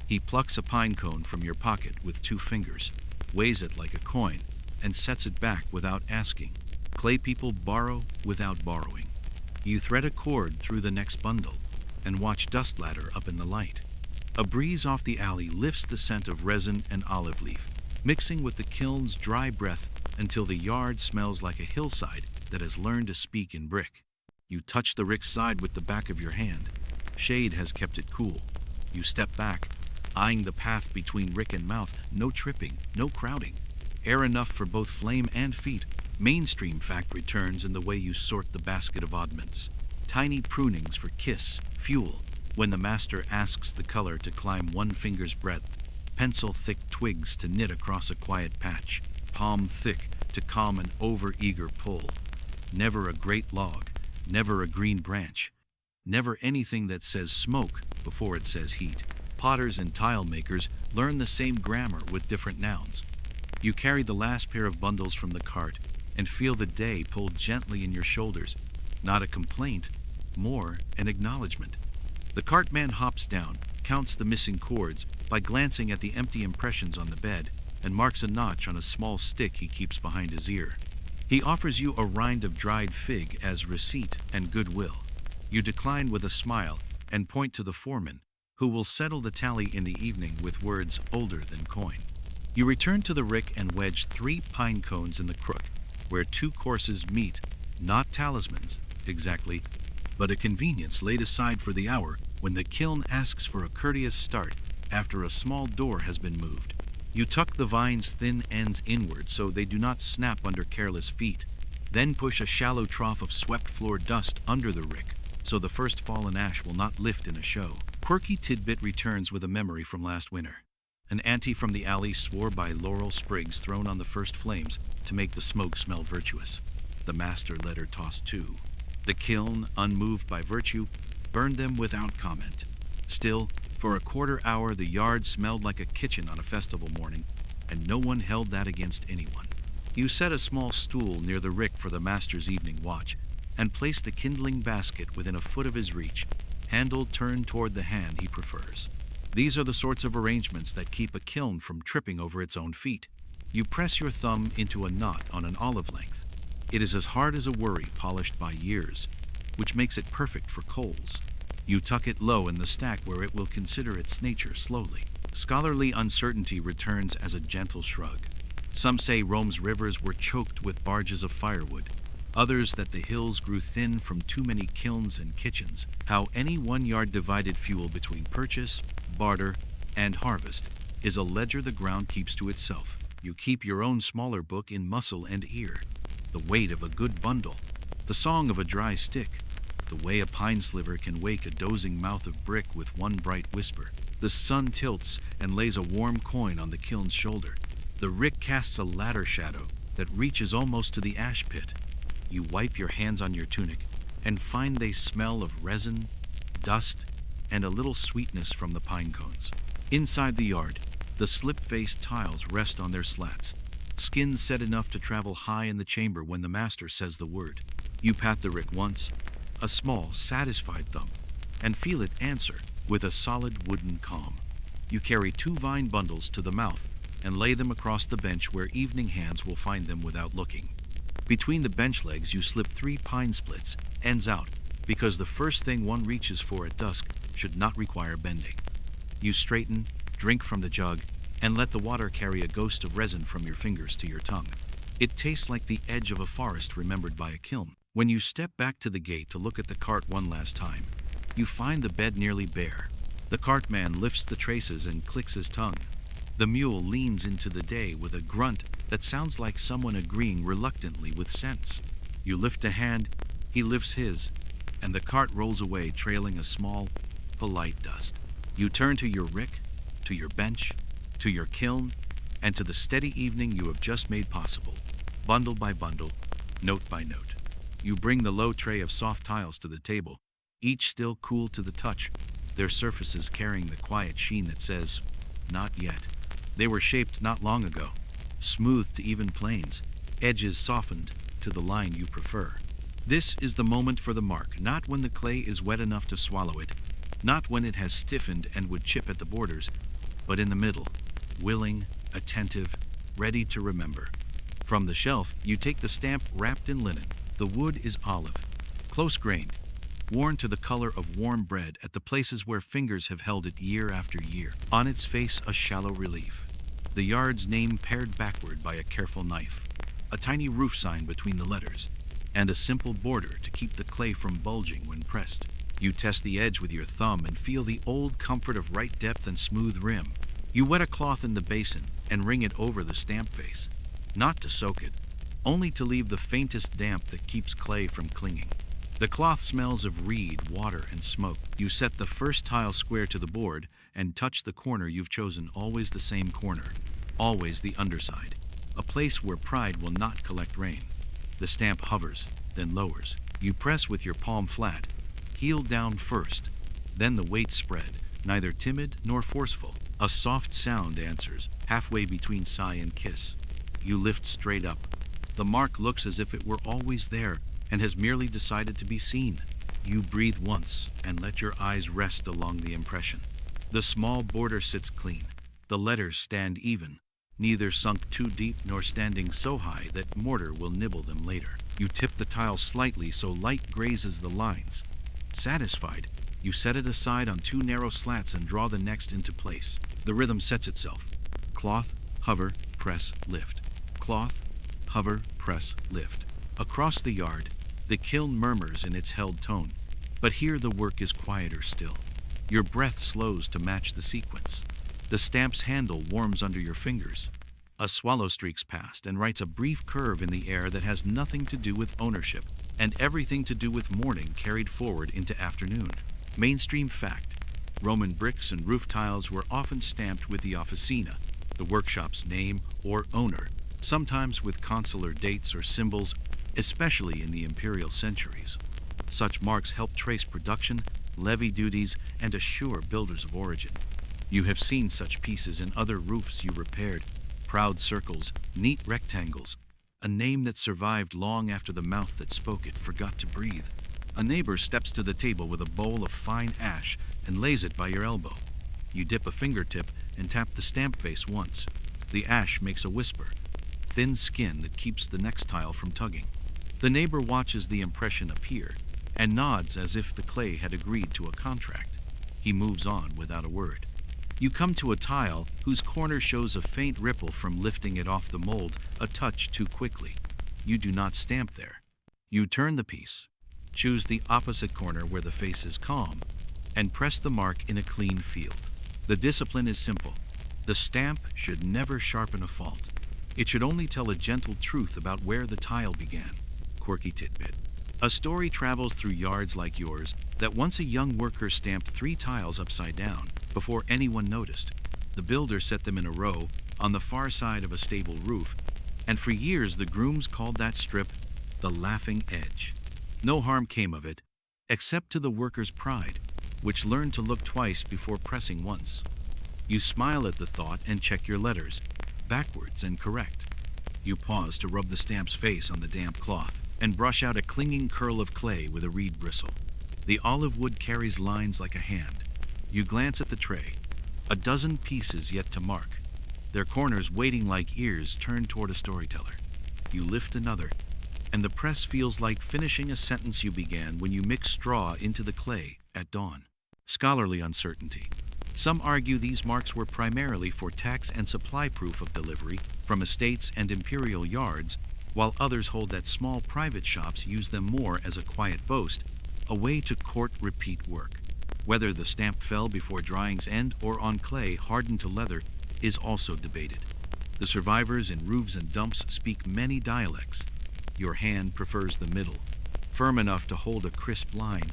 [SPEAKER 1] He plucks a pine cone from your pocket with 2 fingers, weighs it like a coin, and sets it back without asking. Clay people borrow without borrowing. You thread a cord through the next bundle and watch dust ladder up in the light. A breeze off the alley lifts the scent of resin and olive leaf, mixing with the kiln's dry breath until the yard smells like a hillside that has learned to speak in brick. You touch the rick's side with the back of your hand. Shade has kept it cool. You step back, eyeing the path between rick and mouth. No tripping, no crowding. Air enough for both flame and feet. Mainstream fact returns in the way you sort the basket of oddments. Tiny prunings for kiss, fuel, when the master asks the color to climb 1 finger's breadth. Pencil-thick twigs to knit across a quiet patch. Palm-thick to calm an over-eager pull. Never a great log, never a green branch. Never anything that says smoke before it says heat. Potters and tile makers learn the same grammar with different nouns. You carry the last pair of bundles from the cart and feel the day pull gently in your shoulders. Not a complaint, more an acknowledgement. The cartman hops down, counts the missing cords by glancing at the empty impressions on the bed, and marks a notch on a small stick he keeps behind his ear. He offers you a rind of dried fig as receipt and goodwill. You decline with a smile and point to the foreman, who will settle the tally in the evening with words older than coin. You return to the rick and wedge 3 pine cones in the crook, where 2 courses meet, not talismans, exactly, but a convenience laid aside for the hour when the kiln asks for a courteous start after a small door has been moved. You tuck the vine's thin ends inward so they do not snap under careless feet, then push a shallow trough of swept floor dust under the rick so the first fallen ash will not lift in a show. Quirky tidbit returns with a memory from last winter. An auntie from the alley swore by laurel sprigs thrown on the first flames to make the smoke smell virtuous. The master let her toss 2. The kiln, unmoved by virtue, burned them without comment. Still, for a quarter hour the yard smelled like a kitchen on a festival morning, and no one held that against anyone. You set a small stool near the rick for the master's evening watch, and place the kindling basket within a foot of his reach, handle turned toward the hand he prefers. These are the sorts of arrangements that keep a kiln from tripping over its own feet. You press your thumb into a knot on an olive length. It is as hard as a worry polished by years, which makes it perfect for coals. You tuck it low in the stack where it will consider its nature slowly. Scholarly uncertainty returns as a gentle shrug. Some say Rome's rivers were choked with barges of firewood. Others that the hills grew thin from too many kilns and kitchens. How any 1 yard divided fuel between purchase, barter, and harvest is a ledger the ground keeps to itself. You keep your own smaller book in muscle and ear. The weight of a good bundle, the song of a dry stick, the way a pine sliver can wake a dozing mouth of brick with 1 bright whisper. The sun tilts and lays a warm coin on the kiln's shoulder. The rick casts a ladder shadow that reaches almost to the ash pit. You wipe your hands on your tunic and find they smell of resin, dust, and a little sweetness from the pine cones. Inside the yard, the slip-faced tiles rest on their slats, skins set enough to travel high in the chamber when the master says the word. You pat the rick once, a small, satisfied thump, and feel it answer with a solid wooden calm. You carry 2 vine bundles to the mouth and lay them across the bench where evening hands will find them without looking. Between the bench legs you slip 3 pine splits, ends out, because the first thing one reaches for at dusk should not require bending. You straighten, drink from the jug, and let the water carry a ghost of resin from your fingers to your tongue. It tastes like the edge of a forest remembered by a kiln. When you step back to the gate to look at the cart one last time, you find the bed nearly bare. The cartman lifts the traces and clicks his tongue. The mule leans into the day with a grunt that sounds like someone agreeing reluctantly with sense. You lift a hand, he lifts his, and the cart rolls away trailing a small, polite dust. You turn to your rick, to your bench, to your kiln, and to the steady evening you have just made possible. Bundle by bundle, note by note, you bring the low tray of soft tiles to the table, each still cool to the touch, their surfaces carrying the quiet sheen that says, "Not yet." They were shaped not long ago, smooth to even planes, edges softened to the line you prefer. This is the moment for the mark, not when the clay is wet enough to swallow it, not when it has stiffened and would chip at the borders, but in the middle, willing, attentive, ready to remember. From the shelf, you take the stamp wrapped in linen. The wood is olive, close-grained, worn to the color of warm bread at the places where fingers have held it year after year. On its face, a shallow relief. The yard's name pared backward by a careful knife. A tiny roof sign between the letters, and a simple border to keep the clay from bulging when pressed. You test the edge with your thumb and feel the old comfort of right depth and smooth rim. You wet a cloth in the basin and wring it over the stamp face, not to soak it, only to leave the faintest damp that keeps clay from clinging. The cloth smells of reed, water, and smoke. You set the first tile square to the board and touch the corner you've chosen, always the same corner, always the underside, a place where pride will not collect rain. The stamp hovers, then lowers. You press with your palm flat, heel down first, then the weight spread, neither timid nor forceful. A soft sound answers, halfway between sigh and kiss. You lift straight up. The mark looks as if it were always there and has merely decided to be seen. You breathe once and let your eyes rest along the impression. The small border sits clean. The letters stand even, neither sunk too deep nor standing so high that mortar will nibble them later. You tip the tile slightly so light grazes the lines. Satisfied, you set it aside on two narrow slats and draw the next into place. The rhythm sets itself. Cloth, hover, press, lift. Cloth, hover, press, lift. Across the yard, the kiln murmurs in its held tone, but here the work is quieter still. Your breath slows to match the sequence. The stamp's handle warms under your fingers. A swallow streaks past and writes a brief curve in the air that has nothing to do with ownership and everything to do with morning carried forward into afternoon. Mainstream fact: Roman bricks and roof tiles were often stamped with the officina, the workshop's name or owner, sometimes with consular dates or symbols, especially in the imperial centuries. Such marks help trace production, levy duties, and assure builders of origin. You have seen such pieces in other roofs you repaired, proud circles, neat rectangles, a name that survived long after the mouth that spoke it forgot to breathe. A neighbor steps to the table with a bowl of fine ash and lays it by your elbow. You dip a fingertip and tap the stamp face once. The ash makes a whisper, thin skin that keeps the next tile from tugging. The neighbor watches the impression appear and nods as if the clay had agreed to a contract. He moves on without a word. You come to a tile whose corner shows a faint ripple from lifting it off the mold a touch too quickly. You do not stamp there. You turn the piece, choose the opposite corner where the face is calm, and press the mark in a clean field. The discipline is simple. The stamp should never sharpen a fault. It should only tell a gentle truth about where the tile began. Quirky tidbit. A story travels through yards like yours that once a young worker stamped 3 tiles upside down before anyone noticed. The builder set them in a row on the far side of a stable roof, and for years the grooms called that strip the laughing edge. No harm came of it, except to the worker's pride, which learned to look twice before pressing once. You smile at the thought and check your letters, backwards and correct. You pause to rub the stamp's face on the damp cloth and brush out a clinging curl of clay with a reed bristle. The olive wood carries lines like a hand. You glance at the tray, a dozen pieces yet to mark, their corners waiting like ears turned toward a storyteller. You lift another, and the press feels like finishing a sentence you began when you mixed straw into the clay at dawn. Scholarly uncertainty. Some argue these marks were primarily for tax and supply proof of delivery from estates and imperial yards, while others hold that small private shops use them more as a quiet boast, a way to court repeat work. Whether the stamp fell before drying's end or on clay hardened to leather is also debated. The survivors in roofs and dumps speak many dialects. Your hand prefers the middle, firm enough to hold a crisp line,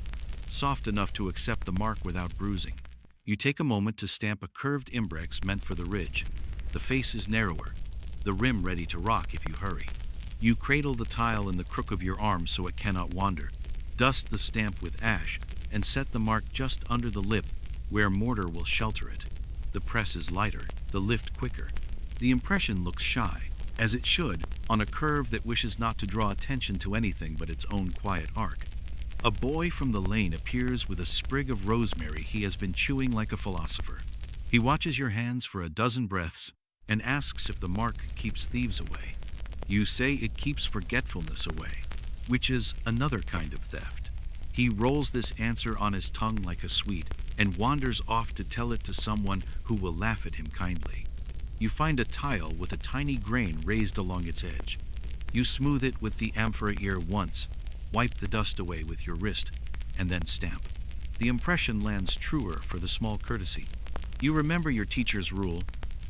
[SPEAKER 1] soft enough to accept the mark without bruising. You take a moment to stamp a curved imbrex meant for the ridge. The face is narrower, the rim ready to rock if you hurry. You cradle the tile in the crook of your arm so it cannot wander, dust the stamp with ash, and set the mark just under the lip where mortar will shelter it. The press is lighter, the lift quicker. The impression looks shy, as it should, on a curve that wishes not to draw attention to anything but its own quiet arc. A boy from the lane appears with a sprig of rosemary he has been chewing like a philosopher. He watches your hands for a dozen breaths and asks if the mark keeps thieves away. You say it keeps forgetfulness away, which is another kind of theft. He rolls this answer on his tongue like a sweet and wanders off to tell it to someone who will laugh at him kindly. You find a tile with a tiny grain raised along its edge. You smooth it with the amphora ear once, wipe the dust away with your wrist, and then stamp. The impression lands truer for the small courtesy. You remember your teacher's rule: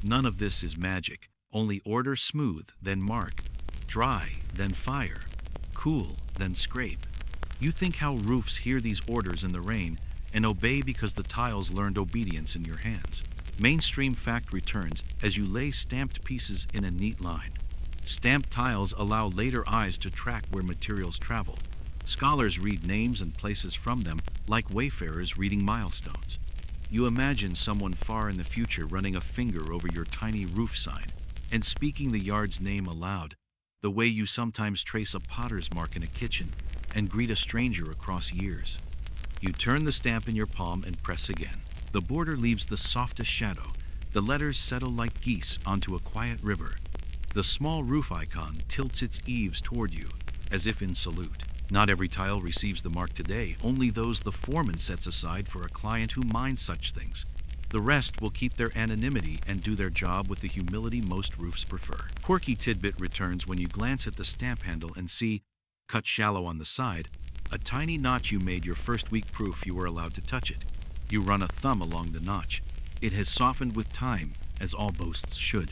[SPEAKER 1] none of this is magic, only order smooth, then mark, dry, then fire, cool, then scrape. You think how roofs hear these orders in the rain and obey because the tiles learned obedience in your hands. Mainstream fact returns as you lay stamped pieces in a neat line. Stamped tiles allow later eyes to track where materials travel. Scholars read names and places from them like wayfarers reading milestones. You imagine someone far in the future running a finger over your tiny roof sign and speaking the yard's name aloud, the way you sometimes trace a potter's mark in a kitchen and greet a stranger across years. You turn the stamp in your palm and press again. The border leaves the softest shadow. The letters settle like geese onto a quiet river. The small roof icon tilts its eaves toward you, as if in salute. Not every tile receives the mark today, only those the foreman sets aside for a client who minds such things. The rest will keep their anonymity and do their job with the humility most roofs prefer. Quirky tidbit returns when you glance at the stamp handle and see, cut shallow on the side, a tiny notch you made your first week proof you were allowed to touch it. You run a thumb along the notch. It has softened with time, as all boasts should.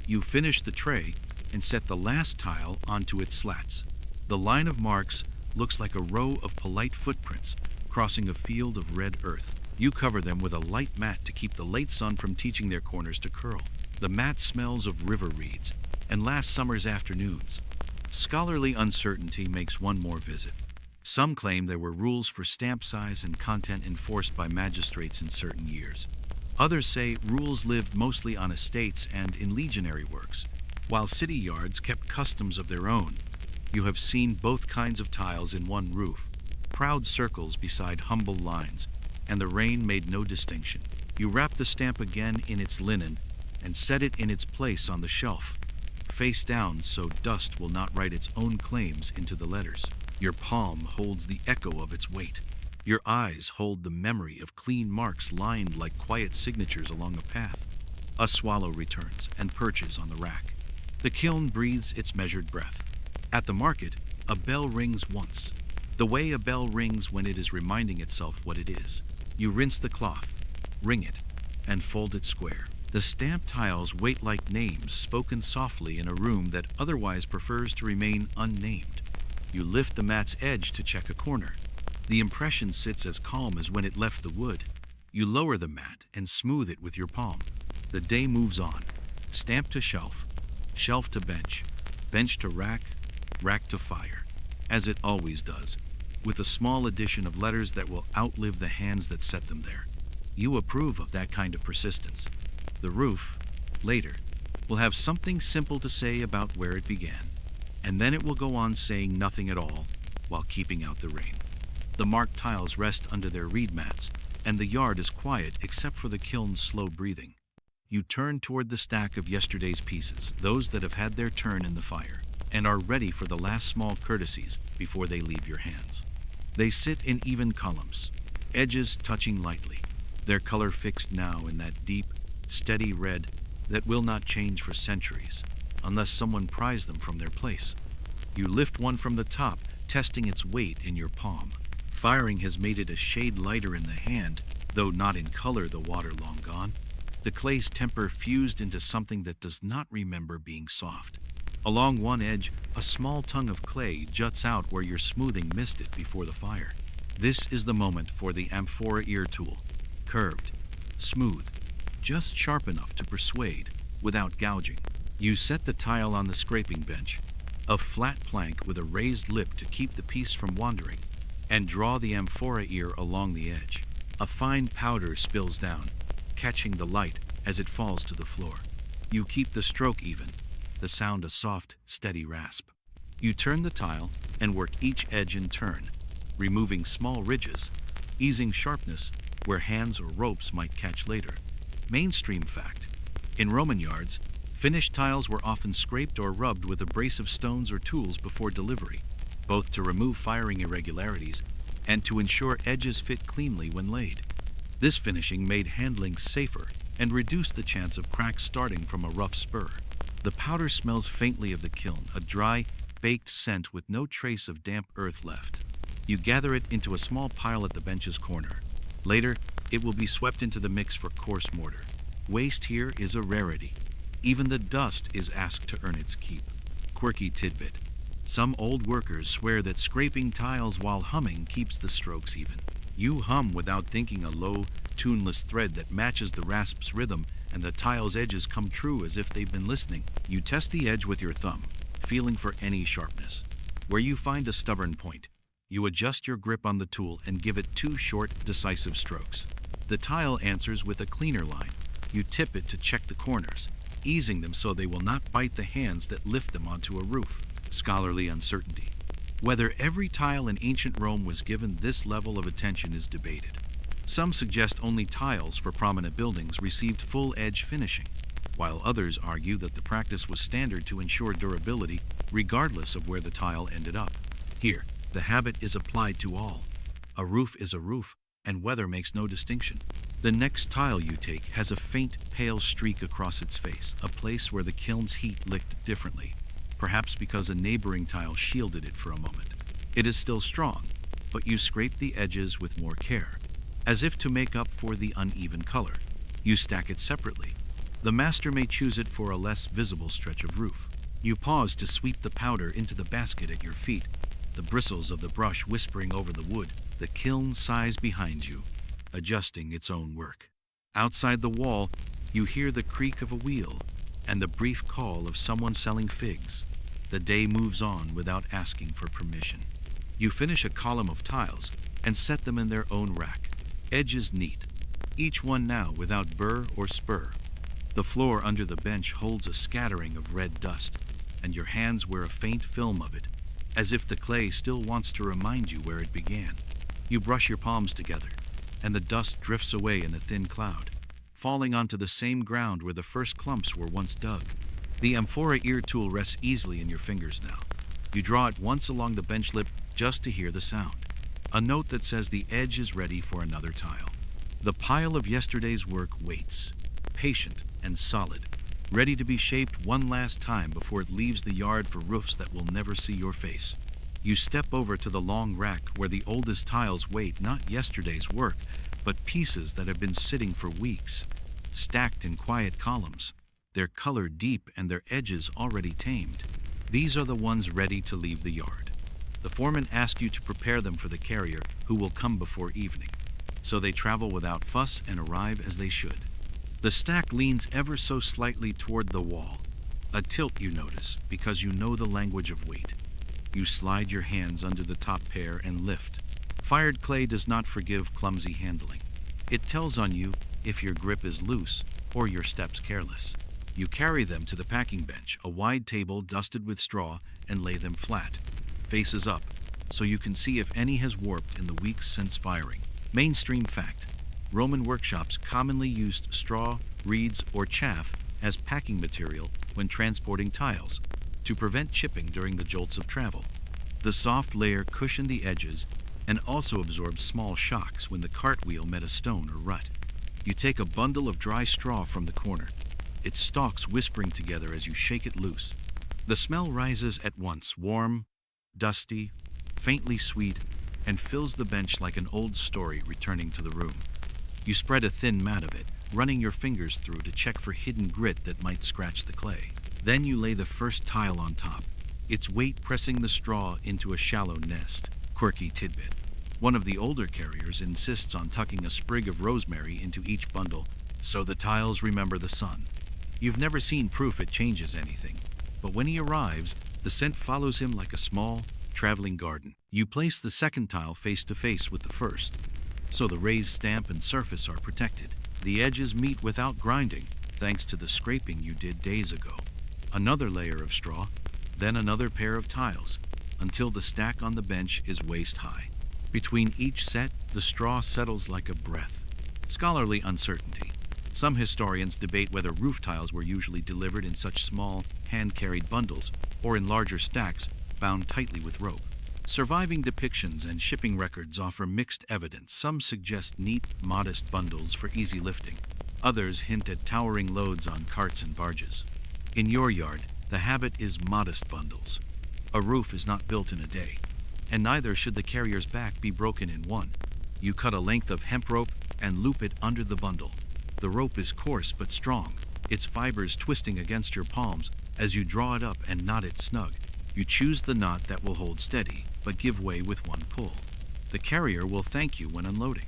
[SPEAKER 1] You finish the tray and set the last tile onto its slats. The line of marks looks like a row of polite footprints crossing a field of red earth. You cover them with a light mat to keep the late sun from teaching their corners to curl. The mat smells of river reeds and last summer's afternoons. Scholarly uncertainty makes one more visit. Some claim there were rules for stamp size and content enforced by magistrates in certain years. Others say rules lived mostly on estates and in legionary works, while city yards kept customs of their own. You have seen both kinds of tiles in one roof, proud circles beside humble lines, and the rain made no distinction. You wrap the stamp again in its linen and set it in its place on the shelf, face down so dust will not write its own claims into the letters. Your palm holds the echo of its weight. Your eyes hold the memory of clean marks lined like quiet signatures along a path. A swallow returns and perches on the rack. The kiln breathes its measured breath. At the market, a bell rings once, the way a bell rings when it is reminding itself what it is. You rinse the cloth, wring it, and fold it square. The stamped tiles wait like names spoken softly in a room that otherwise prefers to remain unnamed. You lift the mat's edge to check a corner. The impression sits as calm as when it left the wood. You lower the mat and smooth it with your palm. The day moves on. Stamp to shelf, shelf to bench, bench to rack, rack to fire, as it always does, with a small addition of letters that will outlive the hands that set them there. You approve of that kind of persistence. The roof, later, will have something simple to say about where it began, and then it will go on saying nothing at all while keeping out the rain. The marked tiles rest under their reed mats, and the yard is quiet except for the kiln's slow breathing. You turn toward the stack of yesterday's pieces, those that have had their turn in the fire, and are ready for the last small courtesies before they leave your hands. They sit in even columns, edges touching lightly. their color fixed now in that deep, steady red that will not change for centuries, unless someone pries them from their place. You lift one from the top, testing its weight in your palm. Firing has made it a shade lighter in the hand, though not in color, the water long gone. The clay's temper fused into something that does not remember being soft. Along one edge, a small tongue of clay juts out where your smoothing missed it before the fire. This is the moment for the amphora ear tool. Curved, smooth, just sharp enough to persuade without gouging. You set the tile on the scraping bench, a flat plank with a raised lip to keep the piece from wandering, and draw the amphora ear along the edge. A fine powder spills down, catching the light as it falls to the floor. You keep the stroke even, the sound a soft, steady rasp. You turn the tile and work each edge in turn, removing small ridges, easing sharpness where hands or ropes might catch later. Mainstream fact: in Roman yards, finished tiles were often scraped or rubbed with abrasive stones or tools before delivery, both to remove firing irregularities and to ensure edges fit cleanly when laid. This finishing made handling safer and reduced the chance of cracks starting from a rough spur. The powder smells faintly of the kiln, a dry, baked scent with no trace of damp earth left. You gather it into a small pile at the bench's corner. Later, it will be swept into the mix for coarse mortar. Waste here is a rarity. Even the dust is asked to earn its keep. Quirky tidbit: some old workers swear that scraping tiles while humming keeps the strokes even. You hum without thinking, a low, tuneless thread that matches the rasp's rhythm, and the tile's edges come true as if they've been listening. You test the edge with your thumb, feeling for any sharpness. Where you find a stubborn point, you adjust your grip on the tool and give it 2 short, decisive strokes. The tile answers with a cleaner line. You tip it to check the corners, easing them so they will not bite the hands that lift them onto a roof. Scholarly uncertainty. Whether every tile in ancient Rome was given this level of attention is debated. Some suggest only tiles for prominent buildings received full edge finishing, while others argue that the practice was standard to ensure durability regardless of where the tile ended up. Here, the habit is applied to all. A roof is a roof, and weather makes no distinction. The next tile you take has a faint, pale streak across its face, a place where the kiln's heat licked differently, perhaps because a neighboring tile shielded it for a moment. It is still strong, but you scrape the edges with more care, as if to make up for the uneven color. You stack it separately. The master may choose it for a less visible stretch of roof. You pause to sweep the powder into the basket at your feet, the bristles of the brush whispering over the wood. The kiln sighs behind you, adjusting its own work. Outside the wall, you hear the creak of a wheel and the brief call of someone selling figs. The day moves on without asking for permission. You finish a column of tiles and set them in their own rack, edges neat, each one now without burr or spur. The floor under the bench holds a scattering of red dust, and your hands wear a faint film of it, as if the clay still wants to remind you where it began. You brush your palms together, and the dust drifts away in a thin cloud, falling onto the same ground where the first clumps were once dug. The amphora ear tool rests easily in your fingers now. You draw it once along the bench lip just to hear the sound, a note that says the edge is ready for another tile. The pile of yesterday's work waits, patient and solid, ready to be shaped one last time before it leaves the yard for roofs that will never see your face. You step over to the long rack where the oldest tiles wait, not yesterday's work, but pieces that have been sitting for weeks, stacked in quiet columns, their color deep and their edges already tamed. These are the ones ready to leave the yard. The foreman asks you to prepare them for the carrier, who will come before evening, so they travel without fuss and arrive as they should. The stack leans ever so slightly toward the wall, a tilt you notice because you know the language of weight. You slide your hands under the top pair and lift. Fired clay does not forgive clumsy handling. It tells on you if your grip is loose or your steps careless. You carry them to the packing bench, a wide table dusted with straw, and lay them flat, faces up, so you can see if any has warped in the weeks since firing. Mainstream fact: Roman workshops commonly used straw, reeds, or chaff as packing material when transporting tiles, to prevent chipping during the jolts of travel. The soft layer cushioned the edges and also absorbed small shocks when the cartwheel met a stone or rut. You take a bundle of dry straw from the corner, its stalks whispering together as you shake it loose. The smell rises at once, warm, dusty, faintly sweet, and fills the bench like an old story returning to the room. You spread a thin mat of it, running your fingers through to check for hidden grit that might scratch the clay. Then you lay the first tile on top, its weight pressing the straw into a shallow nest. Quirky tidbit. One of the older carriers insists on tucking a sprig of rosemary into each bundle so the tiles remember the sun. You've never seen proof it changes anything, but when he arrives, the scent follows him like a small, traveling garden. You place the second tile face to face with the first, so the raised stamp and surface are protected. The edges meet without grinding, thanks to the scraping you did days ago. Another layer of straw, then another pair of tiles, until the stack on the bench is waist high. Between each set, the straw settles like a breath. Scholarly uncertainty. Some historians debate whether roof tiles were usually delivered in such small, hand-carried bundles, or in larger stacks, bound tightly with rope. Surviving depictions and shipping records offer mixed evidence. Some suggest neat, modest bundles for easy lifting. Others hint at towering loads on carts and barges. In your yard, the habit is modest bundles. A roof is not built in a day, and neither should the carrier's back be broken in one. You cut a length of hemp rope and loop it under the bundle. The rope is coarse but strong, its fibers twisting against your palms as you draw it up and knot it snug. You choose the knot that will hold steady, but give way with one pull. The carrier will thank you when unloading.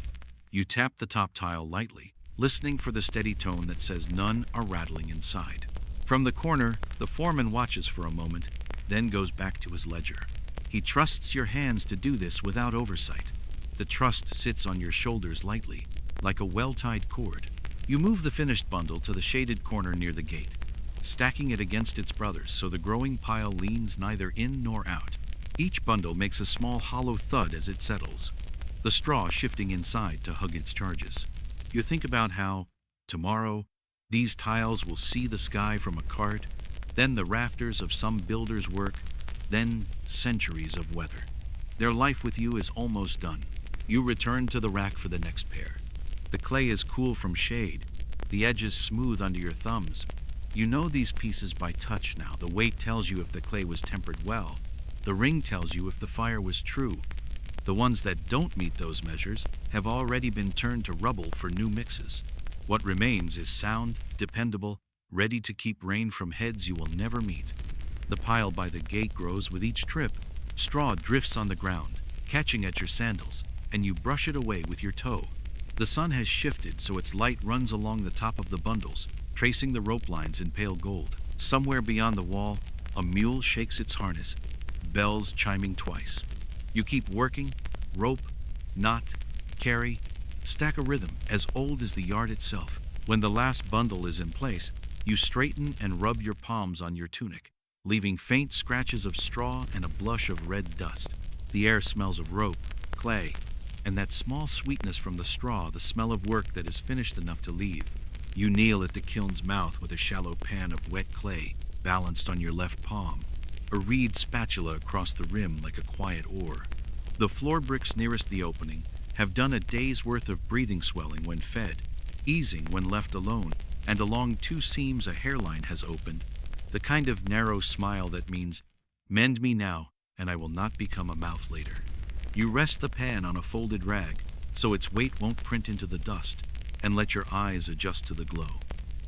[SPEAKER 1] You tap the top tile lightly, listening for the steady tone that says none are rattling inside. From the corner, the foreman watches for a moment, then goes back to his ledger. He trusts your hands to do this without oversight. The trust sits on your shoulders lightly, like a well-tied cord. You move the finished bundle to the shaded corner near the gate, stacking it against its brothers so the growing pile leans neither in nor out. Each bundle makes a small hollow thud as it settles, the straw shifting inside to hug its charges. You think about how, tomorrow, these tiles will see the sky from a cart, then the rafters of some builder's work, then centuries of weather. Their life with you is almost done. You return to the rack for the next pair. The clay is cool from shade, the edges smooth under your thumbs. You know these pieces by touch now. The weight tells you if the clay was tempered well. The ring tells you if the fire was true. The ones that don't meet those measures have already been turned to rubble for new mixes. What remains is sound, dependable, ready to keep rain from heads you will never meet. The pile by the gate grows with each trip. Straw drifts on the ground, catching at your sandals, and you brush it away with your toe. The sun has shifted so its light runs along the top of the bundles, tracing the rope lines in pale gold. Somewhere beyond the wall, a mule shakes its harness, bells chiming twice. You keep working, rope, knot, carry, stack a rhythm as old as the yard itself. When the last bundle is in place, you straighten and rub your palms on your tunic, leaving faint scratches of straw and a blush of red dust. The air smells of rope, clay, and that small sweetness from the straw, the smell of work that is finished enough to leave. You kneel at the kiln's mouth with a shallow pan of wet clay balanced on your left palm, a reed spatula across the rim like a quiet oar. The floor bricks nearest the opening have done a day's worth of breathing swelling when fed, easing when left alone, and along two seams a hairline has opened, the kind of narrow smile that means, mend me now, and I will not become a mouth later. You rest the pan on a folded rag, so its weight won't print into the dust, and let your eyes adjust to the glow.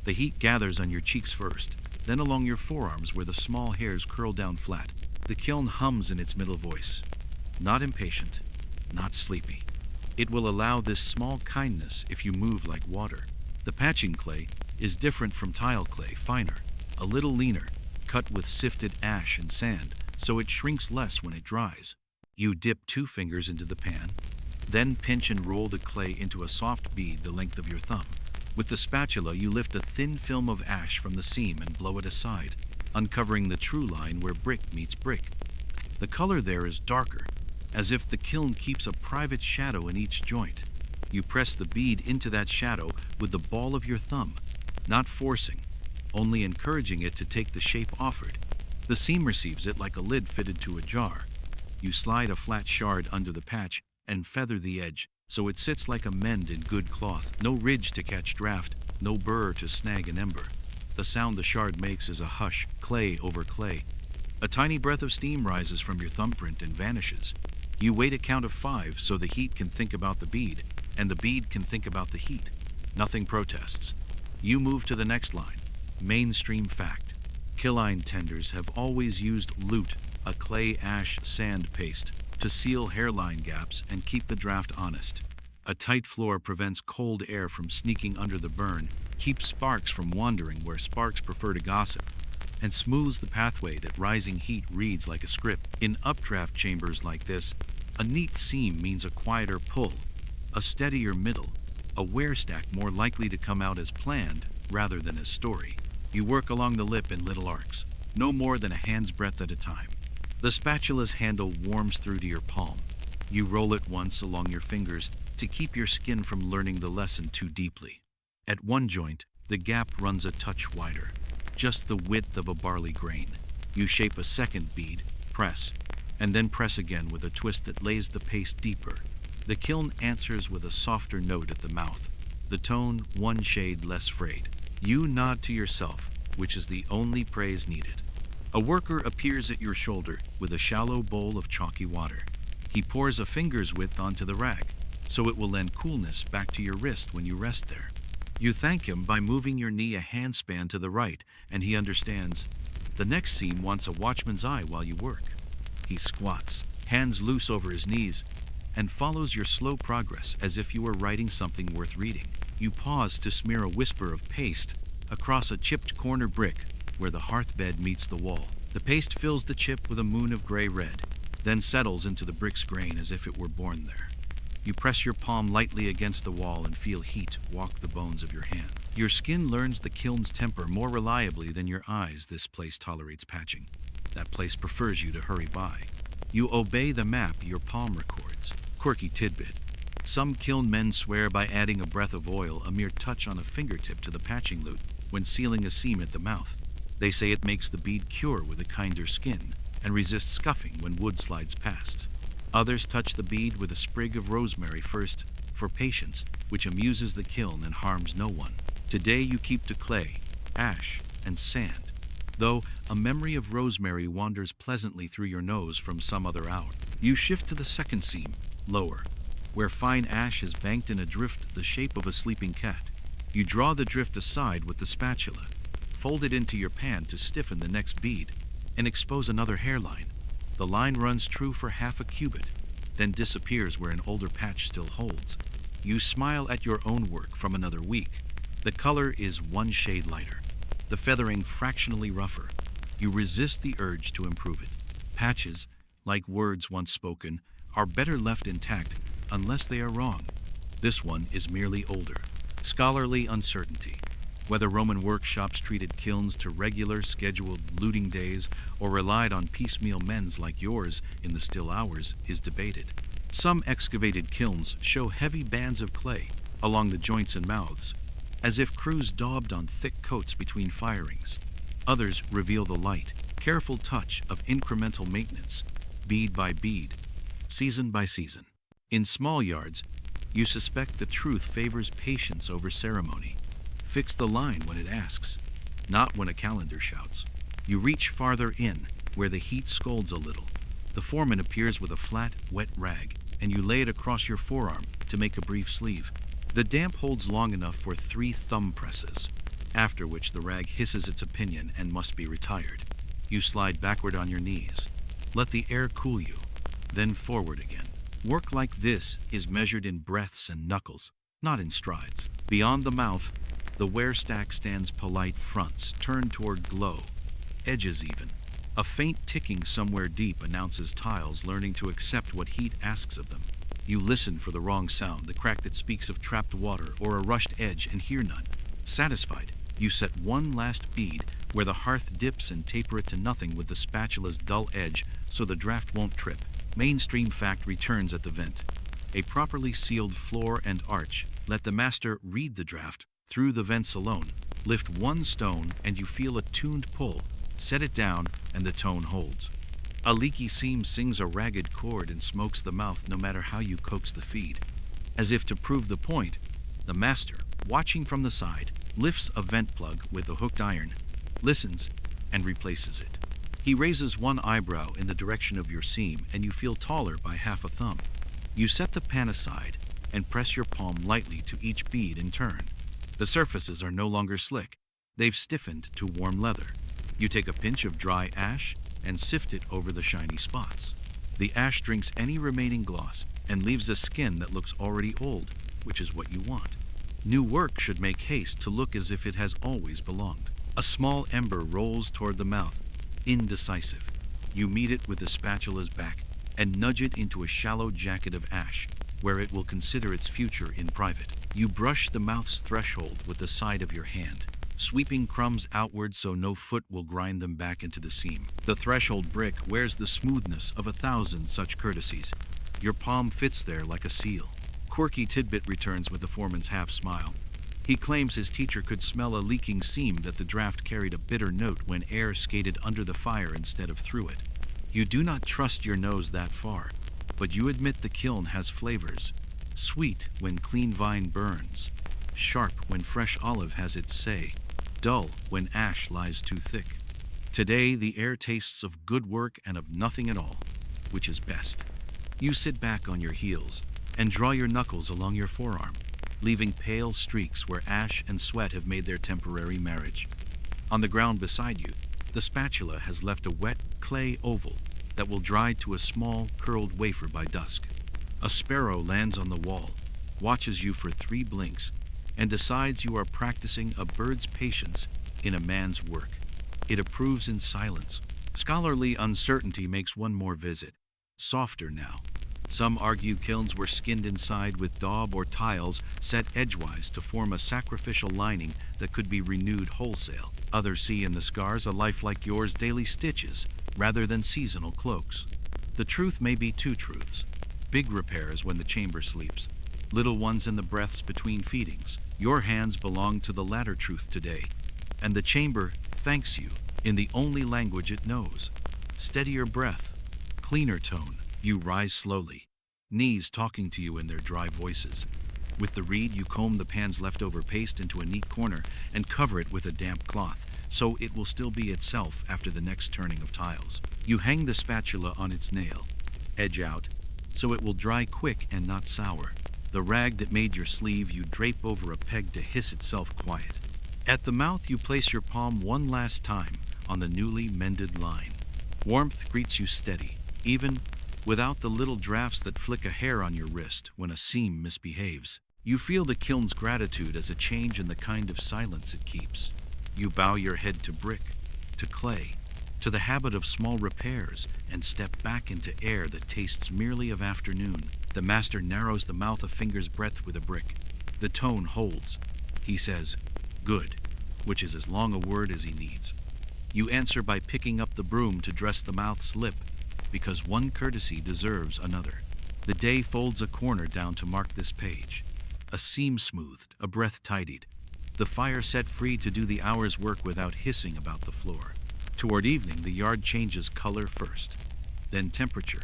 [SPEAKER 1] The heat gathers on your cheeks first, then along your forearms where the small hairs curl down flat. The kiln hums in its middle voice. Not impatient, not sleepy. It will allow this small kindness if you move like water. The patching clay is different from tile clay, finer, a little leaner, cut with sifted ash and sand, so it shrinks less when it dries. You dip 2 fingers into the pan, then pinch and roll the clay into a soft bead the length of your thumb. With the spatula, you lift a thin film of ash from the seam and blow it aside, uncovering the true line where brick meets brick. The color there is darker, as if the kiln keeps a private shadow in each joint. You press the bead into that shadow with the ball of your thumb, not forcing, only encouraging it to take the shape offered. The seam receives it like a lid fitted to a jar. You slide a flat shard under the patch and feather the edge, so it sits like a mend in good cloth, no ridge to catch draft, no burr to snag an ember. The sound the shard makes is a hush, clay over clay. A tiny breath of steam rises from your thumbprint and vanishes. You wait a count of 5 so the heat can think about the bead, and the bead can think about the heat. Nothing protests. You move to the next line. Mainstream fact. Kiln tenders have always used lute, a clay ash sand paste, to seal hairline gaps and keep the draft honest. A tight floor prevents cold air from sneaking under the burn, keeps sparks from wandering where sparks prefer to gossip, and smooths the pathway that rising heat reads like a script. In updraft chambers like this, a neat seam means a quieter pull, a steadier middle, a wear stack more likely to come out as planned rather than as story. You work along the lip in little arcs, no more than a hand's breadth at a time. The spatula's handle warms through to your palm. You roll it once along your fingers to keep your skin from learning the lesson too deeply. At one joint, the gap runs a touch wider, just the width of a barley grain. You shape a second bead, press, and then press again with a twist that lays the paste deeper. The kiln answers with a softer note at the mouth, the tone one shade less frayed. You nod to yourself, which is the only praise needed. A worker appears at your shoulder with a shallow bowl of chalky water. He pours a finger's width onto the rag, so it will lend coolness back to your wrist when you rest there. You thank him by moving your knee a handspan to the right, and he understands. The next seam wants a watchman's eye while you work. He squats, hands loose over his knees, and follows your slow progress as if you were writing something worth reading. You pause to smear a whisper of paste across a chipped corner brick where the hearth bed meets the wall. The paste fills the chip with a moon of gray-red, then settles into the brick's grain as if it were born there. You press your palm lightly against the wall and feel heat walk the bones of your hand. Your skin learns the kiln's temper more reliably than your eyes. This place tolerates patching. That place prefers you to hurry by. You obey the map your palm records. Quirky tidbit. Some kiln men swear by adding a breath of oil, a mere touch on a fingertip, to the patching lute when sealing a seam at the mouth. They say it makes the bead cure with a kinder skin and resist scuffing when wood slides past. Others touch the bead with a sprig of rosemary first for patience, which amuses the kiln and harms no one. Today you keep to clay, ash, and sand, though a memory of rosemary wanders pleasantly through your nose from some other hour. You shift to the second seam, lower, where fine ash is banked in a drift the shape of a sleeping cat. You draw the drift aside with the spatula, fold it into your pan to stiffen the next bead, and expose another hairline. The line runs true for half a cubit, then disappears where an older patch still holds. You smile at your own work from another week. The color is one shade lighter, the feathering fractionally rougher. You resist the urge to improve it. Patches, like words once spoken, are better left intact unless they are wrong. This one is merely older. Scholarly uncertainty. Whether Roman workshops treated kilns to regular, scheduled luting days or relied on piecemeal mends like yours in the still hours is debated. Some excavated kilns show heavy bands of clay along the joints and mouths, as if crews daubed on thick coats between firings. Others reveal the light, careful touch of incremental maintenance, bead by bead, season by season. In small yards, you suspect the truth favors patience over ceremony. Fix the line when it asks, not when a calendar shouts. You reach farther in, where the heat scolds a little. The foreman appears with a flat, wet rag, and you lay it across your forearm to make a brief sleeve. The damp holds long enough for 3 thumb presses, after which the rag hisses its opinion and must be retired. You slide backward on your knees. Let the air cool you, then forward again. Work like this is measured in breaths and knuckles, not in strides. Beyond the mouth, the wear stack stands polite, fronts turned toward glow, edges even. A faint ticking somewhere deep announces tiles learning to accept what heat asks of them. You listen for the wrong sound, the crack that speaks of trapped water or a rushed edge, and hear none. Satisfied, you set one last bead where the hearth dips and taper it to nothing with the spatula's dull edge so the draft won't trip. Mainstream fact returns at the vent. A properly sealed floor and arch. Let the master read the draft through the vents alone. Lift one stone and you feel a tuned pull. Set it down and the tone holds. A leaky seam sings a ragged chord and smokes the mouth no matter how you coax the feed. As if to prove the point, the master, watching from the side, lifts a vent plug with a hooked iron, listens, and replaces it. He raises one eyebrow in the direction of your seam, and you feel taller by half a thumb. You set the pan aside and press your palm lightly to each bead in turn. The surfaces are no longer slick. They've stiffened to warm leather. You take a pinch of dry ash and sift it over the shiny spots. The ash drinks any remaining gloss and leaves a skin that looks already old, which is what you want. New work should make haste to look as if it has always belonged. A small ember rolls toward the mouth, indecisive. You meet it with the spatula's back and nudge it into a shallow jacket of ash, where it will consider its future in private. You brush the mouth's threshold with the side of your hand, sweeping crumbs outward so no foot will grind them back into the seam. The threshold brick wears the smoothness of 1,000 such courtesies. Your palm fits there like a seal. Quirky Tidbit returns with the foreman's half-smile. He claims his teacher could smell a leaking seam, that the draft carried a bitter note when air skated under the fire instead of through it. You do not trust your nose that far, but you admit the kiln has flavors. Sweet when clean vine burns, sharp when fresh olive has its say, dull when ash lies too thick. Today the air tastes of good work and of nothing at all, which is best. You sit back on your heels and draw your knuckles along your forearm, leaving pale streaks where ash and sweat have made their temporary marriage. On the ground beside you, the spatula has left a wet clay oval that will dry to a small, curled wafer by dusk. A sparrow lands on the wall, watches you for 3 blinks, and decides you are practicing a bird's patience in a man's work. It approves in silence. Scholarly uncertainty makes one more visit, softer now. Some argue kilns were skinned inside with daub or tiles set edgewise to form a sacrificial lining that could be renewed wholesale. Others see in the scars a life like yours, daily stitches, rather than seasonal cloaks. The truth may be 2 truths. Big repairs when the chamber sleeps, little ones in the breaths between feedings. Your hands belong to the latter truth today, and the chamber thanks you in the only language it knows. Steadier breath, cleaner tone. You rise slowly, knees talking to you in their dry voices. With the reed, you comb the pan's leftover paste into a neat corner and cover it with a damp cloth, so it will still be itself after the next turning of tiles. You hang the spatula on its nail, edge out, so it will dry quick and not sour. The rag that made your sleeve you drape over a peg to hiss itself quiet. At the mouth, you place your palm one last time on the newly mended line. Warmth greets you steady, even without the little drafts that flick a hair on your wrist when a seam misbehaves. You feel the kiln's gratitude as a change in the kind of silence it keeps. You bow your head to brick, to clay, to the habit of small repairs, and step back into air that tastes merely of afternoon. The master narrows the mouth a finger's breadth with a brick. The tone holds. He says, "Good," which is as long a word as he needs. You answer by picking up the broom to dress the mouth's lip, because one courtesy deserves another. The day folds a corner down to mark this page. A seam smoothed, a breath tidied, the fire set free to do the hour's work without hissing about the floor. Toward evening, the yard changes color first, then temperature,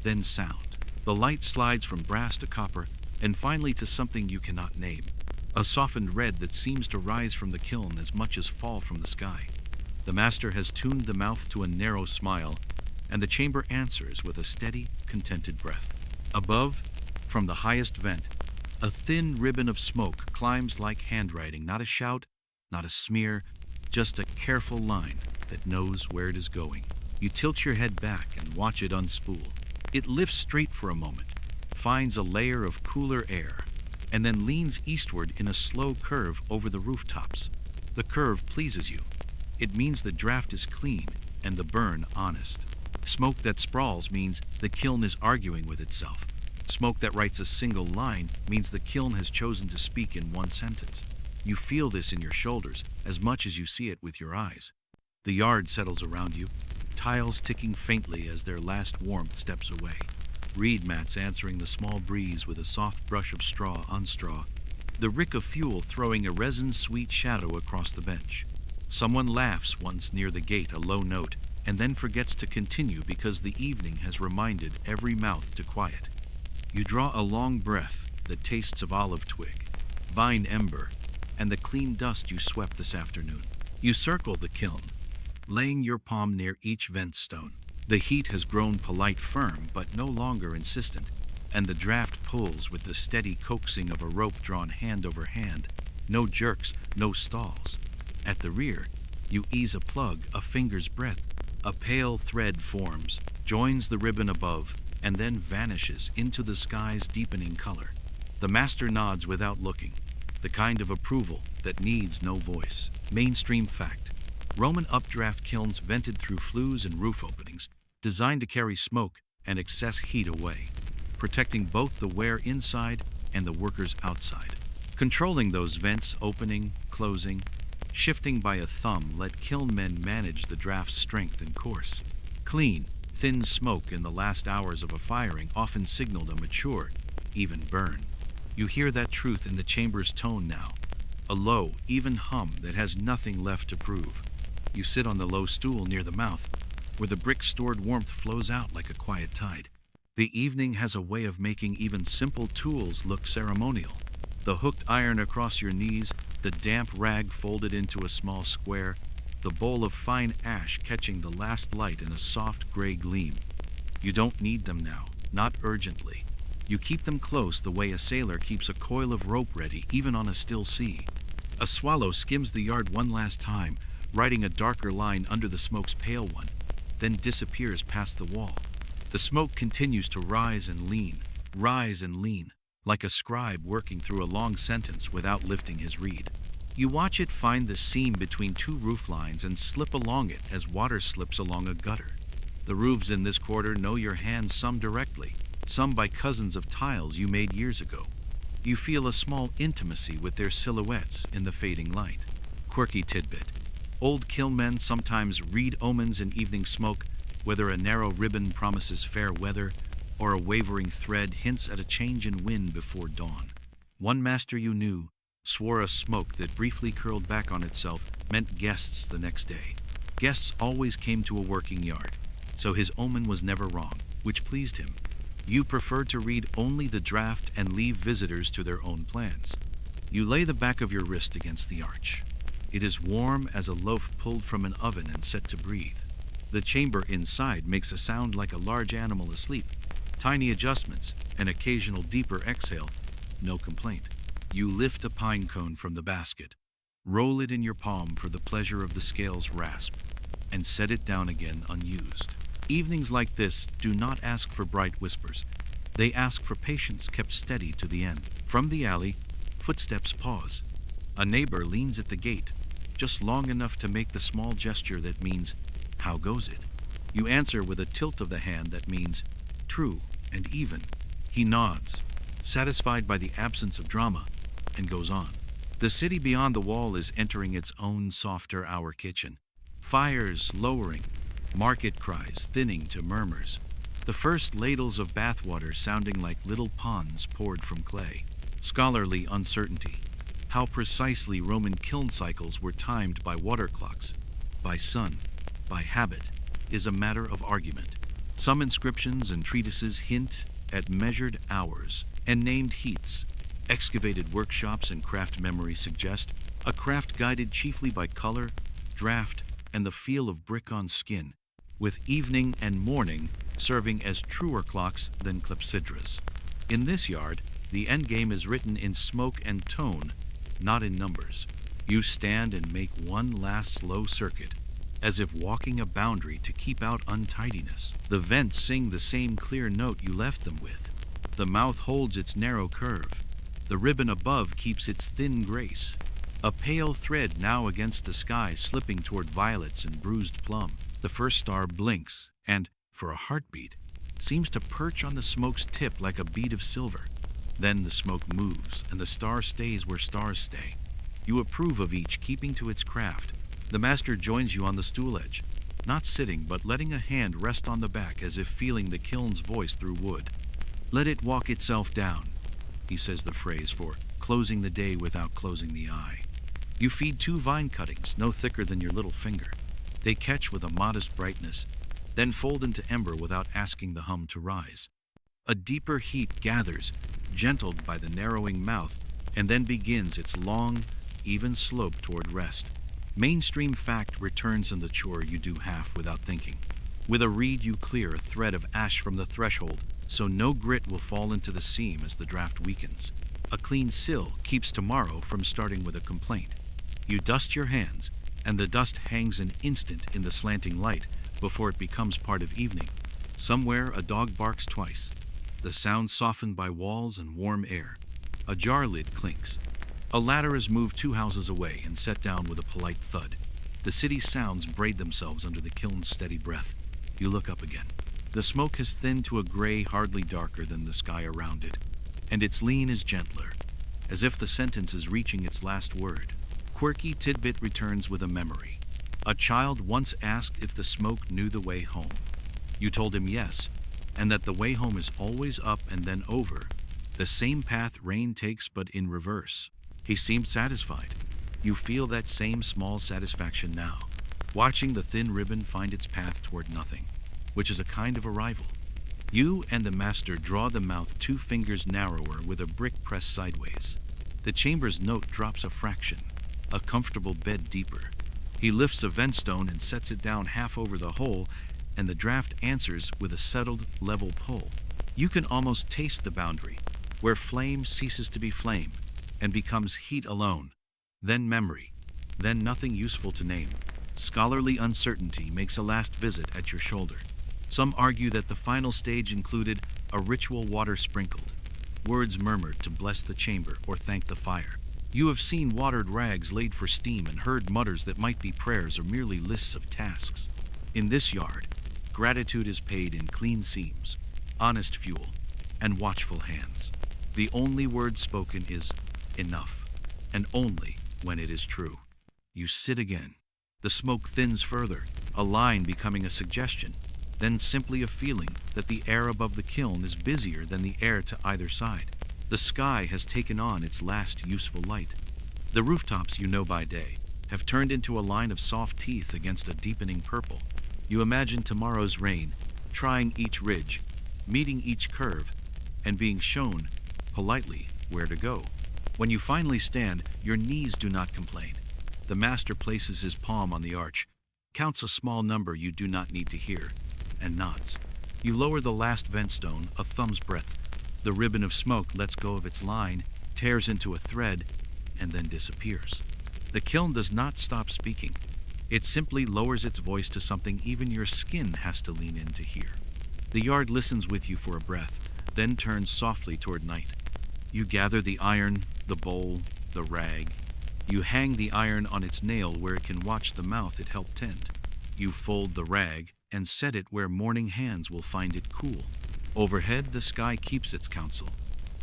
[SPEAKER 1] then sound. The light slides from brass to copper, and finally to something you cannot name. A softened red that seems to rise from the kiln as much as fall from the sky. The master has tuned the mouth to a narrow smile, and the chamber answers with a steady, contented breath. Above, from the highest vent, a thin ribbon of smoke climbs like handwriting, not a shout, not a smear, just a careful line that knows where it is going. You tilt your head back and watch it unspool. It lifts straight for a moment, finds a layer of cooler air, and then leans eastward in a slow curve over the rooftops. The curve pleases you. It means the draft is clean and the burn honest. Smoke that sprawls means the kiln is arguing with itself. Smoke that writes a single line means the kiln has chosen to speak in one sentence. You feel this in your shoulders as much as you see it with your eyes. The yard settles around you, tiles ticking faintly as their last warmth steps away. Reed mats answering the small breeze with a soft brush of straw on straw. The rick of fuel throwing a resin-sweet shadow across the bench. Someone laughs once near the gate, a low note, and then forgets to continue because the evening has reminded every mouth to quiet. You draw a long breath that tastes of olive twig, vine ember, and the clean dust you swept this afternoon. You circle the kiln, laying your palm near each vent stone. The heat has grown polite firm, but no longer insistent, and the draft pulls with the steady coaxing of a rope drawn hand over hand. No jerks, no stalls. At the rear, you ease a plug, a finger's breadth. A pale thread forms, joins the ribbon above, and then vanishes into the sky's deepening color. The master nods without looking, the kind of approval that needs no voice. Mainstream fact: Roman updraft kilns vented through flues and roof openings, designed to carry smoke and excess heat away, protecting both the wearer inside and the workers outside. Controlling those vents opening, closing, shifting by a thumb let kiln men manage the draft's strength and course. Clean, thin smoke in the last hours of a firing often signaled a mature, even burn. You hear that truth in the chamber's tone now, a low, even hum that has nothing left to prove. You sit on the low stool near the mouth, where the brick-stored warmth flows out like a quiet tide. The evening has a way of making even simple tools look ceremonial. The hooked iron across your knees, the damp rag folded into a small square, the bowl of fine ash catching the last light in a soft gray gleam. You don't need them now, not urgently. You keep them close the way a sailor keeps a coil of rope ready even on a still sea. A swallow skims the yard one last time, writing a darker line under the smoke's pale one, then disappears past the wall. The smoke continues to rise and lean, like a scribe working through a long sentence without lifting his reed. You watch it find the seam between two roof lines and slip along it as water slips along a gutter. The roofs in this quarter know your hands, some directly, some by cousins of tiles you made years ago. You feel a small intimacy with their silhouettes in the fading light. Quirky tidbit: old kilnmen sometimes read omens in evening smoke, whether a narrow ribbon promises fair weather or a wavering thread hints at a change in wind before dawn. One master you knew swore a smoke that briefly curled back on itself meant guests the next day. Guests always came to a working yard, so his omen was never wrong, which pleased him. You preferred to read only the draft and leave visitors to their own plans. You lay the back of your wrist against the arch. It is warm as a loaf pulled from an oven and set to breathe. The chamber inside makes a sound like a large animal asleep. Tiny adjustments, an occasional deeper exhale, no complaint. You lift a pine cone from the basket, roll it in your palm for the pleasure of the scale's rasp, and set it down again unused. Evenings like this do not ask for bright whispers. They ask for patience kept steady to the end. From the alley, footsteps pause. A neighbor leans at the gate, just long enough to make the small gesture that means, "How goes it?" You answer with a tilt of the hand that means, "True and even." He nods, satisfied by the absence of drama, and goes on. The city beyond the wall is entering its own softer hour kitchen. Fires lowering, market cries thinning to murmurs. The first ladles of bathwater sounding like little ponds poured from clay. Scholarly uncertainty. How precisely Roman kiln cycles were timed by water clocks, by sun, by habit, is a matter of argument. Some inscriptions and treatises hint at measured hours and named heats. Excavated workshops and craft memory suggest a craft guided chiefly by color, draft, and the feel of brick on skin, with evening and morning serving as truer clocks than clepsydras. In this yard, the endgame is written in smoke and tone, not in numbers. You stand and make one last slow circuit, as if walking a boundary to keep out untidiness. The vents sing the same clear note you left them with. The mouth holds its narrow curve. The ribbon above keeps its thin grace. A pale thread now against the sky slipping toward violets and bruised plum. The first star blinks and, for a heartbeat, seems to perch on the smoke's tip like a bead of silver. Then the smoke moves and the star stays where stars stay. You approve of each keeping to its craft. The master joins you on the stool edge, not sitting but letting a hand rest on the back as if feeling the kiln's voice through wood. "Let it walk itself down," he says the phrase for closing the day without closing the eye. You feed 2 vine cuttings, no thicker than your little finger. They catch with a modest brightness, then fold into ember without asking the hum to rise. A deeper heat gathers, gentled by the narrowing mouth, and then begins its long, even slope toward rest. Mainstream fact returns in the chore you do half without thinking. With a reed you clear a thread of ash from the threshold, so no grit will fall into the seam as the draft weakens. A clean sill keeps tomorrow from starting with a complaint. You dust your hands, and the dust hangs an instant in the slanting light before it becomes part of evening. Somewhere a dog barks twice, the sound softened by walls and warm air. A jar lid clinks. A ladder is moved 2 houses away and set down with a polite thud. The city's sounds braid themselves under the kiln's steady breath. You look up again. The smoke has thinned to a gray hardly darker than the sky around it, and its lean is gentler, as if the sentence is reaching its last word. Quirky tidbit returns with a memory. A child once asked if the smoke knew the way home. You told him yes, and that the way home is always up and then over, the same path rain takes but in reverse. He seemed satisfied. You feel that same small satisfaction now, watching the thin ribbon find its path toward nothing, which is a kind of arrival. You and the master draw the mouth 2 fingers narrower with a brick pressed sideways. The chamber's note drops a fraction, a comfortable bed deeper. He lifts a vent stone and sets it down half over the hole, and the draft answers with a settled, level pull. You can almost taste the boundary, where flame ceases to be flame and becomes heat alone, then memory, then nothing useful to name. Scholarly uncertainty makes a last visit at your shoulder. Some argue that the final stage included a ritual water sprinkled, words murmured to bless the chamber or thank the fire. You have seen watered rags laid for steam and heard mutters that might be prayers or merely lists of tasks. In this yard, gratitude is paid in clean seams, honest fuel, and watchful hands. The only word spoken is enough, and only when it is true. You sit again. The smoke thins further, a line becoming a suggestion, then simply a feeling that the air above the kiln is busier than the air to either side. The sky has taken on its last useful light. The rooftops you know by day have turned into a line of soft teeth against a deepening purple. You imagine tomorrow's rain, trying each ridge, meeting each curve, and being shown, politely, where to go. When you finally stand, your knees do not complain. The master places his palm on the arch, counts a small number you do not need to hear, and nods. You lower the last vent stone a thumb's breadth. The ribbon of smoke lets go of its line, tears into a thread, and then disappears. The kiln does not stop speaking. It simply lowers its voice to something even your skin has to lean in to hear. The yard listens with you for a breath, then turns softly toward night. You gather the iron, the bowl, the rag. You hang the iron on its nail where it can watch the mouth it helped tend. You fold the rag and set it where morning hands will find it cool. Overhead, the sky keeps its counsel.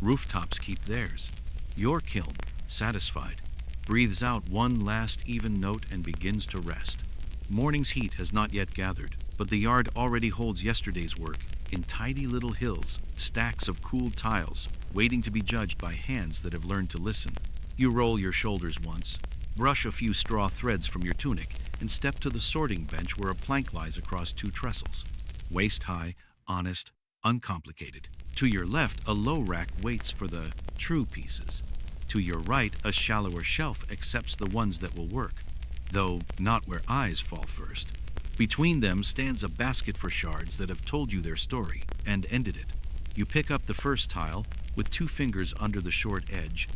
[SPEAKER 1] Rooftops keep theirs. Your kiln, satisfied, breathes out one last even note and begins to rest. Morning's heat has not yet gathered, but the yard already holds yesterday's work in tidy little hills, stacks of cooled tiles, waiting to be judged by hands that have learned to listen. You roll your shoulders once, brush a few straw threads from your tunic, and step to the sorting bench where a plank lies across 2 trestles. Waist high, honest, uncomplicated. To your left, a low rack waits for the true pieces. To your right, a shallower shelf accepts the ones that will work, though not where eyes fall first. Between them stands a basket for shards that have told you their story and ended it. You pick up the first tile with 2 fingers under the short edge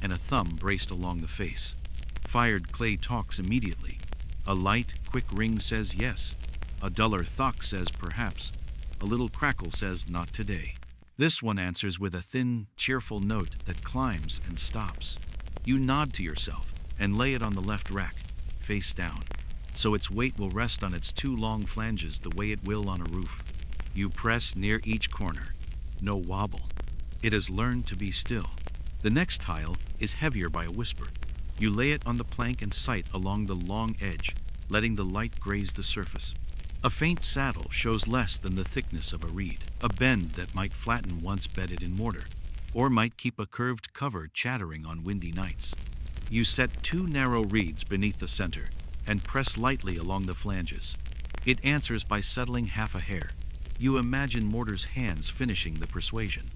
[SPEAKER 1] and a thumb braced along the face. Fired clay talks immediately. A light, quick ring says yes. A duller thock says perhaps. A little crackle says not today. This one answers with a thin, cheerful note that climbs and stops. You nod to yourself and lay it on the left rack, face down, so its weight will rest on its 2 long flanges the way it will on a roof. You press near each corner. No wobble. It has learned to be still. The next tile is heavier by a whisper. You lay it on the plank and sight along the long edge, letting the light graze the surface. A faint saddle shows less than the thickness of a reed, a bend that might flatten once bedded in mortar, or might keep a curved cover chattering on windy nights. You set 2 narrow reeds beneath the center and press lightly along the flanges. It answers by settling half a hair. You imagine mortar's hands finishing the persuasion.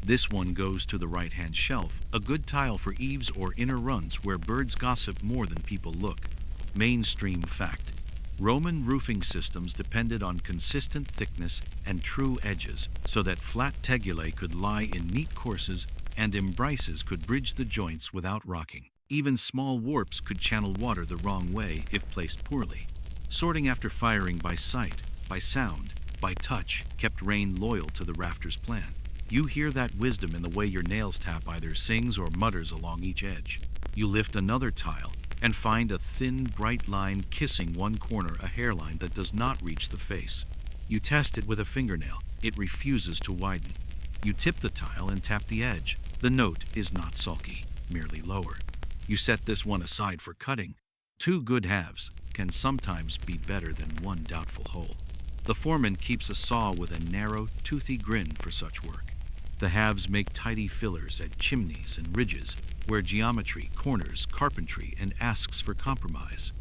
[SPEAKER 1] This one goes to the right-hand shelf, a good tile for eaves or inner runs where birds gossip more than people look. Mainstream fact: Roman roofing systems depended on consistent thickness and true edges, so that flat tegulae could lie in neat courses and embrices could bridge the joints without rocking. Even small warps could channel water the wrong way if placed poorly. Sorting after firing by sight, by sound, by touch kept rain loyal to the rafters' plan. You hear that wisdom in the way your nails tap either sings or mutters along each edge. You lift another tile and find a thin, bright line kissing one corner, a hairline that does not reach the face. You test it with a fingernail. It refuses to widen. You tip the tile and tap the edge. The note is not sulky, merely lower. You set this one aside for cutting. Two good halves can sometimes be better than one doubtful whole. The foreman keeps a saw with a narrow, toothy grin for such work. The halves make tidy fillers at chimneys and ridges, where geometry corners carpentry and asks for compromise.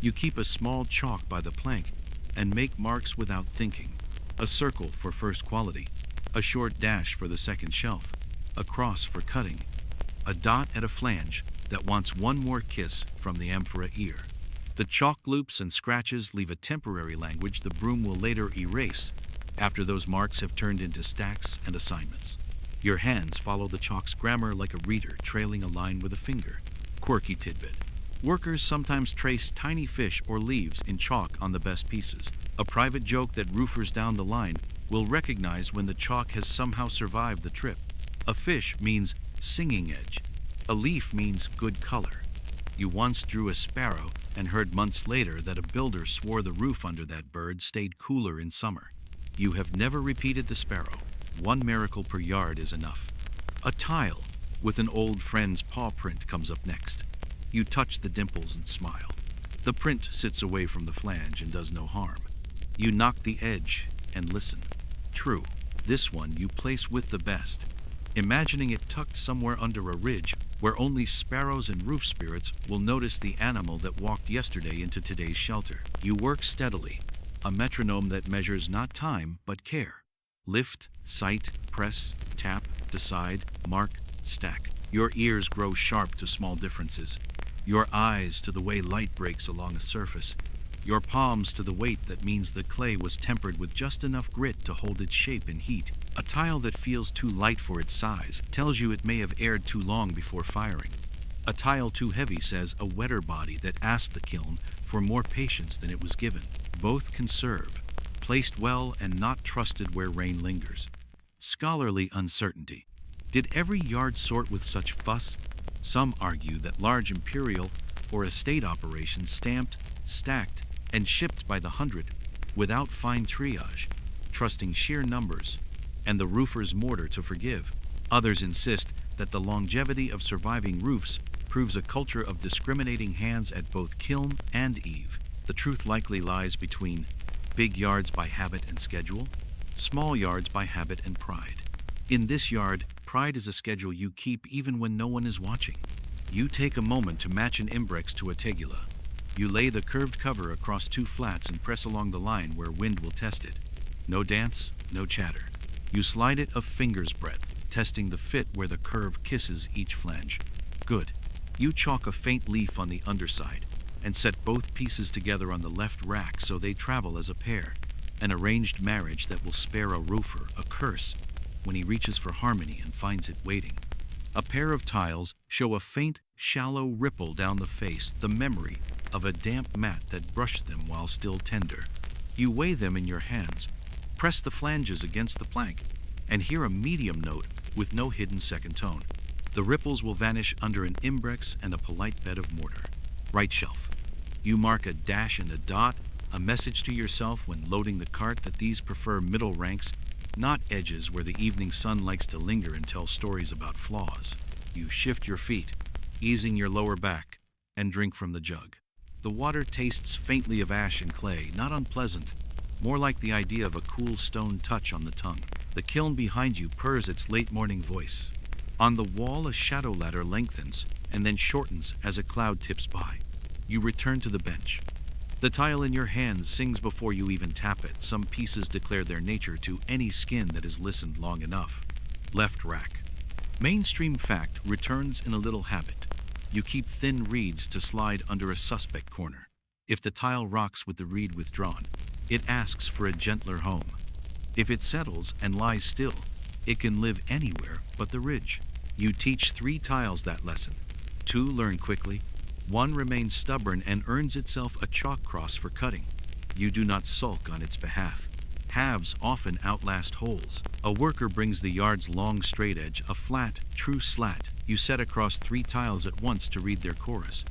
[SPEAKER 1] You keep a small chalk by the plank and make marks without thinking. A circle for first quality, a short dash for the second shelf, a cross for cutting, a dot at a flange that wants one more kiss from the amphora ear. The chalk loops and scratches leave a temporary language the broom will later erase after those marks have turned into stacks and assignments. Your hands follow the chalk's grammar like a reader trailing a line with a finger. Quirky tidbit: workers sometimes trace tiny fish or leaves in chalk on the best pieces. A private joke that roofers down the line will recognize when the chalk has somehow survived the trip. A fish means singing edge. A leaf means good color. You once drew a sparrow and heard months later that a builder swore the roof under that bird stayed cooler in summer. You have never repeated the sparrow. One miracle per yard is enough. A tile with an old friend's paw print comes up next. You touch the dimples and smile. The print sits away from the flange and does no harm. You knock the edge and listen. True, this one you place with the best, imagining it tucked somewhere under a ridge where only sparrows and roof spirits will notice the animal that walked yesterday into today's shelter. You work steadily, a metronome that measures not time but care. Lift, sight, press, tap, decide, mark, stack. Your ears grow sharp to small differences. Your eyes to the way light breaks along a surface. Your palms to the weight that means the clay was tempered with just enough grit to hold its shape in heat. A tile that feels too light for its size tells you it may have aired too long before firing. A tile too heavy says a wetter body that asked the kiln for more patience than it was given. Both can serve, placed well and not trusted where rain lingers. Scholarly uncertainty. Did every yard sort with such fuss? Some argue that large imperial or estate operations stamped, stacked, and shipped by the hundred without fine triage, trusting sheer numbers and the roofer's mortar to forgive. Others insist that the longevity of surviving roofs proves a culture of discriminating hands at both kiln and eave. The truth likely lies between big yards by habit and schedule, small yards by habit and pride. In this yard, pride is a schedule you keep even when no one is watching. You take a moment to match an imbrex to a tegula. You lay the curved cover across two flats and press along the line where wind will test it. No dance, no chatter. You slide it a finger's breadth, testing the fit where the curve kisses each flange. Good. You chalk a faint leaf on the underside and set both pieces together on the left rack so they travel as a pair. An arranged marriage that will spare a roofer a curse when he reaches for harmony and finds it waiting. A pair of tiles show a faint, shallow ripple down the face, the memory of a damp mat that brushed them while still tender. You weigh them in your hands, press the flanges against the plank, and hear a medium note with no hidden second tone. The ripples will vanish under an imbrex and a polite bed of mortar. Right shelf. You mark a dash and a dot, a message to yourself when loading the cart that these prefer middle ranks, not edges where the evening sun likes to linger and tell stories about flaws. You shift your feet, easing your lower back, and drink from the jug. The water tastes faintly of ash and clay, not unpleasant, more like the idea of a cool stone touch on the tongue. The kiln behind you purrs its late morning voice. On the wall, a shadow ladder lengthens and then shortens as a cloud tips by. You return to the bench. The tile in your hands sings before you even tap it. Some pieces declare their nature to any skin that has listened long enough. Left rack. Mainstream fact returns in a little habit. You keep thin reeds to slide under a suspect corner. If the tile rocks with the reed withdrawn, it asks for a gentler home. If it settles and lies still, it can live anywhere but the ridge. You teach 3 tiles that lesson. 2 learn quickly, 1 remains stubborn and earns itself a chalk cross for cutting. You do not sulk on its behalf. Halves often outlast wholes. A worker brings the yard's long straight edge, a flat, true slat. You set across 3 tiles at once to read their chorus.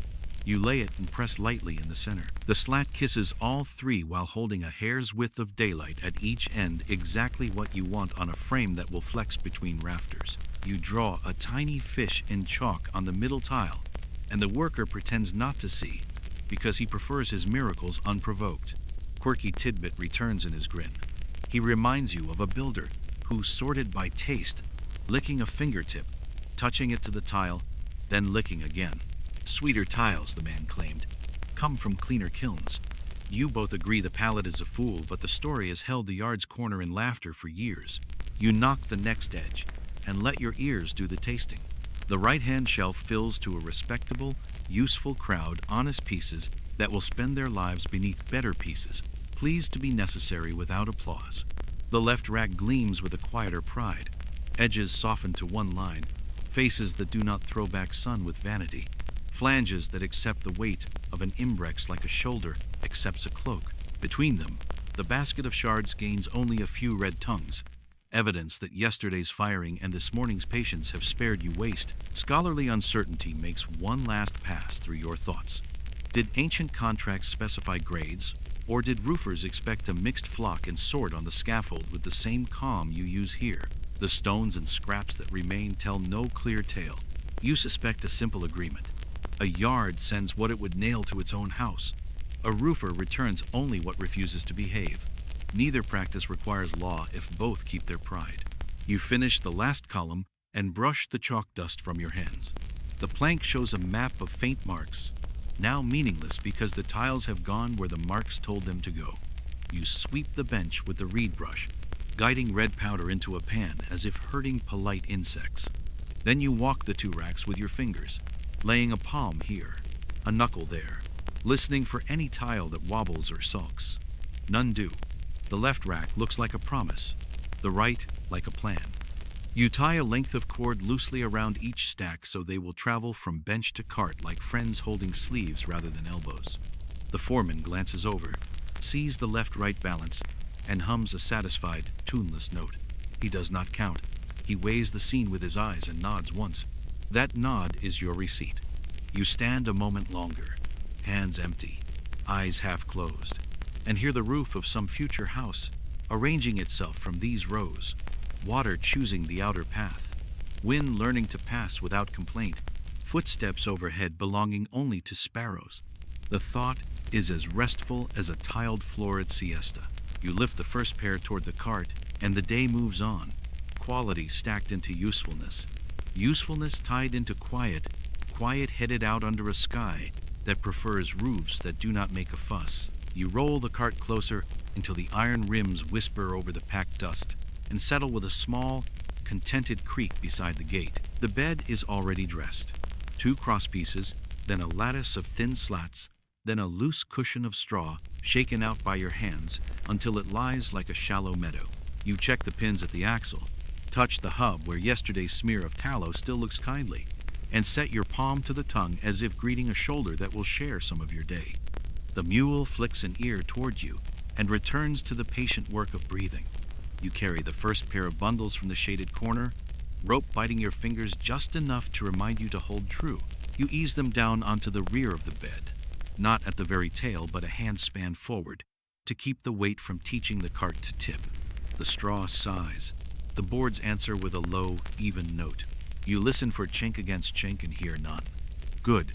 [SPEAKER 1] You lay it and press lightly in the center. The slat kisses all 3 while holding a hair's width of daylight at each end, exactly what you want on a frame that will flex between rafters. You draw a tiny fish in chalk on the middle tile, and the worker pretends not to see because he prefers his miracles unprovoked. Quirky tidbit returns in his grin. He reminds you of a builder who sorted by taste, licking a fingertip, touching it to the tile, then licking again. Sweeter tiles, the man claimed, come from cleaner kilns. You both agree the palate is a fool, but the story has held the yard's corner in laughter for years. You knock the next edge and let your ears do the tasting. The right-hand shelf fills to a respectable, useful crowd, honest pieces that will spend their lives beneath better pieces, pleased to be necessary without applause. The left rack gleams with a quieter pride, edges softened to one line, faces that do not throw back sun with vanity, flanges that accept the weight of an imbrex like a shoulder accepts a cloak. Between them, the basket of shards gains only a few red tongues, evidence that yesterday's firing and this morning's patience have spared you waste. Scholarly uncertainty makes one last pass through your thoughts. Did ancient contracts specify grades, or did roofers expect a mixed flock and sort on the scaffold with the same calm you use here? The stones and scraps that remain tell no clear tale. You suspect a simple agreement. A yard sends what it would nail to its own house. A roofer returns only what refuses to behave. Neither practice requires law if both keep their pride. You finish the last column and brush the chalk dust from your hands. The plank shows a map of faint marks, now meaningless because the tiles have gone where the marks told them to go. You sweep the bench with the reed brush, guiding red powder into a pan as if herding polite insects. Then you walk the 2 racks with your fingers, laying a palm here, a knuckle there, listening for any tile that wobbles or sulks. None do. The left rack looks like a promise, the right like a plan. You tie a length of cord loosely around each stack so they will travel from bench to cart like friends holding sleeves rather than elbows. The foreman glances over, sees the left-right balance, and hums a satisfied, tuneless note. He does not count. He weighs the scene with his eyes and nods once. That nod is your receipt. You stand a moment longer, hands empty, eyes half closed, and hear the roof of some future house arranging itself from these rows. Water choosing the outer path, wind learning to pass without complaint, footsteps overhead belonging only to sparrows. The thought is as restful as a tiled floor at siesta. You lift the first pair toward the cart, and the day moves on. Quality stacked into usefulness, usefulness tied into quiet, quiet headed out under a sky that prefers roofs that do not make a fuss. You roll the cart closer until the iron rims whisper over the packed dust and settle with a small, contented creak beside the gate. The bed is already dressed. 2 crosspieces, then a lattice of thin slats, then a loose cushion of straw shaken out by your hands until it lies like a shallow meadow. You check the pins at the axle, touch the hub where yesterday's smear of tallow still looks kindly, and set your palm to the tongue as if greeting a shoulder that will share some of your day. The mule flicks an ear toward you and returns to the patient work of breathing. You carry the first pair of bundles from the shaded corner, rope biting your fingers just enough to remind you to hold true. You ease them down onto the rear of the bed, not at the very tail but a handspan forward, to keep the weight from teaching the cart to tip. The straw sighs. The boards answer with a low, even note. You listen for chink against chink and hear none. Good.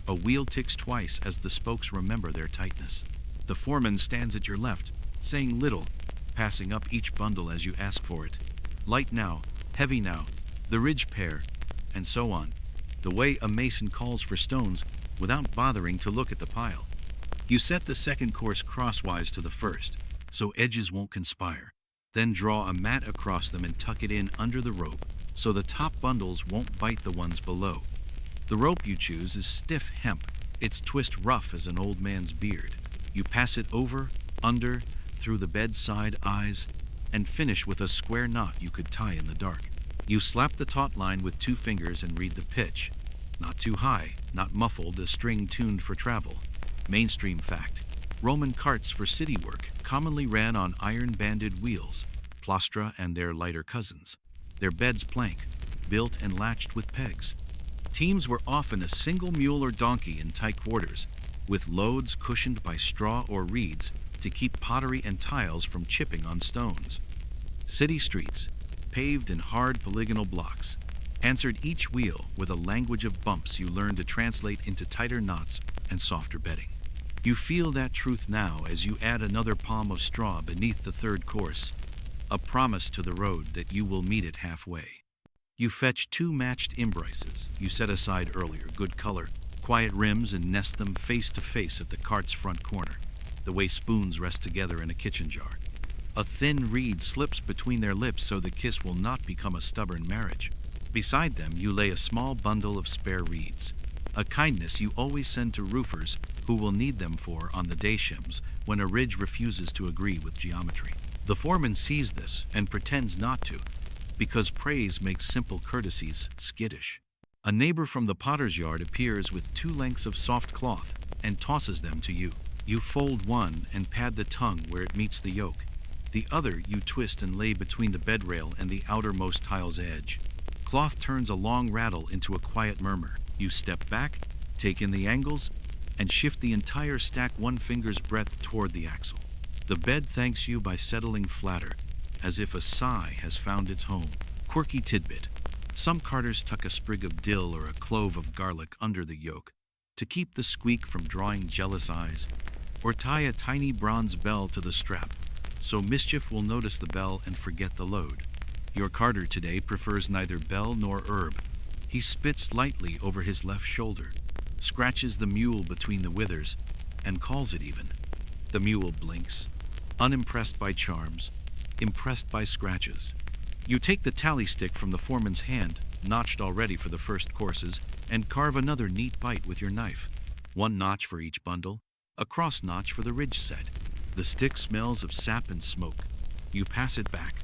[SPEAKER 1] A wheel ticks twice as the spokes remember their tightness. The foreman stands at your left, saying little, passing up each bundle as you ask for it. Light now, heavy now, the ridge pair, and so on, the way a mason calls for stones without bothering to look at the pile. You set the second course crosswise to the first, so edges won't conspire, then draw a mat across them and tuck it in under the rope so the top bundles won't bite the ones below. The rope you choose is stiff hemp, its twist rough as an old man's beard. You pass it over, under, through the bedside eyes, and finish with a square knot you could tie in the dark. You slap the taut line with 2 fingers and read the pitch. Not too high, not muffled, a string tuned for travel. Mainstream fact: Roman carts for city work commonly ran on iron-banded wheels, plaustra and their lighter cousins. Their beds plank, built and latched with pegs. Teams were often a single mule or donkey in tight quarters, with loads cushioned by straw or reeds to keep pottery and tiles from chipping on stones. City streets, paved in hard polygonal blocks, answered each wheel with a language of bumps you learned to translate into tighter knots and softer bedding. You feel that truth now as you add another palm of straw beneath the 3rd course, a promise to the road that you will meet it halfway. You fetch 2 matched imbrices you set aside earlier, good color, quiet rims, and nest them face to face at the cart's front corner, the way spoons rest together in a kitchen jar. A thin reed slips between their lips so the kiss will not become a stubborn marriage. Beside them you lay a small bundle of spare reeds, a kindness you always send to roofers who will need them for on the day shims when a ridge refuses to agree with geometry. The foreman sees this and pretends not to, because praise makes simple courtesies skittish. A neighbor from the potter's yard appears with 2 lengths of soft cloth and tosses them to you. You fold one and pad the tongue where it meets the yoke. The other you twist and lay between the bed rail and the outermost tile's edge. Cloth turns a long rattle into a quiet murmur. You step back, take in the angles, and shift the entire stack 1 finger's breadth toward the axle. The bed thanks you by settling flatter, as if a sigh has found its home. Quirky tidbit: some carters tuck a sprig of dill or a clove of garlic under the yoke to keep the squeak from drawing jealous eyes, or tie a tiny bronze bell to the strap so mischief will notice the bell and forget the load. Your carter today prefers neither bell nor herb. He spits lightly over his left shoulder, scratches the mule between the withers, and calls it even. The mule blinks, unimpressed by charms, impressed by scratches. You take the tally stick from the foreman's hand, notched already for the 1st courses, and carve another neat bite with your knife. 1 notch for each bundle, a cross notch for the ridge set. The stick smells of sap and smoke. You pass it back.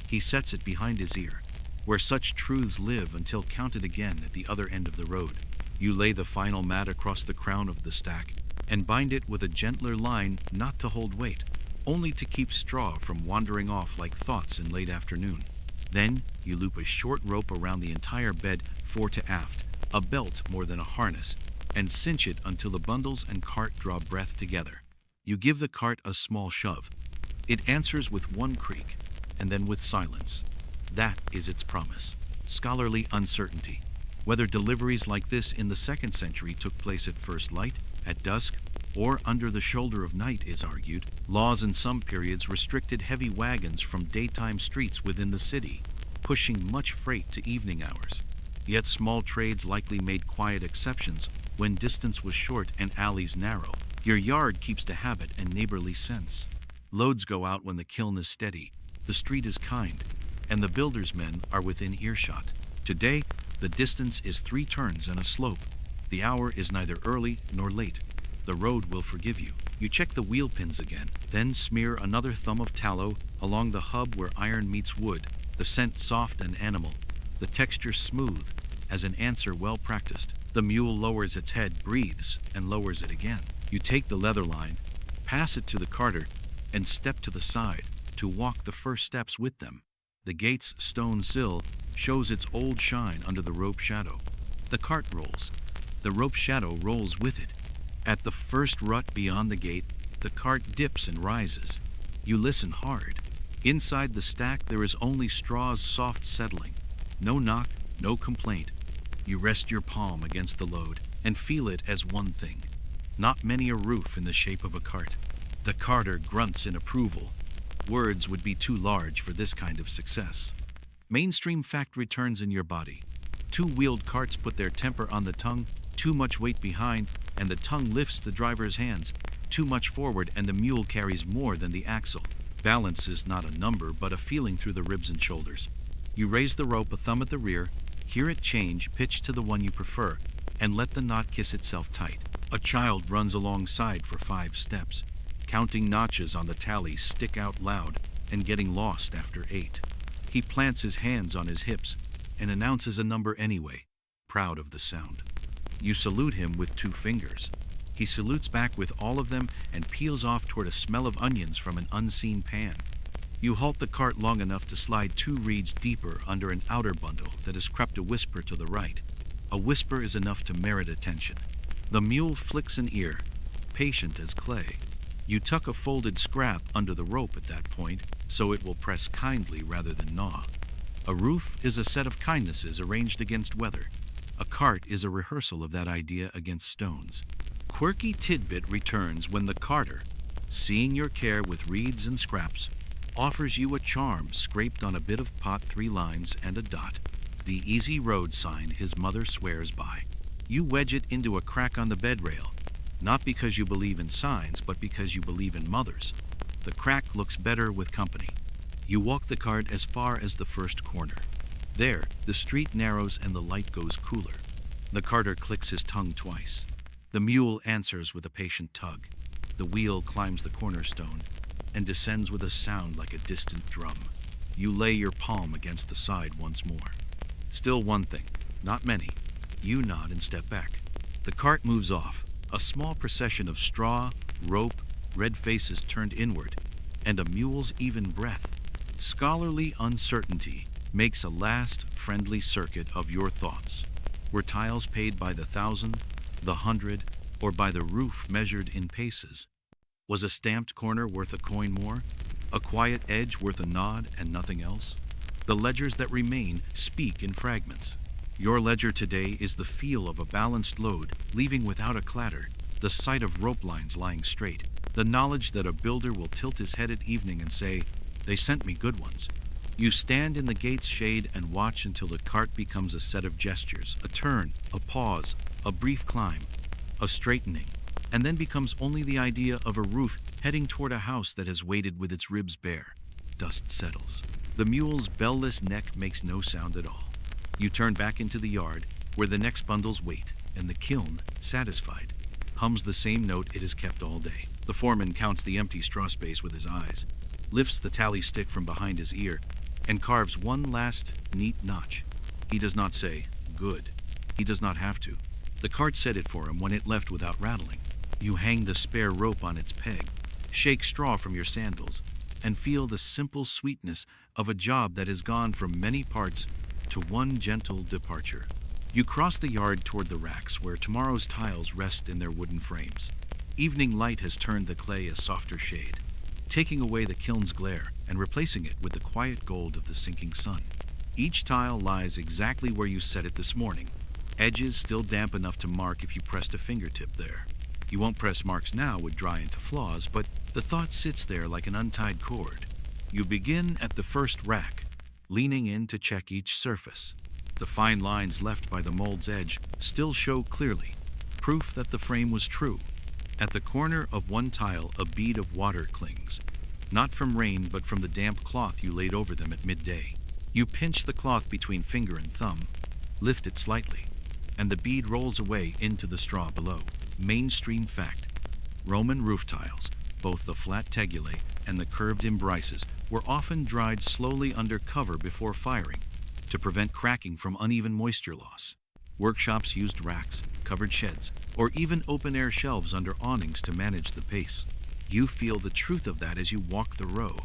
[SPEAKER 1] He sets it behind his ear, where such truths live until counted again at the other end of the road. You lay the final mat across the crown of the stack and bind it with a gentler line, not to hold weight, only to keep straw from wandering off like thoughts in late afternoon. Then you loop a short rope around the entire bed, fore to aft, a belt more than a harness, and cinch it until the bundles and cart draw breath together. You give the cart a small shove. It answers with 1 creak, and then with silence. That is its promise. Scholarly uncertainty. Whether deliveries like this in the 2nd century took place at first light, at dusk, or under the shoulder of night is argued. Laws in some periods restricted heavy wagons from daytime streets within the city, pushing much freight to evening hours. Yet small trades likely made quiet exceptions when distance was short and alleys narrow. Your yard keeps to habit and neighborly sense. Loads go out when the kiln is steady, the street is kind, and the builder's men are within earshot. Today, the distance is 3 turns and a slope. The hour is neither early nor late. The road will forgive you. You check the wheel pins again, then smear another thumb of tallow along the hub where iron meets wood, the scent soft and animal, the texture smooth, as an answer well practiced. The mule lowers its head, breathes, and lowers it again. You take the leather line, pass it to the carter, and step to the side to walk the first steps with them. The gate's stone sill shows its old shine under the rope shadow. The cart rolls. The rope shadow rolls with it. At the first rut beyond the gate, the cart dips and rises. You listen hard. Inside the stack there is only straw's soft settling. No knock, no complaint. You rest your palm against the load and feel it as one thing. Not many a roof in the shape of a cart. The carter grunts in approval. Words would be too large for this kind of success. Mainstream fact returns in your body. 2-wheeled carts put their temper on the tongue, too much weight behind, and the tongue lifts the driver's hands. Too much forward and the mule carries more than the axle. Balance is not a number but a feeling through the ribs and shoulders. You raise the rope a thumb at the rear, hear it change, pitch to the one you prefer, and let the knot kiss itself tight. A child runs alongside for 5 steps, counting notches on the tally stick out loud and getting lost after 8. He plants his hands on his hips and announces a number anyway, proud of the sound. You salute him with 2 fingers. He salutes back with all of them and peels off toward a smell of onions from an unseen pan. You halt the cart long enough to slide 2 reeds deeper under an outer bundle that has crept a whisper to the right. A whisper is enough to merit attention. The mule flicks an ear, patient as clay. You tuck a folded scrap under the rope at that point, so it will press kindly rather than gnaw. A roof is a set of kindnesses arranged against weather. A cart is a rehearsal of that idea against stones. Quirky tidbit returns when the carter, seeing your care with reeds and scraps, offers you a charm scraped on a bit of pot 3 lines and a dot, the easy road sign his mother swears by. You wedge it into a crack on the bed rail, not because you believe in signs, but because you believe in mothers. The crack looks better with company. You walk the cart as far as the first corner. There, the street narrows and the light goes cooler. The carter clicks his tongue twice. The mule answers with a patient tug. The wheel climbs the cornerstone and descends with a sound like a distant drum. You lay your palm against the side once more. Still one thing, not many. You nod and step back. The cart moves off, a small procession of straw, rope, red faces turned inward, and a mule's even breath. Scholarly uncertainty makes a last friendly circuit of your thoughts. Were tiles paid by the 1,000, the 100, or by the roof measured in paces? Was a stamped corner worth a coin more? A quiet edge worth a nod and nothing else? The ledgers that remain speak in fragments. Your ledger today is the feel of a balanced load, leaving without a clatter, the sight of rope lines lying straight, the knowledge that a builder will tilt his head at evening and say, "They sent me good ones." You stand in the gate's shade and watch until the cart becomes a set of gestures, a turn, a pause, a brief climb, a straightening, and then becomes only the idea of a roof heading toward a house that has waited with its ribs bare. Dust settles. The mule's bell-less neck makes no sound at all. You turn back into the yard, where the next bundles wait, and the kiln, satisfied, hums the same note it has kept all day. The foreman counts the empty straw space with his eyes, lifts the tally stick from behind his ear, and carves one last neat notch. He does not say, "Good." He does not have to. The cart said it for him when it left without rattling. You hang the spare rope on its peg, shake straw from your sandals, and feel the simple sweetness of a job that has gone from many parts to one gentle departure. You cross the yard toward the racks where tomorrow's tiles rest in their wooden frames. Evening light has turned the clay a softer shade, taking away the kiln's glare and replacing it with the quiet gold of the sinking sun. Each tile lies exactly where you set it this morning, edges still damp enough to mark if you pressed a fingertip there. You won't press marks now, would dry into flaws, but the thought sits there like an untied cord. You begin at the first rack, leaning in to check each surface. The fine lines left by the mold's edge still show clearly, proof that the frame was true. At the corner of one tile, a bead of water clings, not from rain but from the damp cloth you laid over them at midday. You pinch the cloth between finger and thumb, lift it slightly, and the bead rolls away into the straw below. Mainstream fact: Roman roof tiles, both the flat tegulae and the curved imbrices, were often dried slowly under cover before firing to prevent cracking from uneven moisture loss. Workshops used racks, covered sheds, or even open-air shelves under awnings to manage the pace. You feel the truth of that as you walk the row,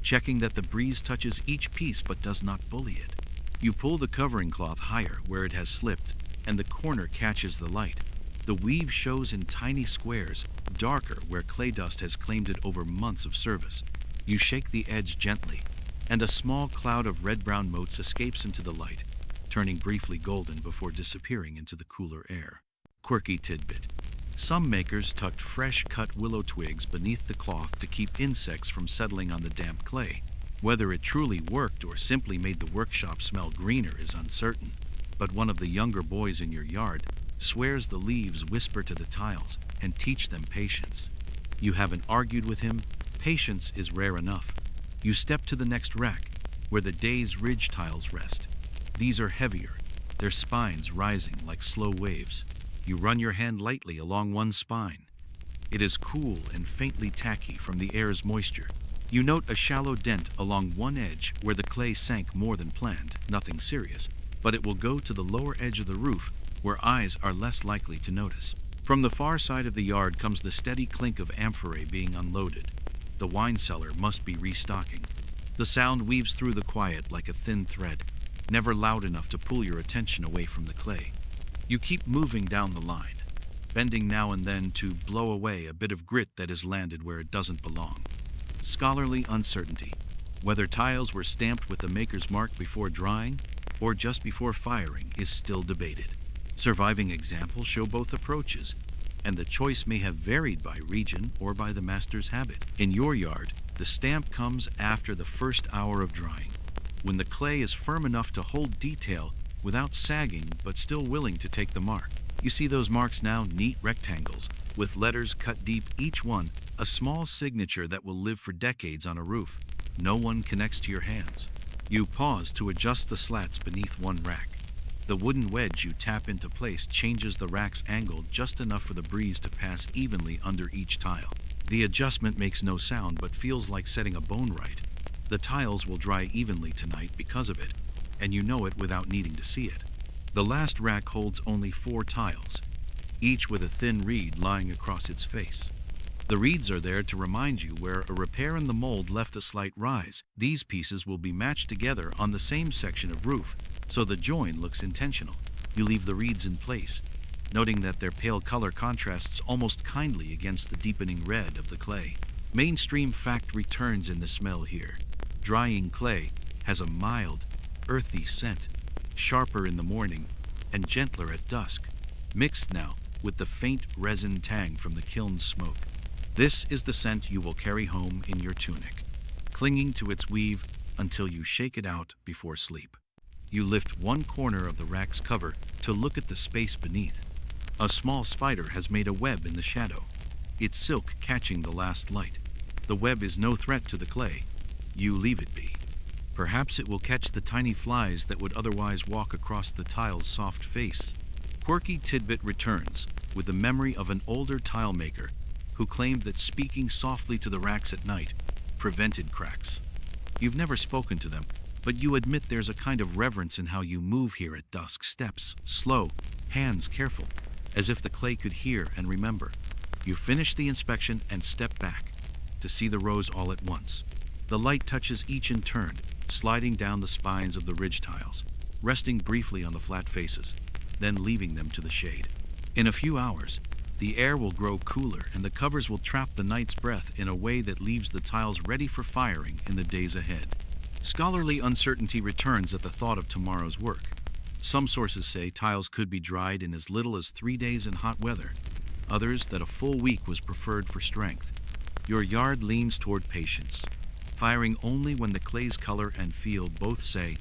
[SPEAKER 1] checking that the breeze touches each piece but does not bully it. You pull the covering cloth higher where it has slipped, and the corner catches the light. The weave shows in tiny squares, darker where clay dust has claimed it over months of service. You shake the edge gently, and a small cloud of red-brown motes escapes into the light, turning briefly golden before disappearing into the cooler air. Quirky tidbit: some makers tucked fresh-cut willow twigs beneath the cloth to keep insects from settling on the damp clay. Whether it truly worked or simply made the workshop smell greener is uncertain, but one of the younger boys in your yard swears the leaves whisper to the tiles and teach them patience. You haven't argued with him. Patience is rare enough. You step to the next rack, where the day's ridge tiles rest. These are heavier, their spines rising like slow waves. You run your hand lightly along one spine. It is cool and faintly tacky from the air's moisture. You note a shallow dent along one edge where the clay sank more than planned, nothing serious, but it will go to the lower edge of the roof where eyes are less likely to notice. From the far side of the yard comes the steady clink of amphorae being unloaded. The wine cellar must be restocking. The sound weaves through the quiet like a thin thread, never loud enough to pull your attention away from the clay. You keep moving down the line, bending now and then to blow away a bit of grit that has landed where it doesn't belong. Scholarly uncertainty, whether tiles were stamped with the maker's mark before drying or just before firing, is still debated. Surviving examples show both approaches, and the choice may have varied by region or by the master's habit. In your yard, the stamp comes after the first hour of drying, when the clay is firm enough to hold detail without sagging but still willing to take the mark. You see those marks now, neat rectangles, with letters cut deep, each one a small signature that will live for decades on a roof. No one connects to your hands. You pause to adjust the slats beneath one rack. The wooden wedge you tap into place changes the rack's angle just enough for the breeze to pass evenly under each tile. The adjustment makes no sound but feels like setting a bone right. The tiles will dry evenly tonight because of it, and you know it without needing to see it. The last rack holds only 4 tiles, each with a thin reed lying across its face. The reeds are there to remind you where a repair in the mold left a slight rise. These pieces will be matched together on the same section of roof, so the join looks intentional. You leave the reeds in place, noting that their pale color contrasts almost kindly against the deepening red of the clay. Mainstream fact returns in the smell here. Drying clay has a mild, earthy scent, sharper in the morning and gentler at dusk, mixed now with the faint resin tang from the kiln's smoke. This is the scent you will carry home in your tunic, clinging to its weave until you shake it out before sleep. You lift one corner of the rack's cover to look at the space beneath. A small spider has made a web in the shadow, its silk catching the last light. The web is no threat to the clay. You leave it be. Perhaps it will catch the tiny flies that would otherwise walk across the tile's soft face. Quirky tidbit returns with the memory of an older tile maker who claimed that speaking softly to the racks at night prevented cracks. You've never spoken to them, but you admit there's a kind of reverence in how you move here at dusk. Steps slow, hands careful, as if the clay could hear and remember. You finish the inspection and step back to see the rows all at once. The light touches each in turn, sliding down the spines of the ridge tiles, resting briefly on the flat faces, then leaving them to the shade. In a few hours, the air will grow cooler and the covers will trap the night's breath in a way that leaves the tiles ready for firing in the days ahead. Scholarly uncertainty returns at the thought of tomorrow's work. Some sources say tiles could be dried in as little as 3 days in hot weather, others that a full week was preferred for strength. Your yard leans toward patience, firing only when the clay's color and feel both say,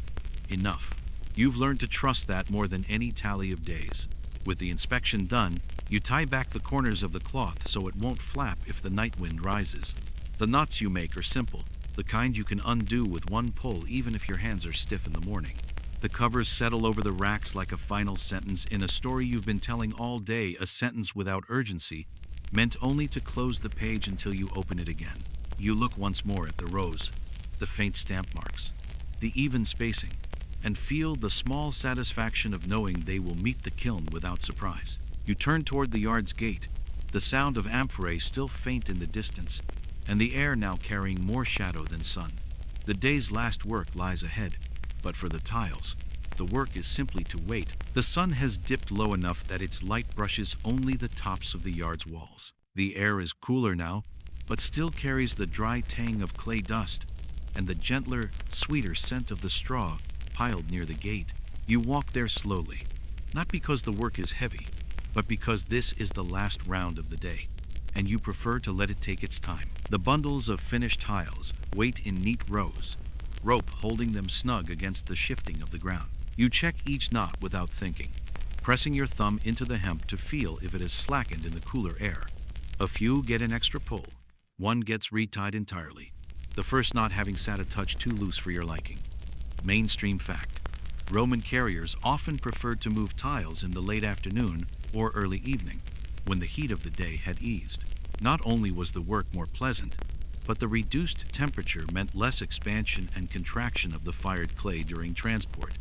[SPEAKER 1] enough. You've learned to trust that more than any tally of days. With the inspection done, you tie back the corners of the cloth so it won't flap if the night wind rises. The knots you make are simple, the kind you can undo with one pull even if your hands are stiff in the morning. The covers settle over the racks like a final sentence in a story you've been telling all day, a sentence without urgency, meant only to close the page until you open it again. You look once more at the rows, the faint stamp marks, the even spacing, and feel the small satisfaction of knowing they will meet the kiln without surprise. You turn toward the yard's gate, the sound of amphorae still faint in the distance, and the air now carrying more shadow than sun. The day's last work lies ahead, but for the tiles, the work is simply to wait. The sun has dipped low enough that its light brushes only the tops of the yard's walls. The air is cooler now, but still carries the dry tang of clay dust and the gentler, sweeter scent of the straw piled near the gate. You walk there slowly, not because the work is heavy, but because this is the last round of the day, and you prefer to let it take its time. The bundles of finished tiles wait in neat rows, rope holding them snug against the shifting of the ground. You check each knot without thinking, pressing your thumb into the hemp to feel if it has slackened in the cooler air. A few get an extra pull. One gets retied entirely, the first knot having sat a touch too loose for your liking. Mainstream fact: Roman carriers often preferred to move tiles in the late afternoon or early evening, when the heat of the day had eased. Not only was the work more pleasant, but the reduced temperature meant less expansion and contraction of the fired clay during transport,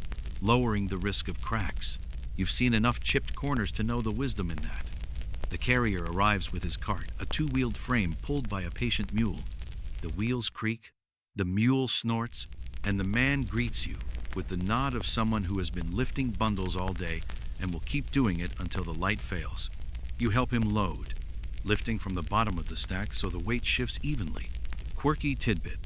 [SPEAKER 1] lowering the risk of cracks. You've seen enough chipped corners to know the wisdom in that. The carrier arrives with his cart, a two-wheeled frame pulled by a patient mule. The wheels creak, the mule snorts, and the man greets you with the nod of someone who has been lifting bundles all day and will keep doing it until the light fails. You help him load, lifting from the bottom of the stack so the weight shifts evenly. Quirky tidbit: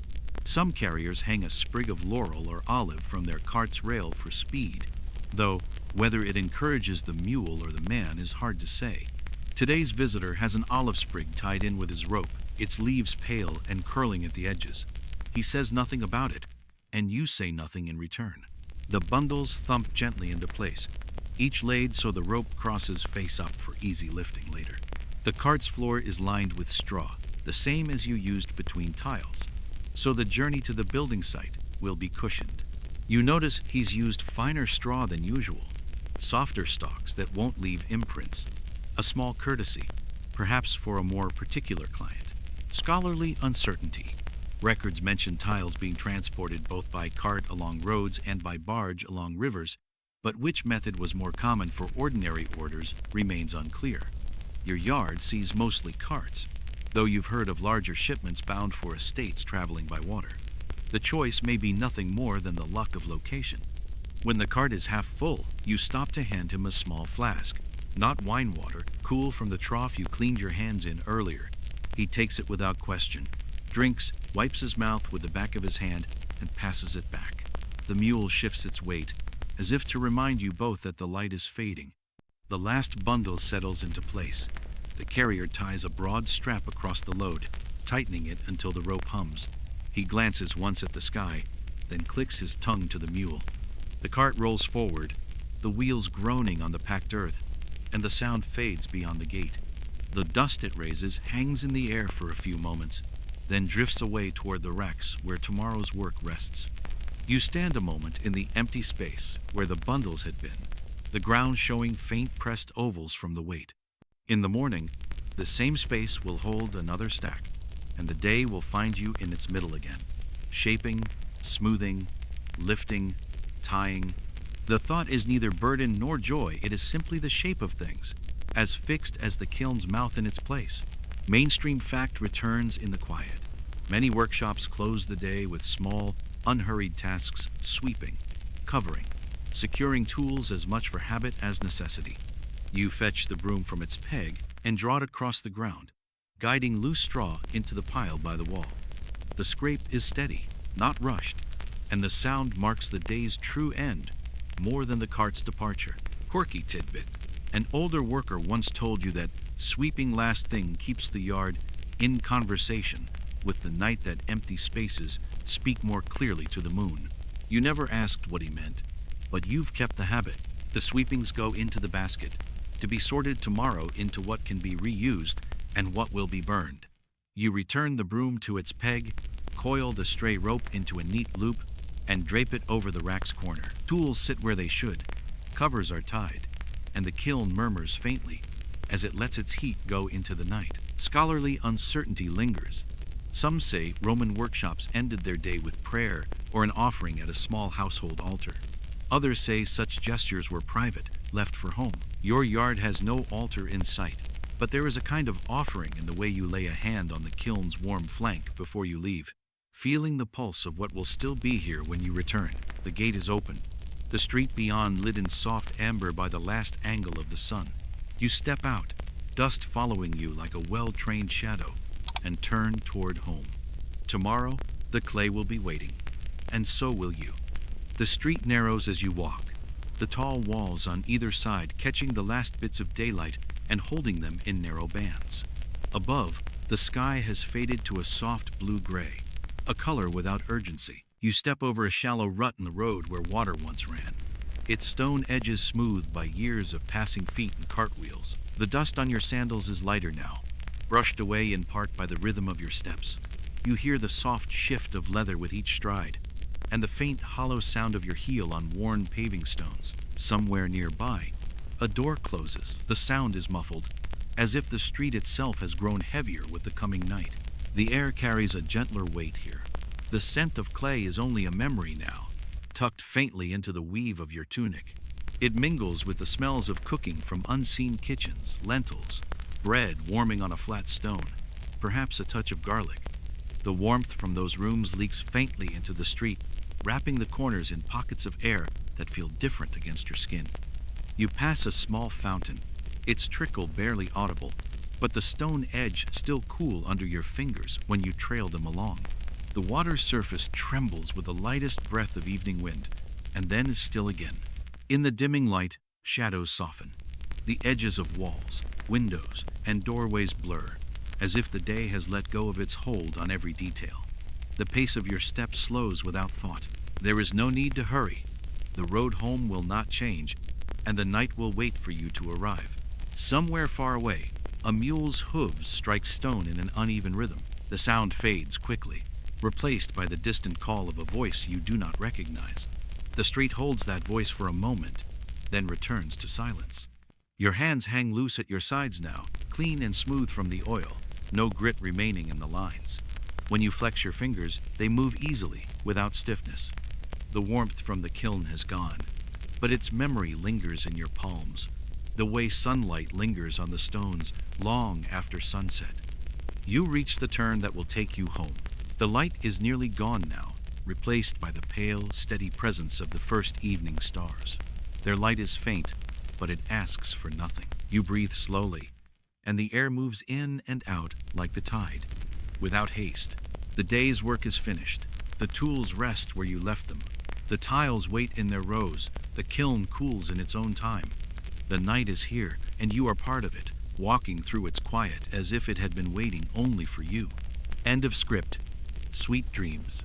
[SPEAKER 1] some carriers hang a sprig of laurel or olive from their cart's rail for speed, though whether it encourages the mule or the man is hard to say. Today's visitor has an olive sprig tied in with his rope, its leaves pale and curling at the edges. He says nothing about it, and you say nothing in return. The bundles thump gently into place, each laid so the rope crosses face up for easy lifting later. The cart's floor is lined with straw, the same as you used between tiles, so the journey to the building site will be cushioned. You notice he's used finer straw than usual, softer stalks that won't leave imprints. A small courtesy, perhaps for a more particular client. Scholarly uncertainty. Records mention tiles being transported both by cart along roads and by barge along rivers, but which method was more common for ordinary orders remains unclear. Your yard sees mostly carts, though you've heard of larger shipments bound for estates traveling by water. The choice may be nothing more than the luck of location. When the cart is half full, you stop to hand him a small flask. Not wine water, cool from the trough you cleaned your hands in earlier. He takes it without question, drinks, wipes his mouth with the back of his hand, and passes it back. The mule shifts its weight, as if to remind you both that the light is fading. The last bundle settles into place. The carrier ties a broad strap across the load, tightening it until the rope hums. He glances once at the sky, then clicks his tongue to the mule. The cart rolls forward, the wheels groaning on the packed earth, and the sound fades beyond the gate. The dust it raises hangs in the air for a few moments, then drifts away toward the racks where tomorrow's work rests. You stand a moment in the empty space where the bundles had been, the ground showing faint pressed ovals from the weight. In the morning, the same space will hold another stack, and the day will find you in its middle again, shaping, smoothing, lifting, tying. The thought is neither burden nor joy, it is simply the shape of things, as fixed as the kiln's mouth in its place. Mainstream fact returns in the quiet. Many workshops close the day with small, unhurried tasks: sweeping, covering, securing tools as much for habit as necessity. You fetch the broom from its peg and draw it across the ground, guiding loose straw into the pile by the wall. The scrape is steady, not rushed, and the sound marks the day's true end more than the cart's departure. Quirky tidbit: an older worker once told you that sweeping last thing keeps the yard in conversation with the night, that empty spaces speak more clearly to the moon. You never asked what he meant, but you've kept the habit. The sweepings go into the basket, to be sorted tomorrow into what can be reused and what will be burned. You return the broom to its peg, coil the stray rope into a neat loop, and drape it over the rack's corner. Tools sit where they should, covers are tied, and the kiln murmurs faintly as it lets its heat go into the night. Scholarly uncertainty lingers. Some say Roman workshops ended their day with prayer or an offering at a small household altar. Others say such gestures were private, left for home. Your yard has no altar in sight, but there is a kind of offering in the way you lay a hand on the kiln's warm flank before you leave, feeling the pulse of what will still be here when you return. The gate is open, the street beyond lit in soft amber by the last angle of the sun. You step out, dust following you like a well-trained shadow, and turn toward home. Tomorrow, the clay will be waiting, and so will you. The street narrows as you walk, the tall walls on either side catching the last bits of daylight and holding them in narrow bands. Above, the sky has faded to a soft blue-gray, a color without urgency. You step over a shallow rut in the road where water once ran, its stone edges smoothed by years of passing feet and cartwheels. The dust on your sandals is lighter now, brushed away in part by the rhythm of your steps. You hear the soft shift of leather with each stride, and the faint hollow sound of your heel on worn paving stones. Somewhere nearby, a door closes. The sound is muffled, as if the street itself has grown heavier with the coming night. The air carries a gentler weight here. The scent of clay is only a memory now, tucked faintly into the weave of your tunic. It mingles with the smells of cooking from unseen kitchens, lentils, bread warming on a flat stone, perhaps a touch of garlic. The warmth from those rooms leaks faintly into the street, wrapping the corners in pockets of air that feel different against your skin. You pass a small fountain, its trickle barely audible, but the stone edge still cool under your fingers when you trail them along. The water's surface trembles with the lightest breath of evening wind, and then is still again. In the dimming light, shadows soften. The edges of walls, windows, and doorways blur, as if the day has let go of its hold on every detail. The pace of your steps slows without thought. There is no need to hurry. The road home will not change, and the night will wait for you to arrive. Somewhere far away, a mule's hooves strike stone in an uneven rhythm. The sound fades quickly, replaced by the distant call of a voice you do not recognize. The street holds that voice for a moment, then returns to silence. Your hands hang loose at your sides now, clean and smooth from the oil, no grit remaining in the lines. When you flex your fingers, they move easily, without stiffness. The warmth from the kiln has gone, but its memory lingers in your palms, the way sunlight lingers on the stones long after sunset. You reach the turn that will take you home. The light is nearly gone now, replaced by the pale, steady presence of the first evening stars. Their light is faint, but it asks for nothing. You breathe slowly, and the air moves in and out like the tide, without haste. The day's work is finished. The tools rest where you left them. The tiles wait in their rows. The kiln cools in its own time. The night is here, and you are part of it, walking through its quiet as if it had been waiting only for you. End of script. Sweet dreams.